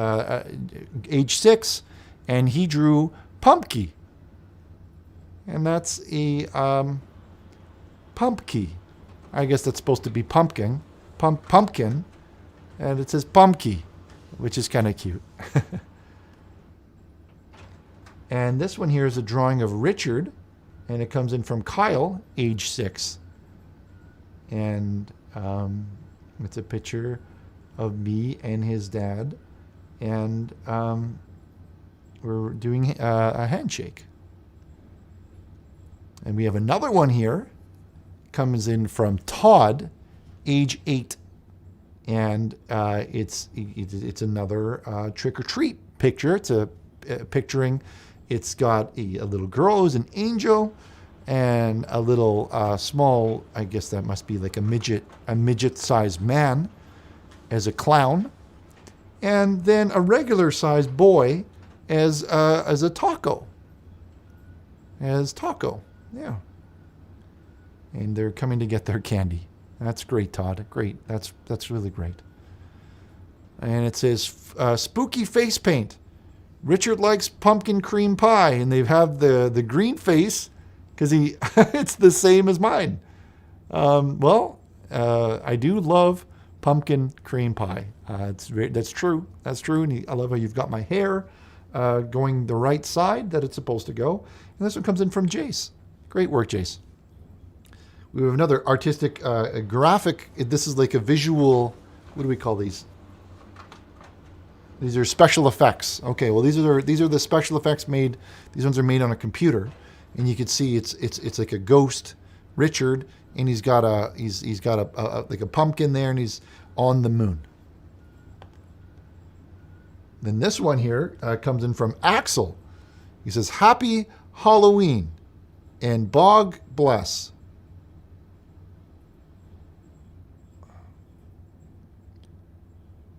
age 6, and he drew Pumpkin. And that's a pumpkin. I guess that's supposed to be pumpkin. Pumpkin. And it says Pumpkin, which is kind of cute. And this one here is a drawing of Richard, and it comes in from Kyle, age 6. And it's a picture of me and his dad, and we're doing a handshake. And we have another one here, comes in from Todd, age 8, and it's another trick or treat picture. It's picturing. It's got a little girl who's an angel, and a little small, I guess that must be like a midget-sized man as a clown, and then a regular-sized boy as a taco. As taco, yeah. And they're coming to get their candy. That's great, Todd. Great. That's really great. And it says spooky face paint. Richard likes pumpkin cream pie, and they have the green face because it's the same as mine. I do love pumpkin cream pie. That's true. That's true. And I love how you've got my hair going the right side that it's supposed to go. And this one comes in from Jace. Great work, Jace. We have another artistic graphic. This is like a visual. What do we call these? These are special effects. Okay, well these are the special effects made. These ones are made on a computer, and you can see it's like a ghost Richard, and he's got a like a pumpkin there, and he's on the moon. Then this one here comes in from Axel. He says, "Happy Halloween, and Bog bless."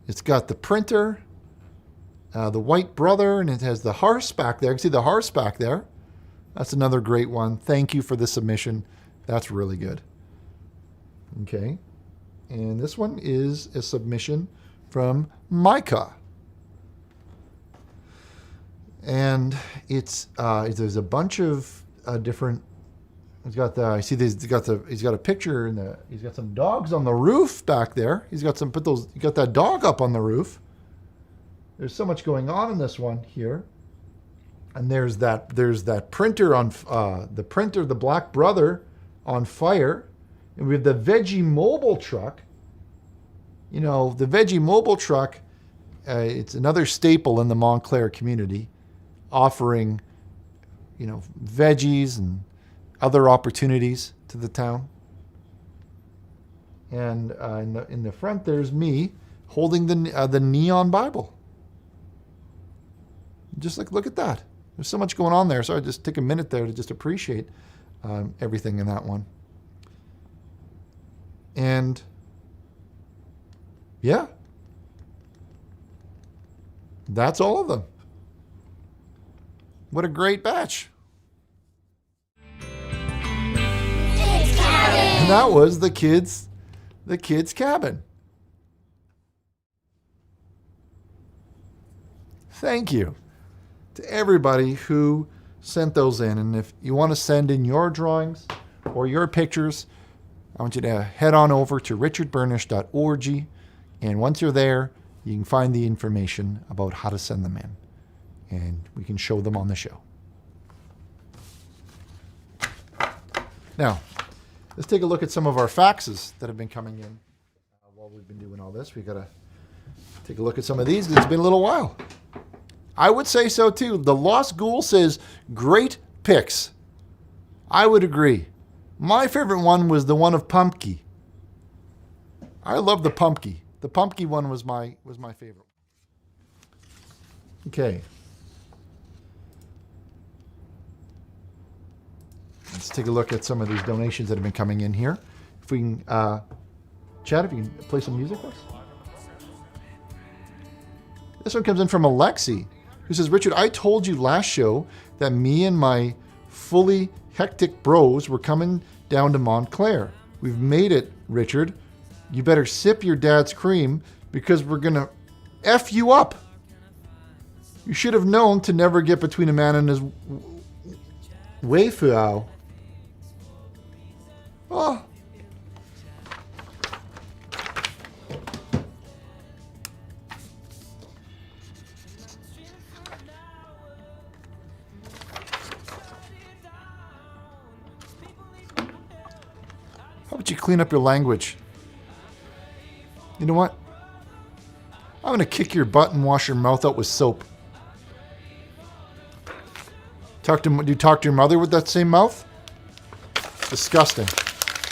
It's got the printer. The white brother, and it has the hearse back there. You can see the hearse back there. That's another great one. Thank you for the submission. That's really good. Okay. And this one is a submission from Micah. And it's there's a bunch of different. He's got the. I see. He's got a picture and he's got some dogs on the roof back there. He's got some. He got that dog up on the roof. There's so much going on in this one here. And there's that printer on the Black Brother on fire. And we have the Veggie Mobile truck. You know, the Veggie Mobile truck, it's another staple in the Montclair community, offering, you know, veggies and other opportunities to the town. And in the front, there's me holding the neon Bible. Just look at that. There's so much going on there. So I just take a minute there to just appreciate everything in that one. And yeah, that's all of them. What a great batch. And that was the kids' cabin. Thank you to everybody who sent those in. And if you want to send in your drawings or your pictures, I want you to head on over to richardburnish.org. And once you're there, you can find the information about how to send them in. And we can show them on the show. Now, let's take a look at some of our faxes that have been coming in while we've been doing all this. We've got to take a look at some of these. It's been a little while. I would say so too. The Lost Ghoul says, great picks. I would agree. My favorite one was the one of Pumpkin. I love the Pumpkin. The Pumpkin one was my favorite. Okay. Let's take a look at some of these donations that have been coming in here. If we can, Chad, if you can play some music for us. This one comes in from Alexi, who says, Richard, I told you last show that me and my fully hectic bros were coming down to Montclair. We've made it, Richard. You better sip your dad's cream because we're going to F you up. You should have known to never get between a man and his waifu. Oh. How about you clean up your language? You know what? I'm going to kick your butt and wash your mouth out with soap. Do you talk to your mother with that same mouth? Disgusting.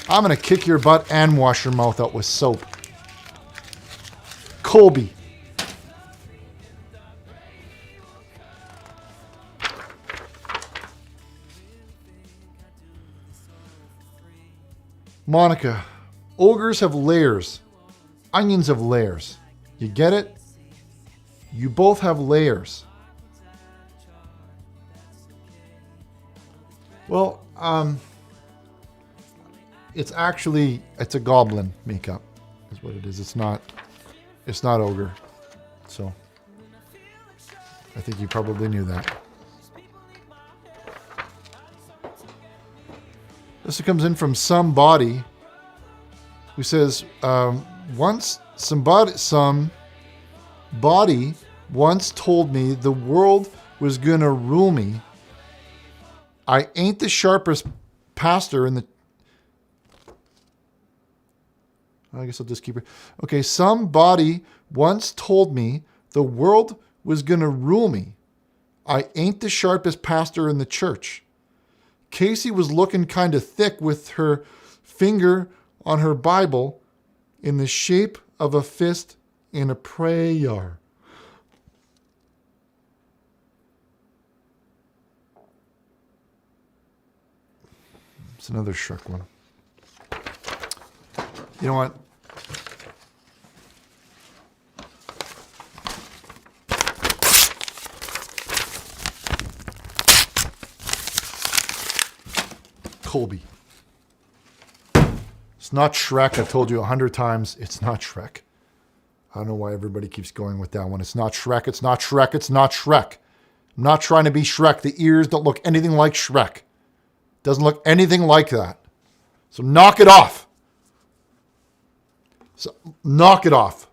I'm going to kick your butt and wash your mouth out with soap. Colby. Monica. Ogres have layers. Onions have layers. You get it? You both have layers. Well, it's a goblin makeup is what it is. It's not ogre. So I think you probably knew that. This comes in from somebody who says, somebody once told me the world was gonna rule me. I ain't the sharpest pastor in the... I guess I'll just keep it. Okay, somebody once told me the world was gonna rule me. I ain't the sharpest pastor in the church. Casey was looking kind of thick with her finger on her Bible in the shape of a fist in a prayer. It's another Shrek one. You know what? Colby. It's not Shrek. I've told you 100 times, it's not Shrek. I don't know why everybody keeps going with that one. It's not Shrek. It's not Shrek. It's not Shrek. I'm not trying to be Shrek. The ears don't look anything like Shrek. Doesn't look anything like that. So knock it off. So knock it off.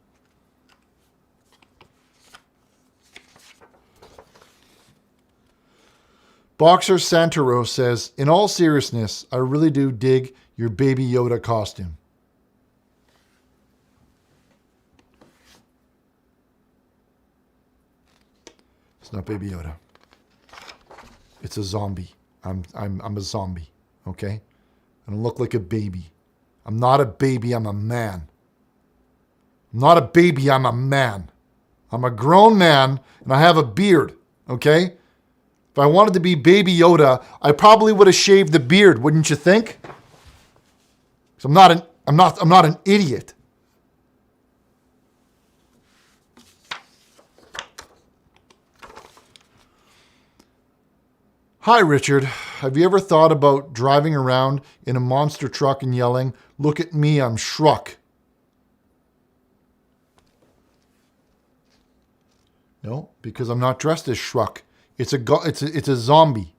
Boxer Santoro says, in all seriousness, I really do dig your Baby Yoda costume. It's not Baby Yoda. It's a zombie. I'm a zombie, okay? I don't look like a baby. I'm not a baby, I'm a man. I'm not a baby, I'm a man. I'm a grown man and I have a beard, okay? If I wanted to be Baby Yoda, I probably would have shaved the beard, wouldn't you think? 'Cause I'm not an idiot. Hi, Richard. Have you ever thought about driving around in a monster truck and yelling, "Look at me, I'm Shruck"? No, because I'm not dressed as Shruck. It's a zombie.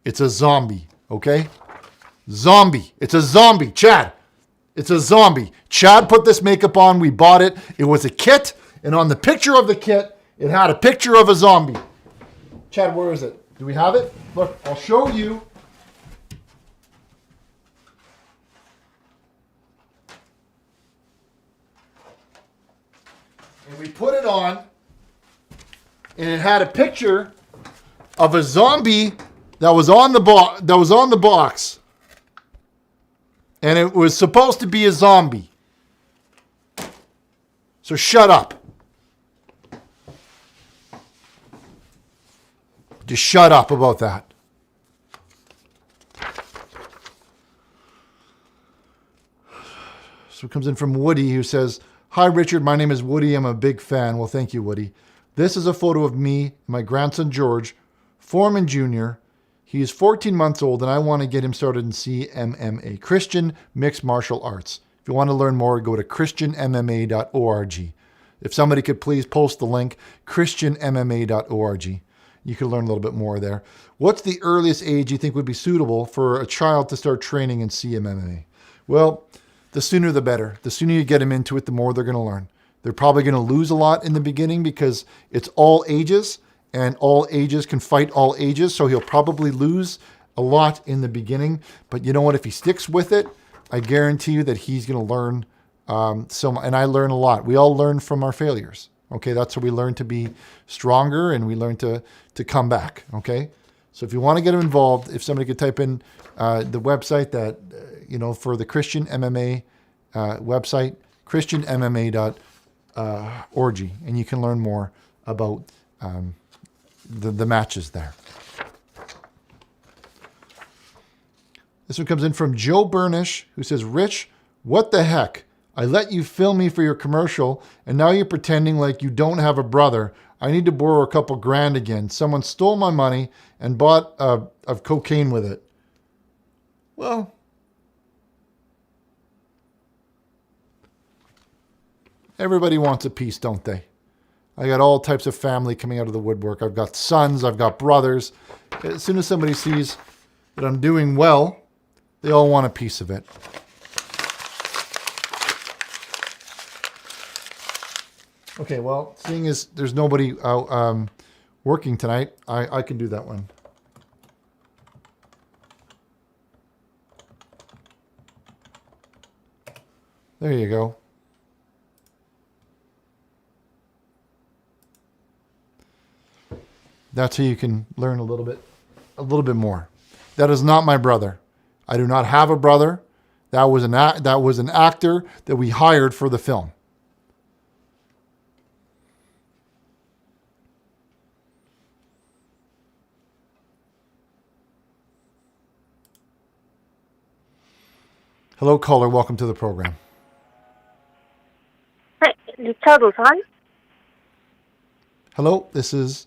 It's a zombie, okay? Zombie. It's a zombie. Chad. It's a zombie. Chad put this makeup on. We bought it. It was a kit. And on the picture of the kit, it had a picture of a zombie. Chad, where is it? Do we have it? Look, I'll show you. And we put it on. And it had a picture of a zombie that was on the box. And it was supposed to be a zombie. So shut up. Just shut up about that. So it comes in from Woody, who says, "Hi Richard, my name is Woody. I'm a big fan." Well, thank you, Woody. This is a photo of me and my grandson George, Foreman Jr. He is 14 months old and I want to get him started in CMMA, Christian Mixed Martial Arts. If you want to learn more, go to christianmma.org. If somebody could please post the link, christianmma.org. You can learn a little bit more there. What's the earliest age you think would be suitable for a child to start training in CMMA? Well, the sooner the better. The sooner you get them into it, the more they're going to learn. They're probably going to lose a lot in the beginning because it's all ages and all ages can fight all ages. So he'll probably lose a lot in the beginning. But you know what? If he sticks with it, I guarantee you that he's going to learn and I learn a lot. We all learn from our failures. Okay, that's how we learn to be stronger and we learn to come back. Okay, so if you want to get involved, if somebody could type in the website that, for the Christian MMA website, christianmma.org, and you can learn more about the matches there. This one comes in from Joe Burnish, who says, "Rich, what the heck? I let you film me for your commercial, and now you're pretending like you don't have a brother. I need to borrow a couple grand again. Someone stole my money and bought of cocaine with it." Well, everybody wants a piece, don't they? I got all types of family coming out of the woodwork. I've got sons, I've got brothers. As soon as somebody sees that I'm doing well, they all want a piece of it. Okay, well, seeing as there's nobody out working tonight, I can do that one. There you go. That's how you can learn a little bit more. That is not my brother. I do not have a brother. That was an actor that we hired for the film. Hello, caller. Welcome to the program. Hi, the Turtles on? Hello, this is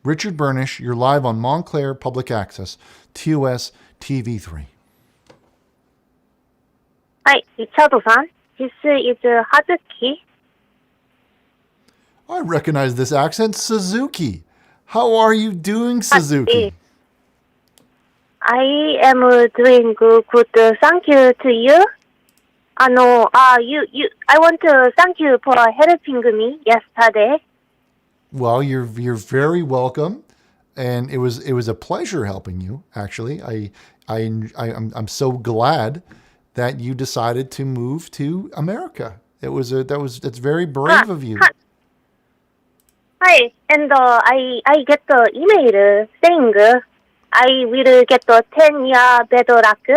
Richard Burnish. You're live on Montclair Public Access, TOS TV3. Hi, Richard-san. This is Hazuki. I recognize this accent, Suzuki. How are you doing, Suzuki? I am doing good. Thank you to you. I want to thank you for helping me yesterday. Well, you're very welcome, and it was a pleasure helping you. Actually, I'm so glad that you decided to move to America. That's very brave of you. Hi, and I get the email saying I will get the 10-year bad luck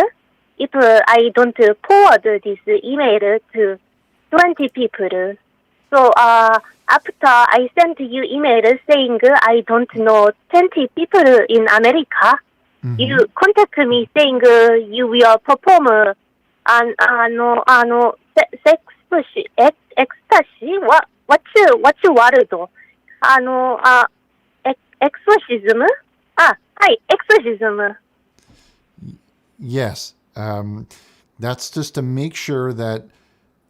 if I don't forward this email to 20 people. So after I sent you email saying I don't know 20 people in America, you contact me saying you will perform ecstasy. What's your word? Exorcism. Hi, exorcism. Yes. That's just to make sure that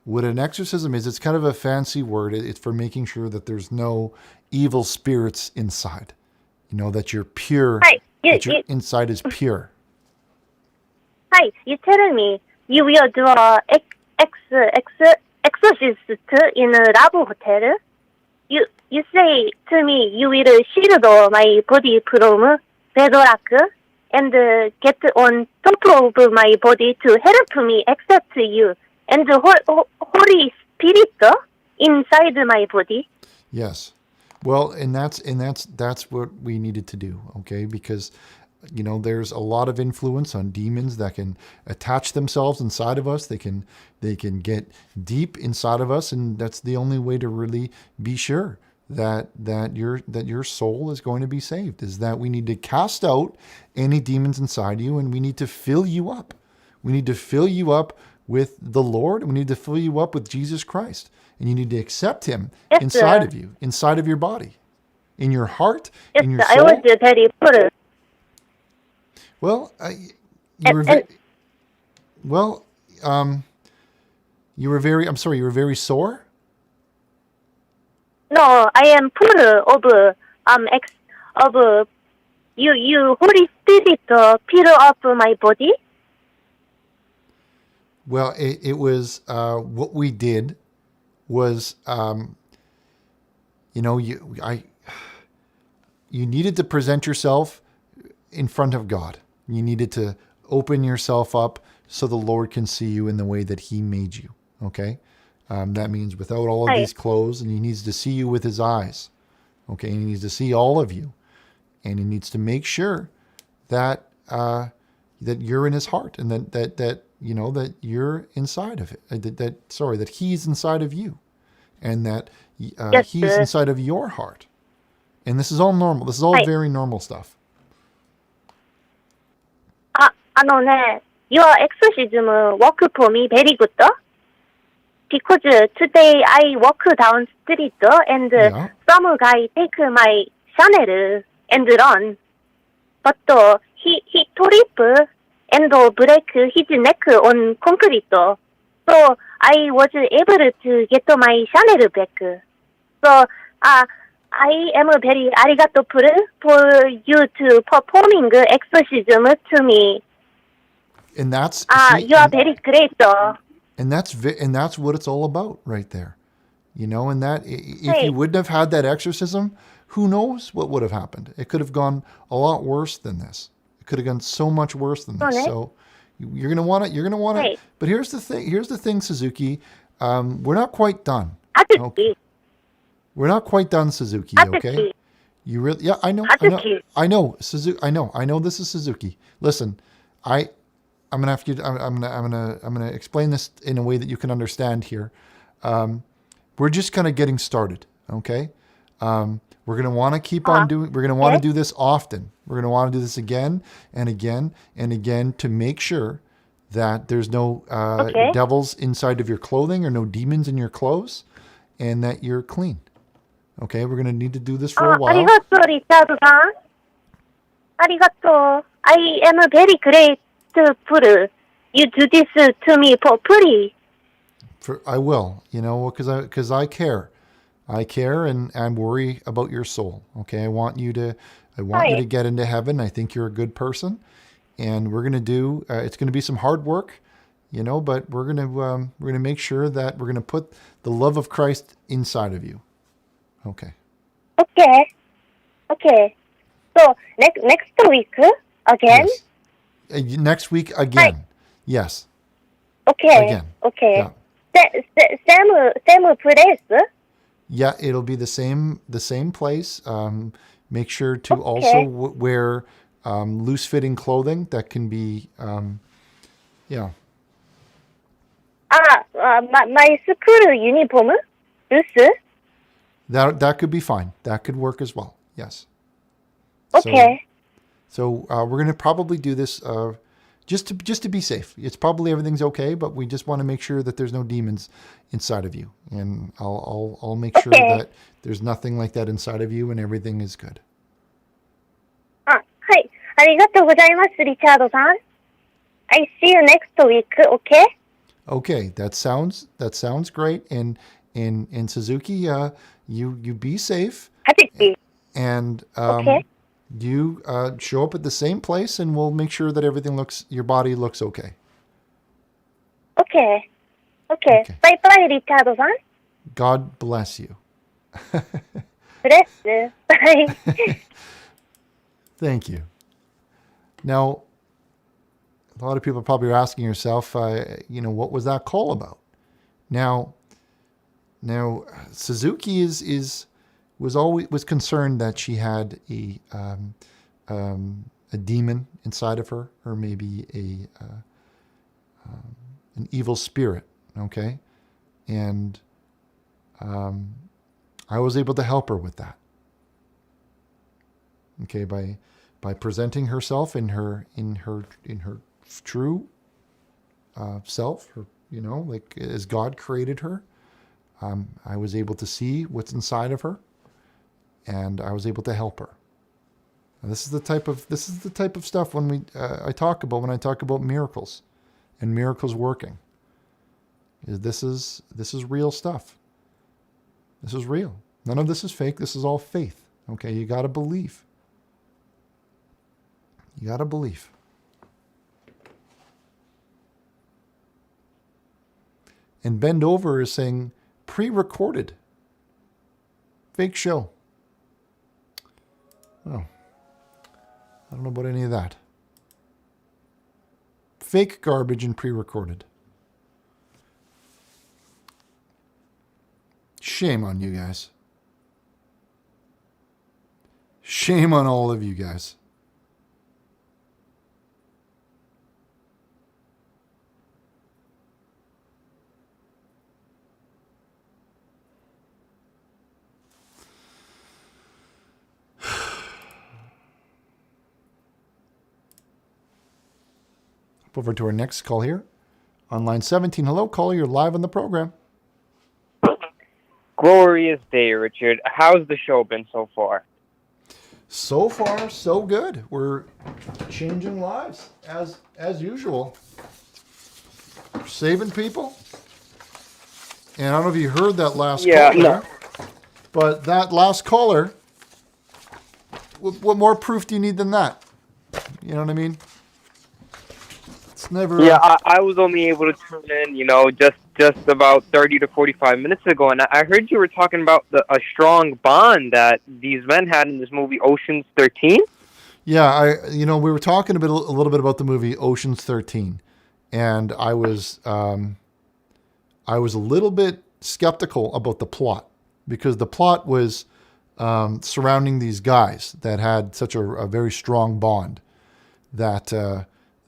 what an exorcism is, it's kind of a fancy word. It's for making sure that there's no evil spirits inside. You know, that you're pure, that your inside is pure. Hi, you tell me you will do exorcist in a lab hotel. You say to me you will shield my body from bad luck and get on top of my body to help me accept you and the Holy Spirit inside my body. Yes. Well, and that's what we needed to do, okay? Because you know, there's a lot of influence on demons that can attach themselves inside of us. They can get deep inside of us, and that's the only way to really be sure that your soul is going to be saved, is that we need to cast out any demons inside you, and we need to fill you up. We need to fill you up with the Lord, and we need to fill you up with Jesus Christ. And you need to accept him inside of you, inside of your body, in your heart, in your soul. I was very poor. Well, you were very sore? No, I am full of you Holy Spirit fill up my body. Well, it was what we did was you needed to present yourself in front of God. You needed to open yourself up so the Lord can see you in the way that he made you. Okay? That means without all of these clothes, and he needs to see you with his eyes. Okay? And he needs to see all of you. And he needs to make sure that that you're in his heart, and that you know that you're inside of it. That he's inside of you, and that he's inside of your heart. And this is all normal. This is all very normal stuff. Your exorcism work for me very good. Because today I walk down street and some guy take my Chanel and run. But he trip and break his neck on concrete. So I was able to get my Chanel back. So I am very arigatoful for you to performing exorcism to me. And that's you are very great. And that's what it's all about right there. You know, and that if you wouldn't have had that exorcism, who knows what would have happened? It could have gone a lot worse than this. It could have gone so much worse than this. So you're going to want it. But here's the thing, Suzuki. We're not quite done. Okay? We're not quite done, Suzuki, okay? You really I know this is Suzuki. Listen, I'm gonna have to. I'm gonna explain this in a way that you can understand here. We're just kind of getting started, okay? We're gonna want to keep on doing. We're gonna want to do this often. We're gonna want to do this again and again and again to make sure that there's no devils inside of your clothing or no demons in your clothes, and that you're clean. Okay, we're gonna need to do this for a while. Arigato, Richard-san. Arigato. I am very grateful you do this to me for free. I will, because I care. I care and I worry about your soul. Okay, I want you to get into heaven. I think you're a good person, and we're gonna do. It's gonna be some hard work, but we're gonna make sure that we're gonna put the love of Christ inside of you. Okay. Okay. So next week again. Yes. Next week again. Yes. Okay. Again. Okay. Yeah. Same place. Yeah, it'll be the same place. Make sure to also wear loose-fitting clothing that can be, yeah. My school uniform, loose. That could be fine. That could work as well. Yes. Okay. So we're going to probably do this just to be safe. It's probably everything's okay, but we just want to make sure that there's no demons inside of you, and I'll make sure that there's nothing like that inside of you, and everything is good. はい。ありがとうございます、リチャードさん。I see you next week, okay? Okay, that sounds great. And Suzuki, you be safe. And you show up at the same place, and we'll make sure that your body looks okay. Okay. Bye bye, リチャードさん。God bless you. Bless you. Bye. Thank you. Now, a lot of people probably are asking yourself, what was that call about? Now, Suzuki was concerned that she had a demon inside of her, or maybe an evil spirit. Okay, and I was able to help her with that. Okay, by presenting herself in her true self, like as God created her. I was able to see what's inside of her, and I was able to help her. And this is the type of stuff when I talk about miracles, and miracles working. This is real stuff. This is real. None of this is fake. This is all faith. Okay, you got to believe. You got to believe. And Bend Over is saying pre-recorded. Fake show. Oh. I don't know about any of that. Fake garbage and pre-recorded. Shame on you guys. Shame on all of you guys. Over to our next call here. On line 17. Hello, caller. You're live on the program. Glorious day, Richard. How's the show been so far? So far, so good. We're changing lives as usual. Saving people. And I don't know if you heard that last caller. No. But that last caller, what more proof do you need than that? You know what I mean? It's never... Yeah, I was only able to tune in, just about 30 to 45 minutes ago, and I heard you were talking about a strong bond that these men had in this movie Ocean's 13. Yeah, we were talking a little bit about the movie Ocean's 13, and I was a little bit skeptical about the plot, because the plot was surrounding these guys that had such a very strong bond that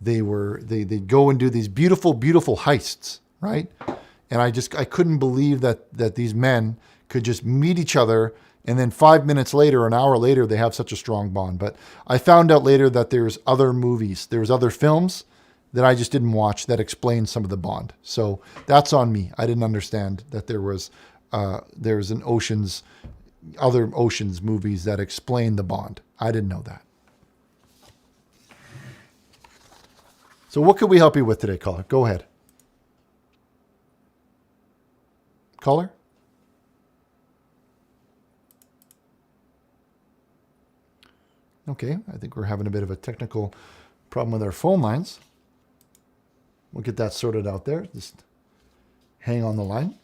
they go and do these beautiful heists, right? And I couldn't believe that these men could just meet each other, and then 5 minutes later, an hour later, they have such a strong bond. But I found out later that there's other movies, there's other films that I just didn't watch that explain some of the bond. So that's on me. I didn't understand that there's other Oceans movies that explain the bond. I didn't know that. So what could we help you with today, caller? Go ahead. Caller? Okay, I think we're having a bit of a technical problem with our phone lines. We'll get that sorted out there. Just hang on the line.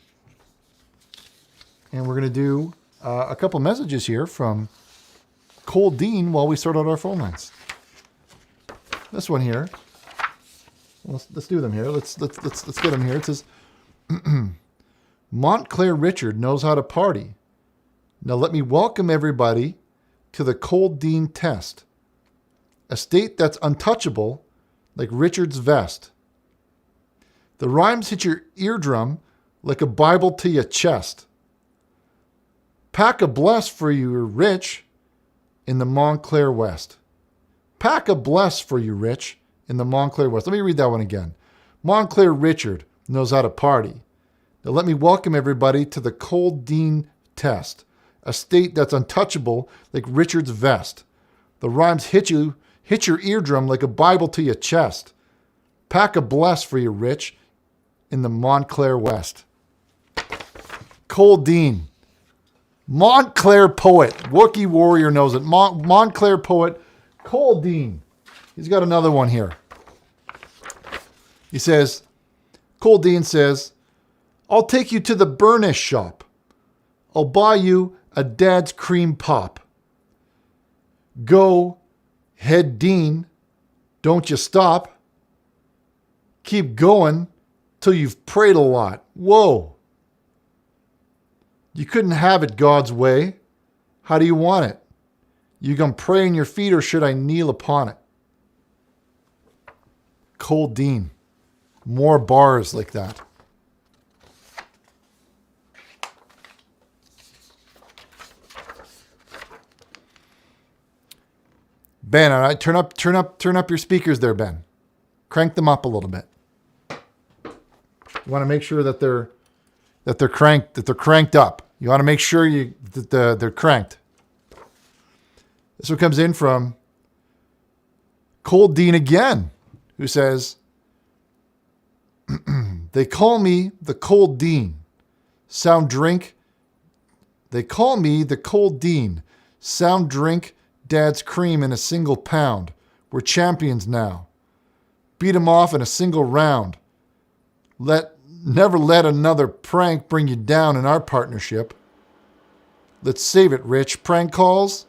And we're going to do a couple messages here from Cole Dean while we sort out our phone lines. This one here. Let's do them here. Let's get them here. It says, Montclair Richard knows how to party. Now let me welcome everybody to the Cole Dean test. A state that's untouchable, like Richard's vest. The rhymes hit your eardrum like a Bible to your chest. Pack a bless for you, Rich, in the Montclair West. Pack a bless for you, Rich, in the Montclair West. Let me read that one again. Montclair Richard knows how to party. Now let me welcome everybody to the Cole Dean test. A state that's untouchable like Richard's vest. The rhymes hit your eardrum like a Bible to your chest. Pack a bless for you, Rich, in the Montclair West. Cole Dean. Montclair poet. Wookiee warrior knows it. Montclair poet. Cole Dean. He's got another one here. He says, Cole Dean says, I'll take you to the Burnish shop. I'll buy you a dad's cream pop. Go, head Dean, don't you stop. Keep going till you've prayed a lot. Whoa. You couldn't have it God's way. How do you want it? You gonna pray in your feet or should I kneel upon it? Cole Dean. More bars like that. Ben, all right, turn up your speakers there, Ben. Crank them up a little bit. You want to make sure that they're cranked up. You want to make sure that they're cranked. This one comes in from Cole Dean again, who says, they call me the Cole Dean. They call me the Cole Dean. Sound drink Dad's cream in a single pound. We're champions now. Beat 'em off in a single round. Never let another prank bring you down in our partnership. Let's save it, Rich. Prank calls,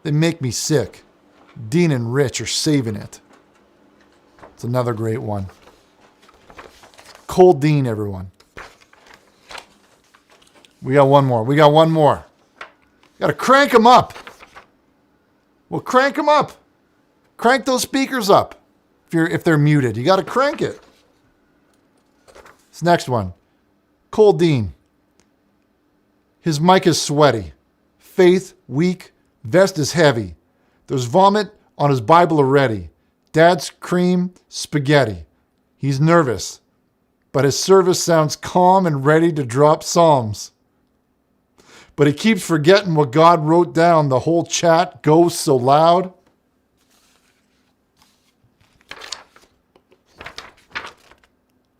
they make me sick. Dean and Rich are saving it. It's another great one. Cole Dean, everyone. We got one more. Got to crank them up. Well, crank them up. Crank those speakers up. If they're muted, you got to crank it. This next one. Cole Dean. His mic is sweaty. Faith weak. Vest is heavy. There's vomit on his Bible already. Dad's cream spaghetti. He's nervous, but his service sounds calm and ready to drop psalms. But he keeps forgetting what God wrote down. The whole chat goes so loud.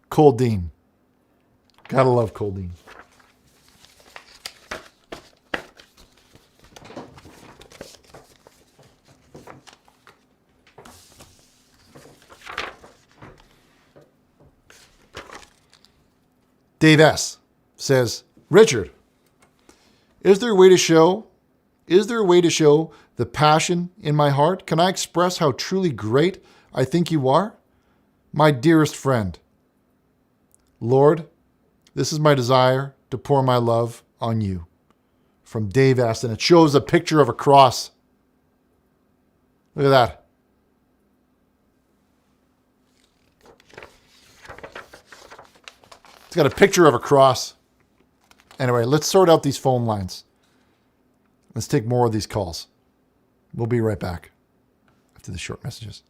Cole Dean. Gotta love Cole Dean. Dave S. says, Richard, is there a way to show the passion in my heart? Can I express how truly great I think you are? My dearest friend, Lord, this is my desire to pour my love on you. From Dave S. And it shows a picture of a cross. Look at that. It's got a picture of a cross. Anyway, let's sort out these phone lines. Let's take more of these calls. We'll be right back after the short messages.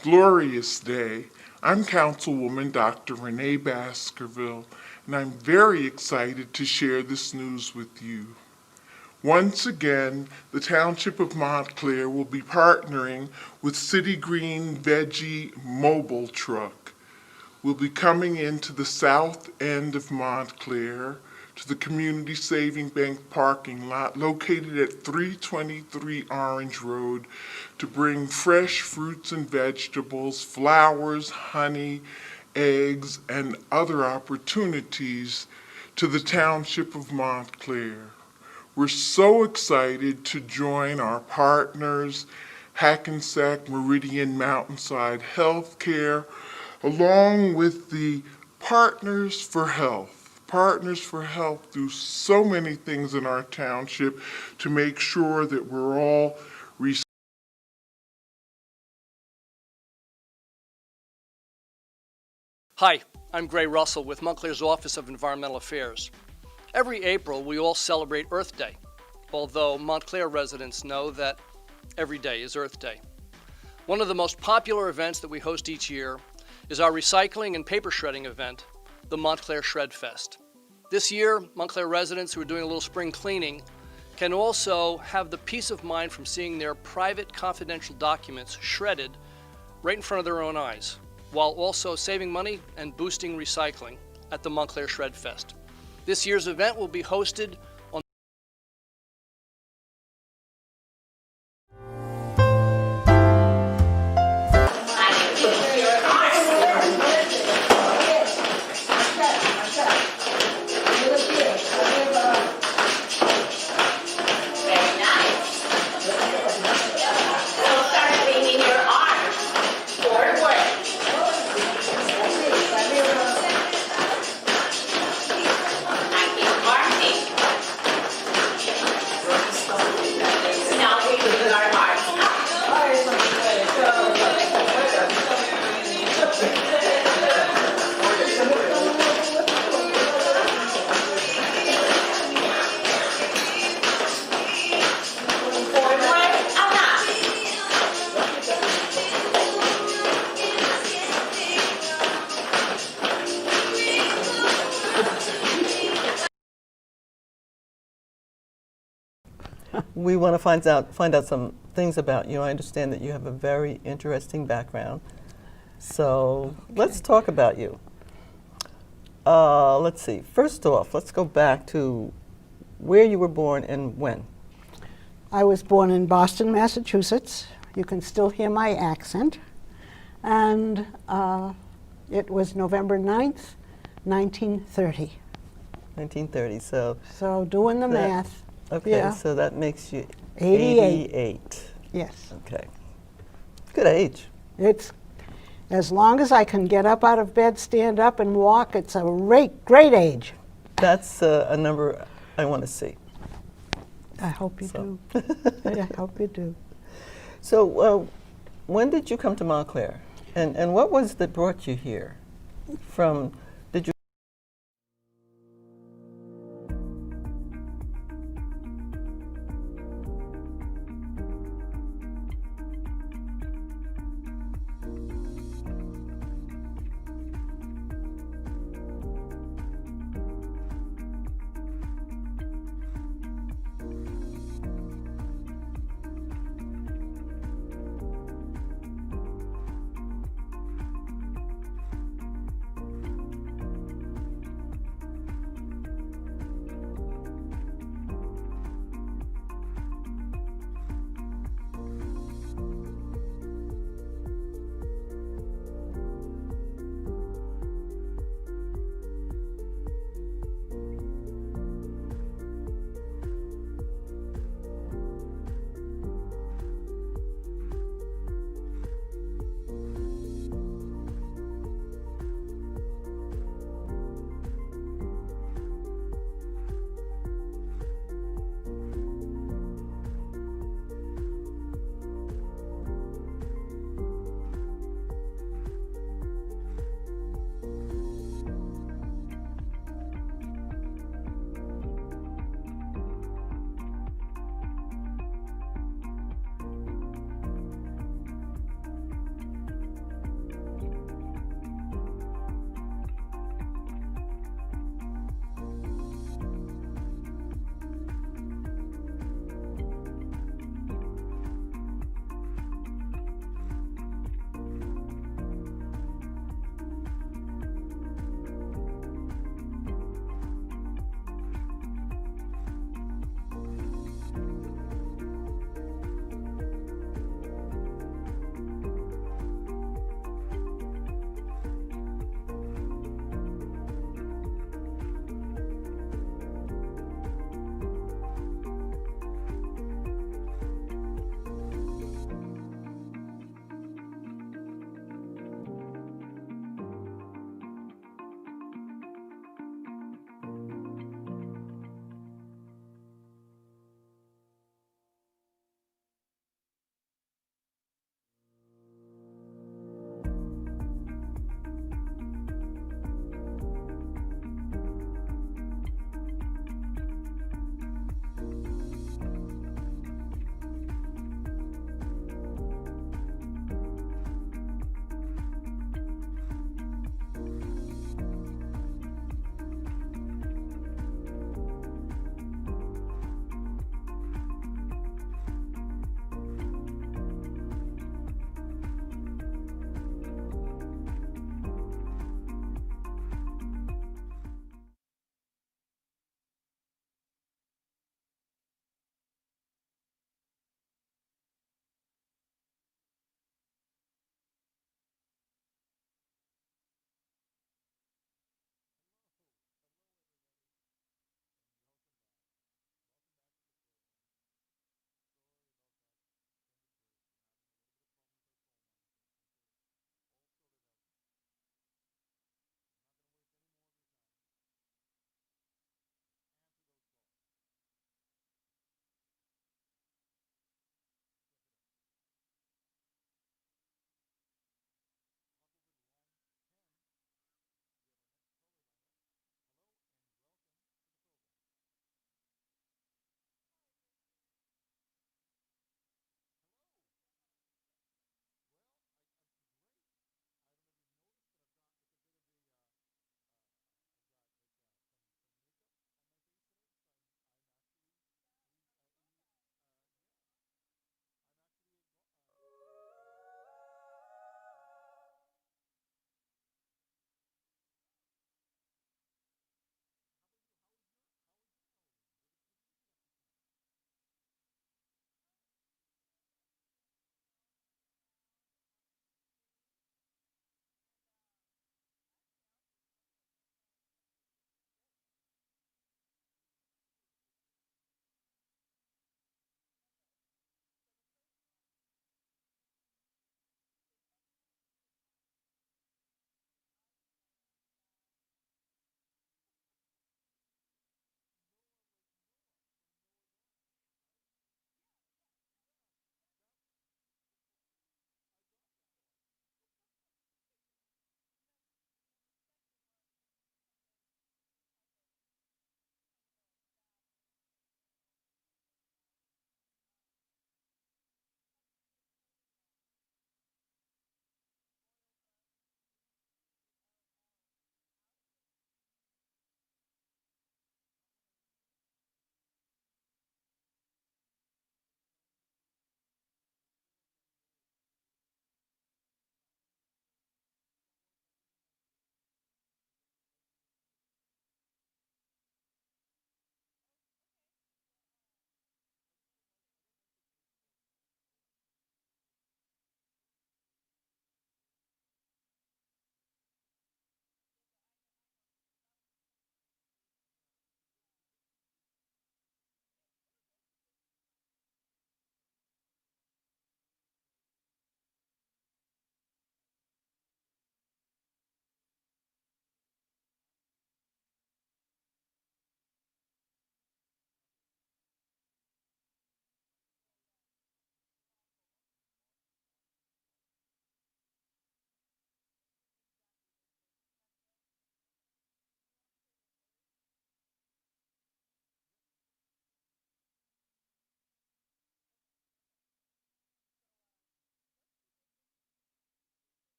Glorious day. I'm Councilwoman Dr. Renee Baskerville, and I'm very excited to share this news with you. Once again, the Township of Montclair will be partnering with City Green Veggie Mobile Truck. We'll be coming into the south end of Montclair to the Community Saving Bank parking lot located at 323 Orange Road to bring fresh fruits and vegetables, flowers, honey, eggs, and other opportunities to the Township of Montclair. We're so excited to join our partners, Hackensack Meridian Mountainside Healthcare, along with the Partners for Health. Partners for Health do so many things in our township to make sure that we're all Hi, I'm Gray Russell with Montclair's Office of Environmental Affairs. Every April, we all celebrate Earth Day, although Montclair residents know that every day is Earth Day. One of the most popular events that we host each year is our recycling and paper shredding event, the Montclair Shred Fest. This year, Montclair residents who are doing a little spring cleaning can also have the peace of mind from seeing their private confidential documents shredded right in front of their own eyes, while also saving money and boosting recycling at the Montclair Shred Fest. This year's event will be hosted on we want to find out some things about you. I understand that you have a very interesting background. So let's talk about you. Let's see. First off, let's go back to where you were born and when. I was born in Boston, Massachusetts. You can still hear my accent. And it was November 9th, 1930. 1930, so... So doing the math. Okay, yeah. So that makes you 88. Yes. Okay. Good age. It's, as long as I can get up out of bed, stand up, and walk, it's a great age. That's a number I want to see. I hope you do. I hope you do. So when did you come to Montclair? And what was that brought you here? Did you...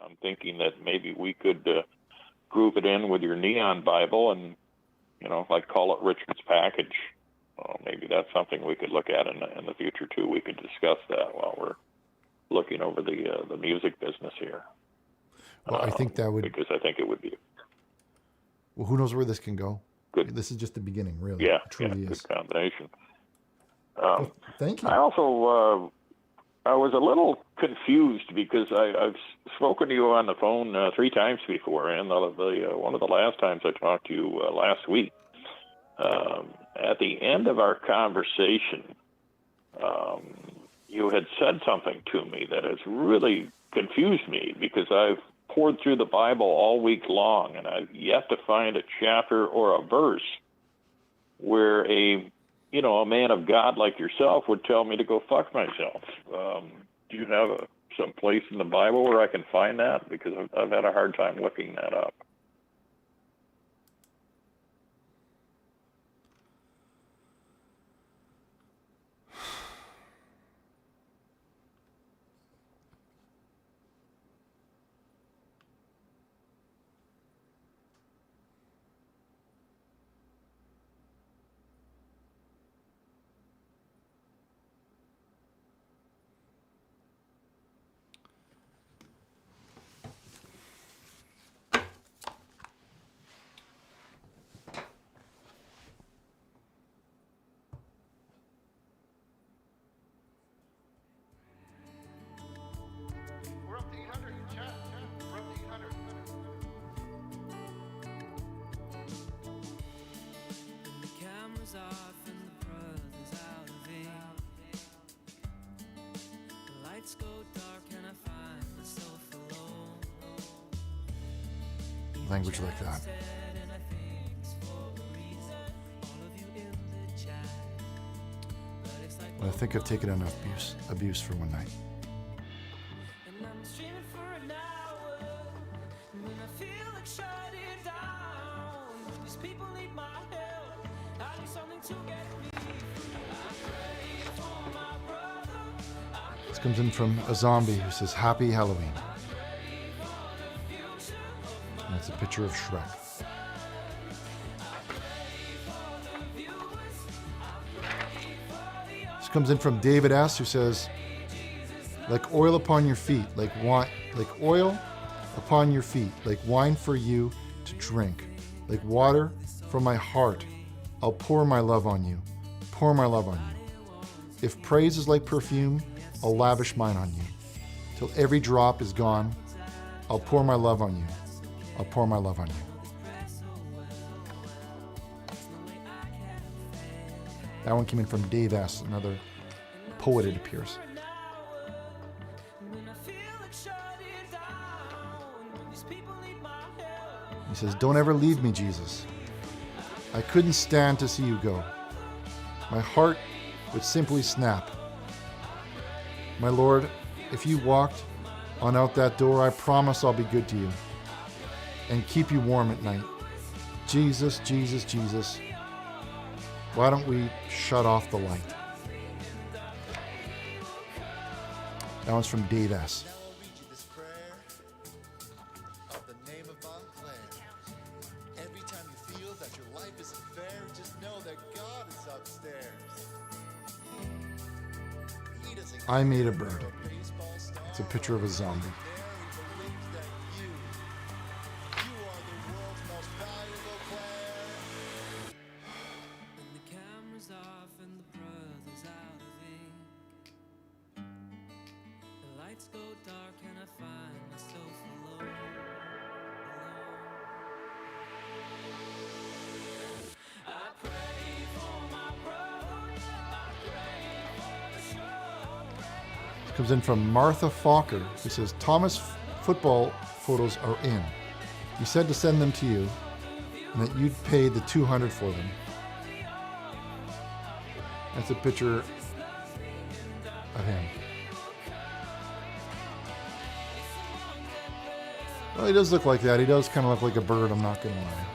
I'm thinking that maybe we could group it in with your neon Bible and, like call it Richard's Package. Maybe that's something we could look at in the future too. We could discuss that while we're looking over the music business here. Well, I think that would, because I think it would be. Well, who knows where this can go? Good. This is just the beginning, really. Yeah, It truly good is. combination. Thank you. I also I was a little confused because I've spoken to you on the phone 3 times before, and one of the last times I talked to you last week. At the end of our conversation, you had said something to me that has really confused me because I've poured through the Bible all week long, and I've yet to find a chapter or a verse where a man of God like yourself would tell me to go fuck myself. Do you have some place in the Bible where I can find that? Because I've had a hard time looking that up. We're up to 800 in chat. We're up to 800. The camera's off and the brother's out of ink. The lights go dark and I find myself alone. Language like that. And I think it's for a reason. All of you in the chat. But it's like Well, I think I've taken enough abuse for one night. and I'm streaming for an hour. And when I feel like shutting down, these people need my help. I need something to get me through. I pray for my brother. This comes in from a zombie who says, Happy Halloween. And it's a picture of Shrek. This comes in from David S., who says, like oil upon your feet, like oil upon your feet, like wine for you to drink, like water from my heart, I'll pour my love on you, pour my love on you. If praise is like perfume, I'll lavish mine on you. Till every drop is gone, I'll pour my love on you, I'll pour my love on you. That one came in from Dave S., another poet, it appears. He says, don't ever leave me, Jesus. I couldn't stand to see you go. My heart would simply snap. My Lord, if you walked on out that door, I promise I'll be good to you and keep you warm at night. Jesus, Jesus, Jesus. Why don't we shut off the light? That one's from Dave S. I made a bird. It's a picture of a zombie. When the camera's off and the brother's out of ink. The lights go dark and I find myself alone. I pray for my brother. I pray for the show. This comes in from Martha Falker, who says, Thomas football photos are in. He said to send them to you and that you'd pay the $200 for them. That's a picture of him. Well, he does look like that. He does kind of look like a bird, I'm not going to lie.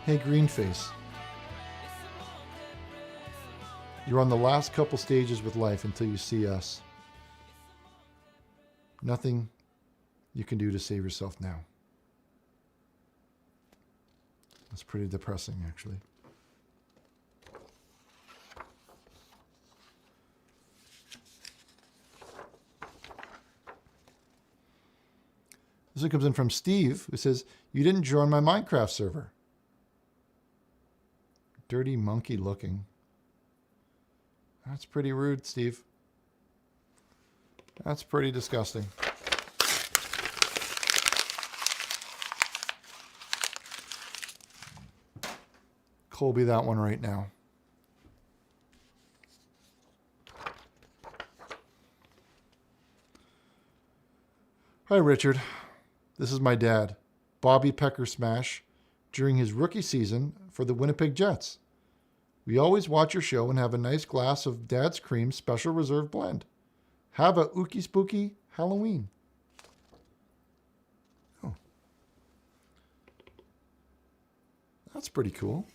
Hey, Greenface, You're on the last couple stages with life until you see us. Nothing you can do to save yourself now. That's pretty depressing, actually. This one comes in from Steve, who says, "You didn't join my Minecraft server." Dirty monkey looking. That's pretty rude, Steve. That's pretty disgusting. Colby that one right now. Hi, Richard. This is my dad, Bobby Pecker Smash, during his rookie season for the Winnipeg Jets. We always watch your show and have a nice glass of Dad's Cream Special Reserve Blend. Have a ookie spooky Halloween. Oh. That's pretty cool.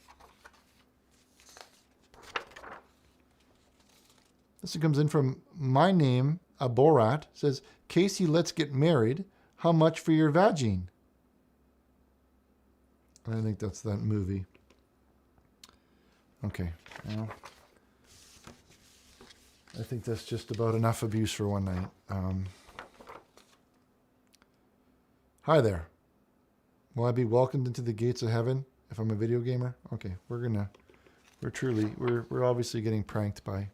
This one comes in from my name, Aborat. Says, "Casey, let's get married. How much for your vagine?" I think that's that movie. Okay. Well, I think that's just about enough abuse for one night. Hi there. Will I be welcomed into the gates of heaven if I'm a video gamer? Okay, we're obviously getting pranked by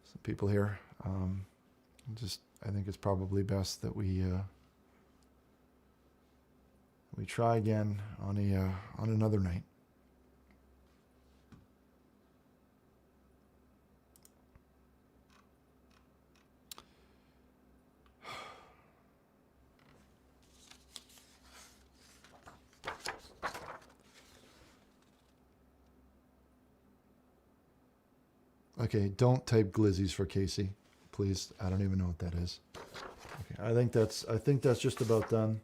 some people here. I think it's probably best that we try again on another night. Okay, don't type glizzies for Casey, please. I don't even know what that is. Okay, I think that's just about done.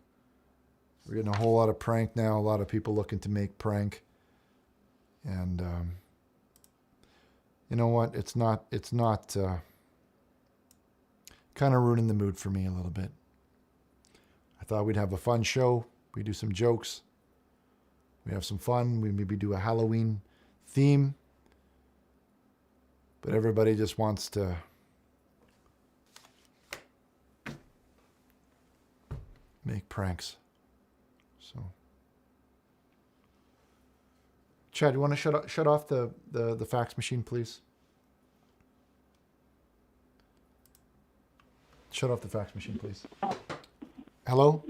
We're getting a whole lot of prank now. A lot of people looking to make prank, and you know what? It's not kind of ruining the mood for me a little bit. I thought we'd have a fun show. We do some jokes. We have some fun. We maybe do a Halloween theme. But everybody just wants to make pranks. So, Chad, you want to shut off the fax machine, please? Shut off the fax machine, please. Hello?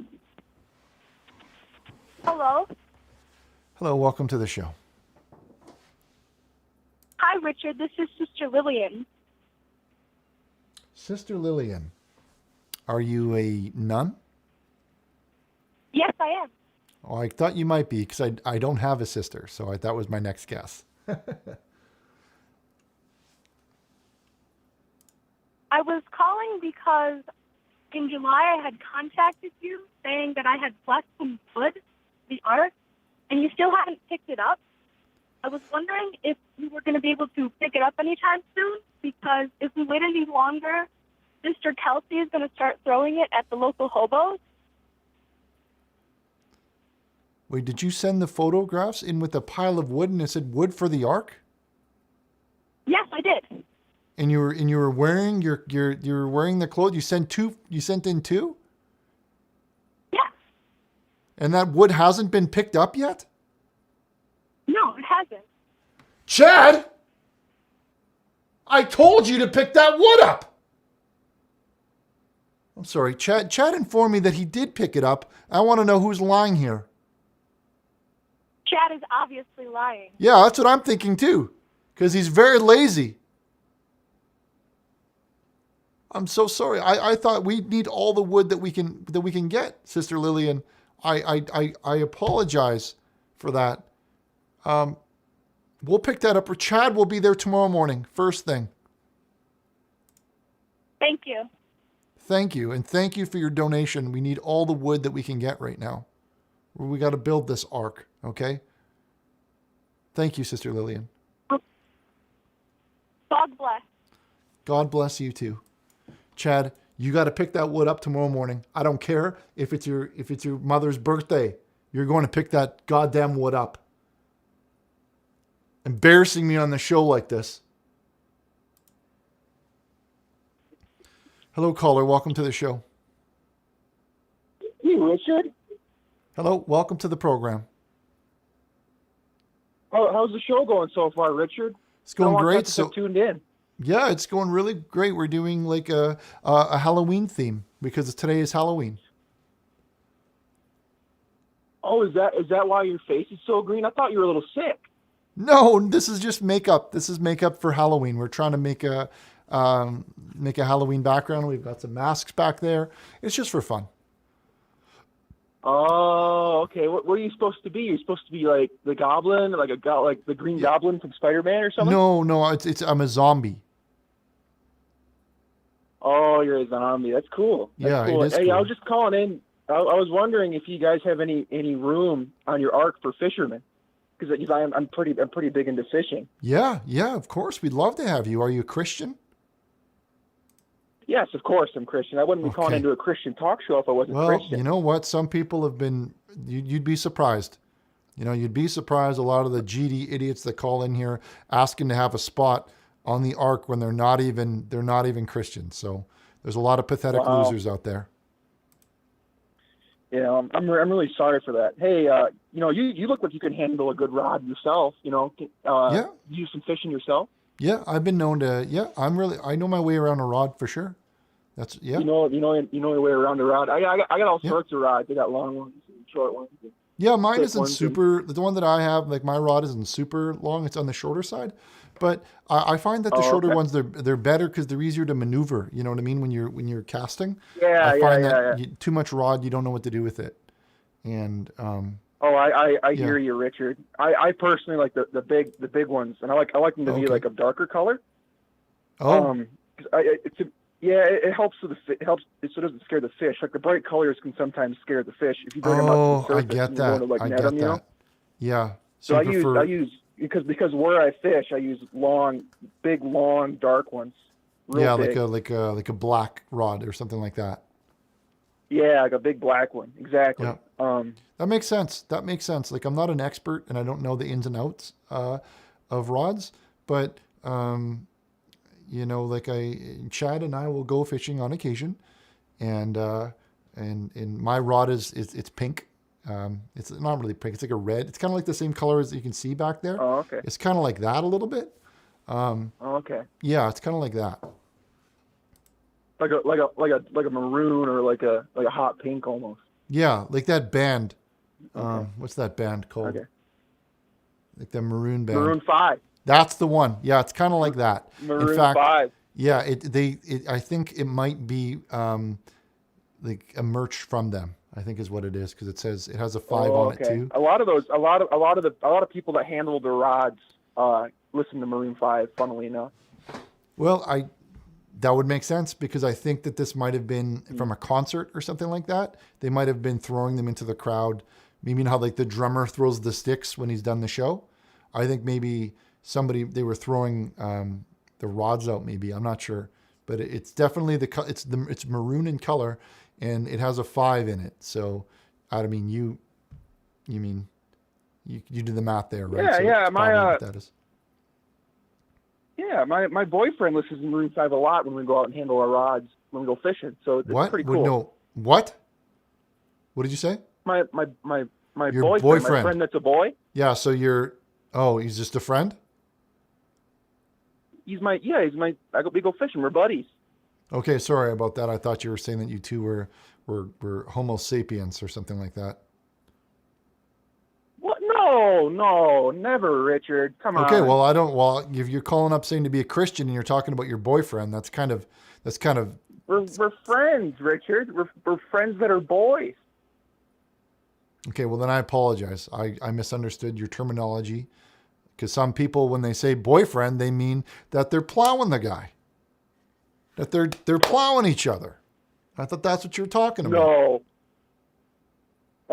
Hello. Hello, welcome to the show. Hi, Richard. This is Sister Lillian. Sister Lillian, are you a nun? Yes, I am. Oh, I thought you might be because I don't have a sister, so that was my next guess. I was calling because in July I had contacted you saying that I had blessed some wood, the ark, and you still haven't picked it up. I was wondering if you were going to be able to pick it up anytime soon, because if we wait any longer, Sister Kelsey is going to start throwing it at the local hobos. Wait, did you send the photographs in with a pile of wood and it said wood for the ark? Yes, I did. And you were wearing you were wearing the clothes. You sent in two? Yeah. And that wood hasn't been picked up yet? No, it hasn't. Chad! I told you to pick that wood up! I'm sorry, Chad informed me that he did pick it up. I want to know who's lying here. Chad is obviously lying. Yeah, that's what I'm thinking too. Because he's very lazy. I'm so sorry. I thought we need all the wood that we can get, Sister Lillian. I apologize for that. We'll pick that up. Or Chad will be there tomorrow morning, first thing. Thank you. Thank you, and thank you for your donation. We need all the wood that we can get right now. We got to build this ark, okay? Thank you, Sister Lillian. God bless. God bless you too. Chad, you got to pick that wood up tomorrow morning. I don't care if it's your mother's birthday. You're going to pick that goddamn wood up. Embarrassing me on the show like this. Hello, caller. Welcome to the show. Hey, Richard. Hello. Welcome to the program. How's the show going so far, Richard? It's going great. So tuned in. Yeah, it's going really great. We're doing like a Halloween theme because today is Halloween. Oh, is that why your face is so green? I thought you were a little sick. No, this is just makeup. This is makeup for Halloween. We're trying to make a Halloween background. We've got some masks back there. It's just for fun. Oh, okay. What are you supposed to be? You're supposed to be like the Goblin, like the Green Goblin from Spider-Man or something? No, I'm a zombie. Oh, you're a zombie. That's cool. Yeah, cool. it is Hey, cool. I was just calling in. I was wondering if you guys have any room on your ark for fishermen, because I'm pretty big into fishing. Yeah, of course. We'd love to have you. Are you a Christian? Yes, of course I'm Christian. I wouldn't be calling into a Christian talk show if I wasn't Well, Christian. you know what? Some people have been. You'd be surprised. You'd be surprised. A lot of the GD idiots that call in here asking to have a spot on the ark when they're not even Christians. So there's a lot of pathetic losers out there. Yeah, I'm really sorry for that. Hey, you look like you can handle a good rod yourself. Yeah. Use some fishing yourself. Yeah, I've been known to. Yeah, I know my way around a rod for sure. That's yeah. You know your way around the rod. I got all sorts of rods. I got long ones and short ones. Yeah, mine Thick isn't ones super. The one that I have, like my rod isn't super long. It's on the shorter side, but I find that the shorter okay. ones they're better because they're easier to maneuver. You know what I mean when you're casting. Yeah, I find yeah, that yeah. too much rod, you don't know what to do with it, and I Yeah. hear you, Richard. I personally like the big ones, and I like them to be Okay. like a darker color. Oh. 'Cause it helps with it helps so it doesn't scare the fish. Like the bright colors can sometimes scare the fish if you bring them up to the I surface get and you're going that. to like I net get them, you know? that. Yeah. So I you prefer- use because where I fish, I use big long dark ones. Real yeah, big. like a black rod or something like that. Yeah, like a big black one. Exactly. Yeah. That makes sense. That makes sense. Like I'm not an expert and I don't know the ins and outs of rods, but Chad and I will go fishing on occasion, and my rod is it's pink. It's not really pink. It's like a red. It's kind of like the same color as you can see back there. Oh, okay. It's kind of like that a little bit. Okay. Yeah, it's kind of like that. Like a maroon or like a hot pink almost. Yeah, like that band. Okay. What's that band called? Okay. Like the Maroon band. Maroon 5. That's the one. Yeah, it's kind of like that. Maroon In fact, 5. Yeah, I think it might be like a merch from them. I think is what it is because it says it has a 5 on it too. A lot of people that handle the rods listen to Maroon 5. Funnily enough. Well, that would make sense because I think that this might have been from a concert or something like that. They might have been throwing them into the crowd. Maybe you know how like the drummer throws the sticks when he's done the show. I think maybe they were throwing the rods out. Maybe I'm not sure, but it's definitely it's maroon in color, and it has a 5 in it. So, I mean you do the math there, right? Yeah, So yeah. it's probably what that is. Yeah, my boyfriend listens to Maroon 5 a lot when we go out and handle our rods when we go fishing. So it's What? pretty cool. No. What? What did you say? My Your boyfriend, my friend that's a boy. Yeah. So he's just a friend. We go fishing. We're buddies. Okay, sorry about that. I thought you were saying that you two were Homo sapiens or something like that. What? No, never, Richard. Come on. Okay, well I don't. Well, if you're calling up saying to be a Christian and you're talking about your boyfriend, that's kind of. We're friends, Richard. We're friends that are boys. Okay, well then I apologize. I misunderstood your terminology. Because some people, when they say boyfriend, they mean that they're plowing the guy. That they're plowing each other. I thought that's what you were talking about. No.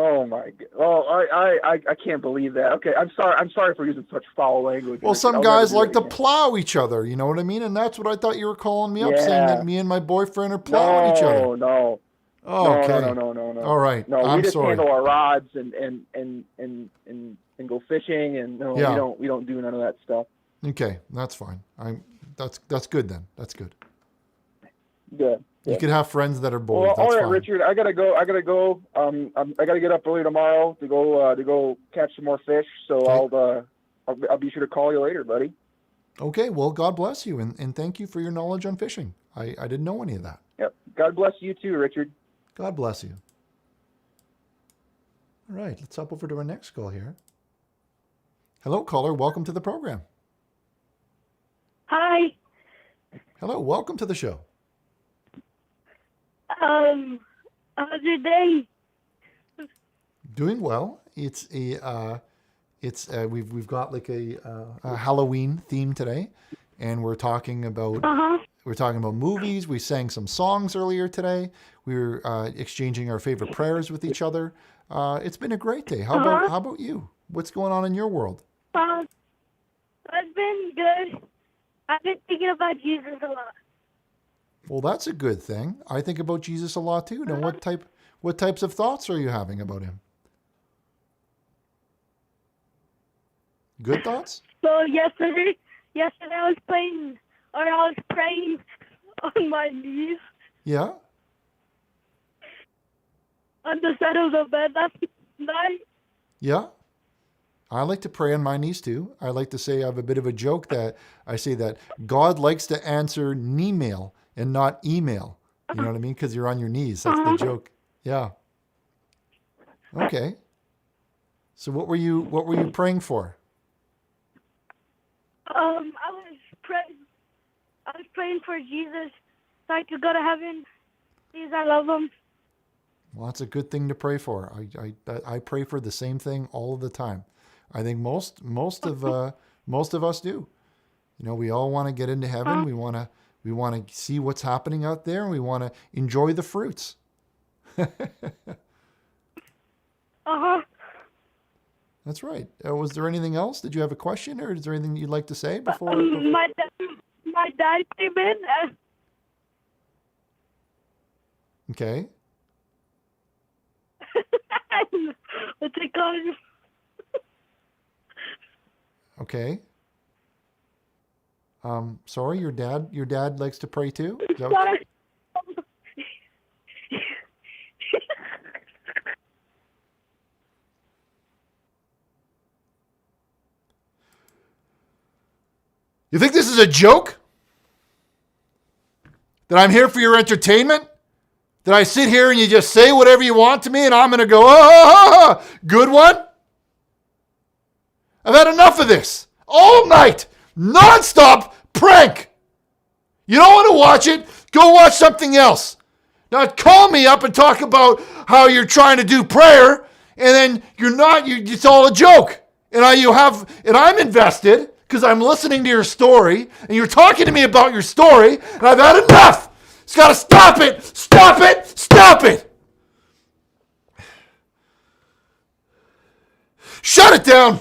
Oh my god! Oh, I can't believe that. Okay, I'm sorry for using such foul language. Well, Richard. some I'll never guys do like that to again. plow each other. You know what I mean? And that's what I thought you were calling me up, saying Yeah. that me and my boyfriend are plowing each other. No. Oh, okay. No. All right. No, I'm we just sorry. handle our rods and go fishing, and no, Yeah. we don't do none of that stuff. Okay, that's fine. That's good then. That's good. Good. You could have friends that are boys. Well, That's all right, fine. Richard. I gotta go. I gotta get up early tomorrow to go catch some more fish. So I'll be sure to call you later, buddy. Okay, well, God bless you, and thank you for your knowledge on fishing. I didn't know any of that. Yep. God bless you too, Richard. God bless you. All right, let's hop over to our next call here. Hello, caller. Welcome to the program. Hi. Hello, welcome to the show. How's your day? Doing well. We've got like a Halloween theme today, and we're talking about movies. We sang some songs earlier today. We were exchanging our favorite prayers with each other. It's been a great day. How about you? What's going on in your world? It's been good. I've been thinking about Jesus a lot. Well, that's a good thing. I think about Jesus a lot too. Now, what types of thoughts are you having about him? Good thoughts? So yesterday I was praying on my knees Yeah. on the side of the bed last night. Yeah. I like to pray on my knees too. I like to say, I have a bit of a joke that I say that God likes to answer knee-mail and not email. You know what I mean? Because you're on your knees. That's the joke. Yeah. Okay. So what were you praying for? I was praying for Jesus so I could go to heaven. Because I love him. Well, that's a good thing to pray for. I pray for the same thing all of the time. I think most of us do. You know, we all want to get into heaven. We want to see what's happening out there, and we want to enjoy the fruits. That's right. Was there anything else? Did you have a question, or is there anything you'd like to say before? My dad came in. Okay. What's it called? Okay. Sorry, your dad likes to pray too? Is that what- Sorry. You think this is a joke? That I'm here for your entertainment? That I sit here and you just say whatever you want to me and I'm going to go, oh, good one? I've had enough of this. All night. Non-stop prank. You don't want to watch it? Go watch something else. Now call me up and talk about how you're trying to do prayer and then you're not, it's all a joke. And I'm invested because I'm listening to your story and you're talking to me about your story and I've had enough. It's got to stop it. Stop it. Stop it. Shut it down.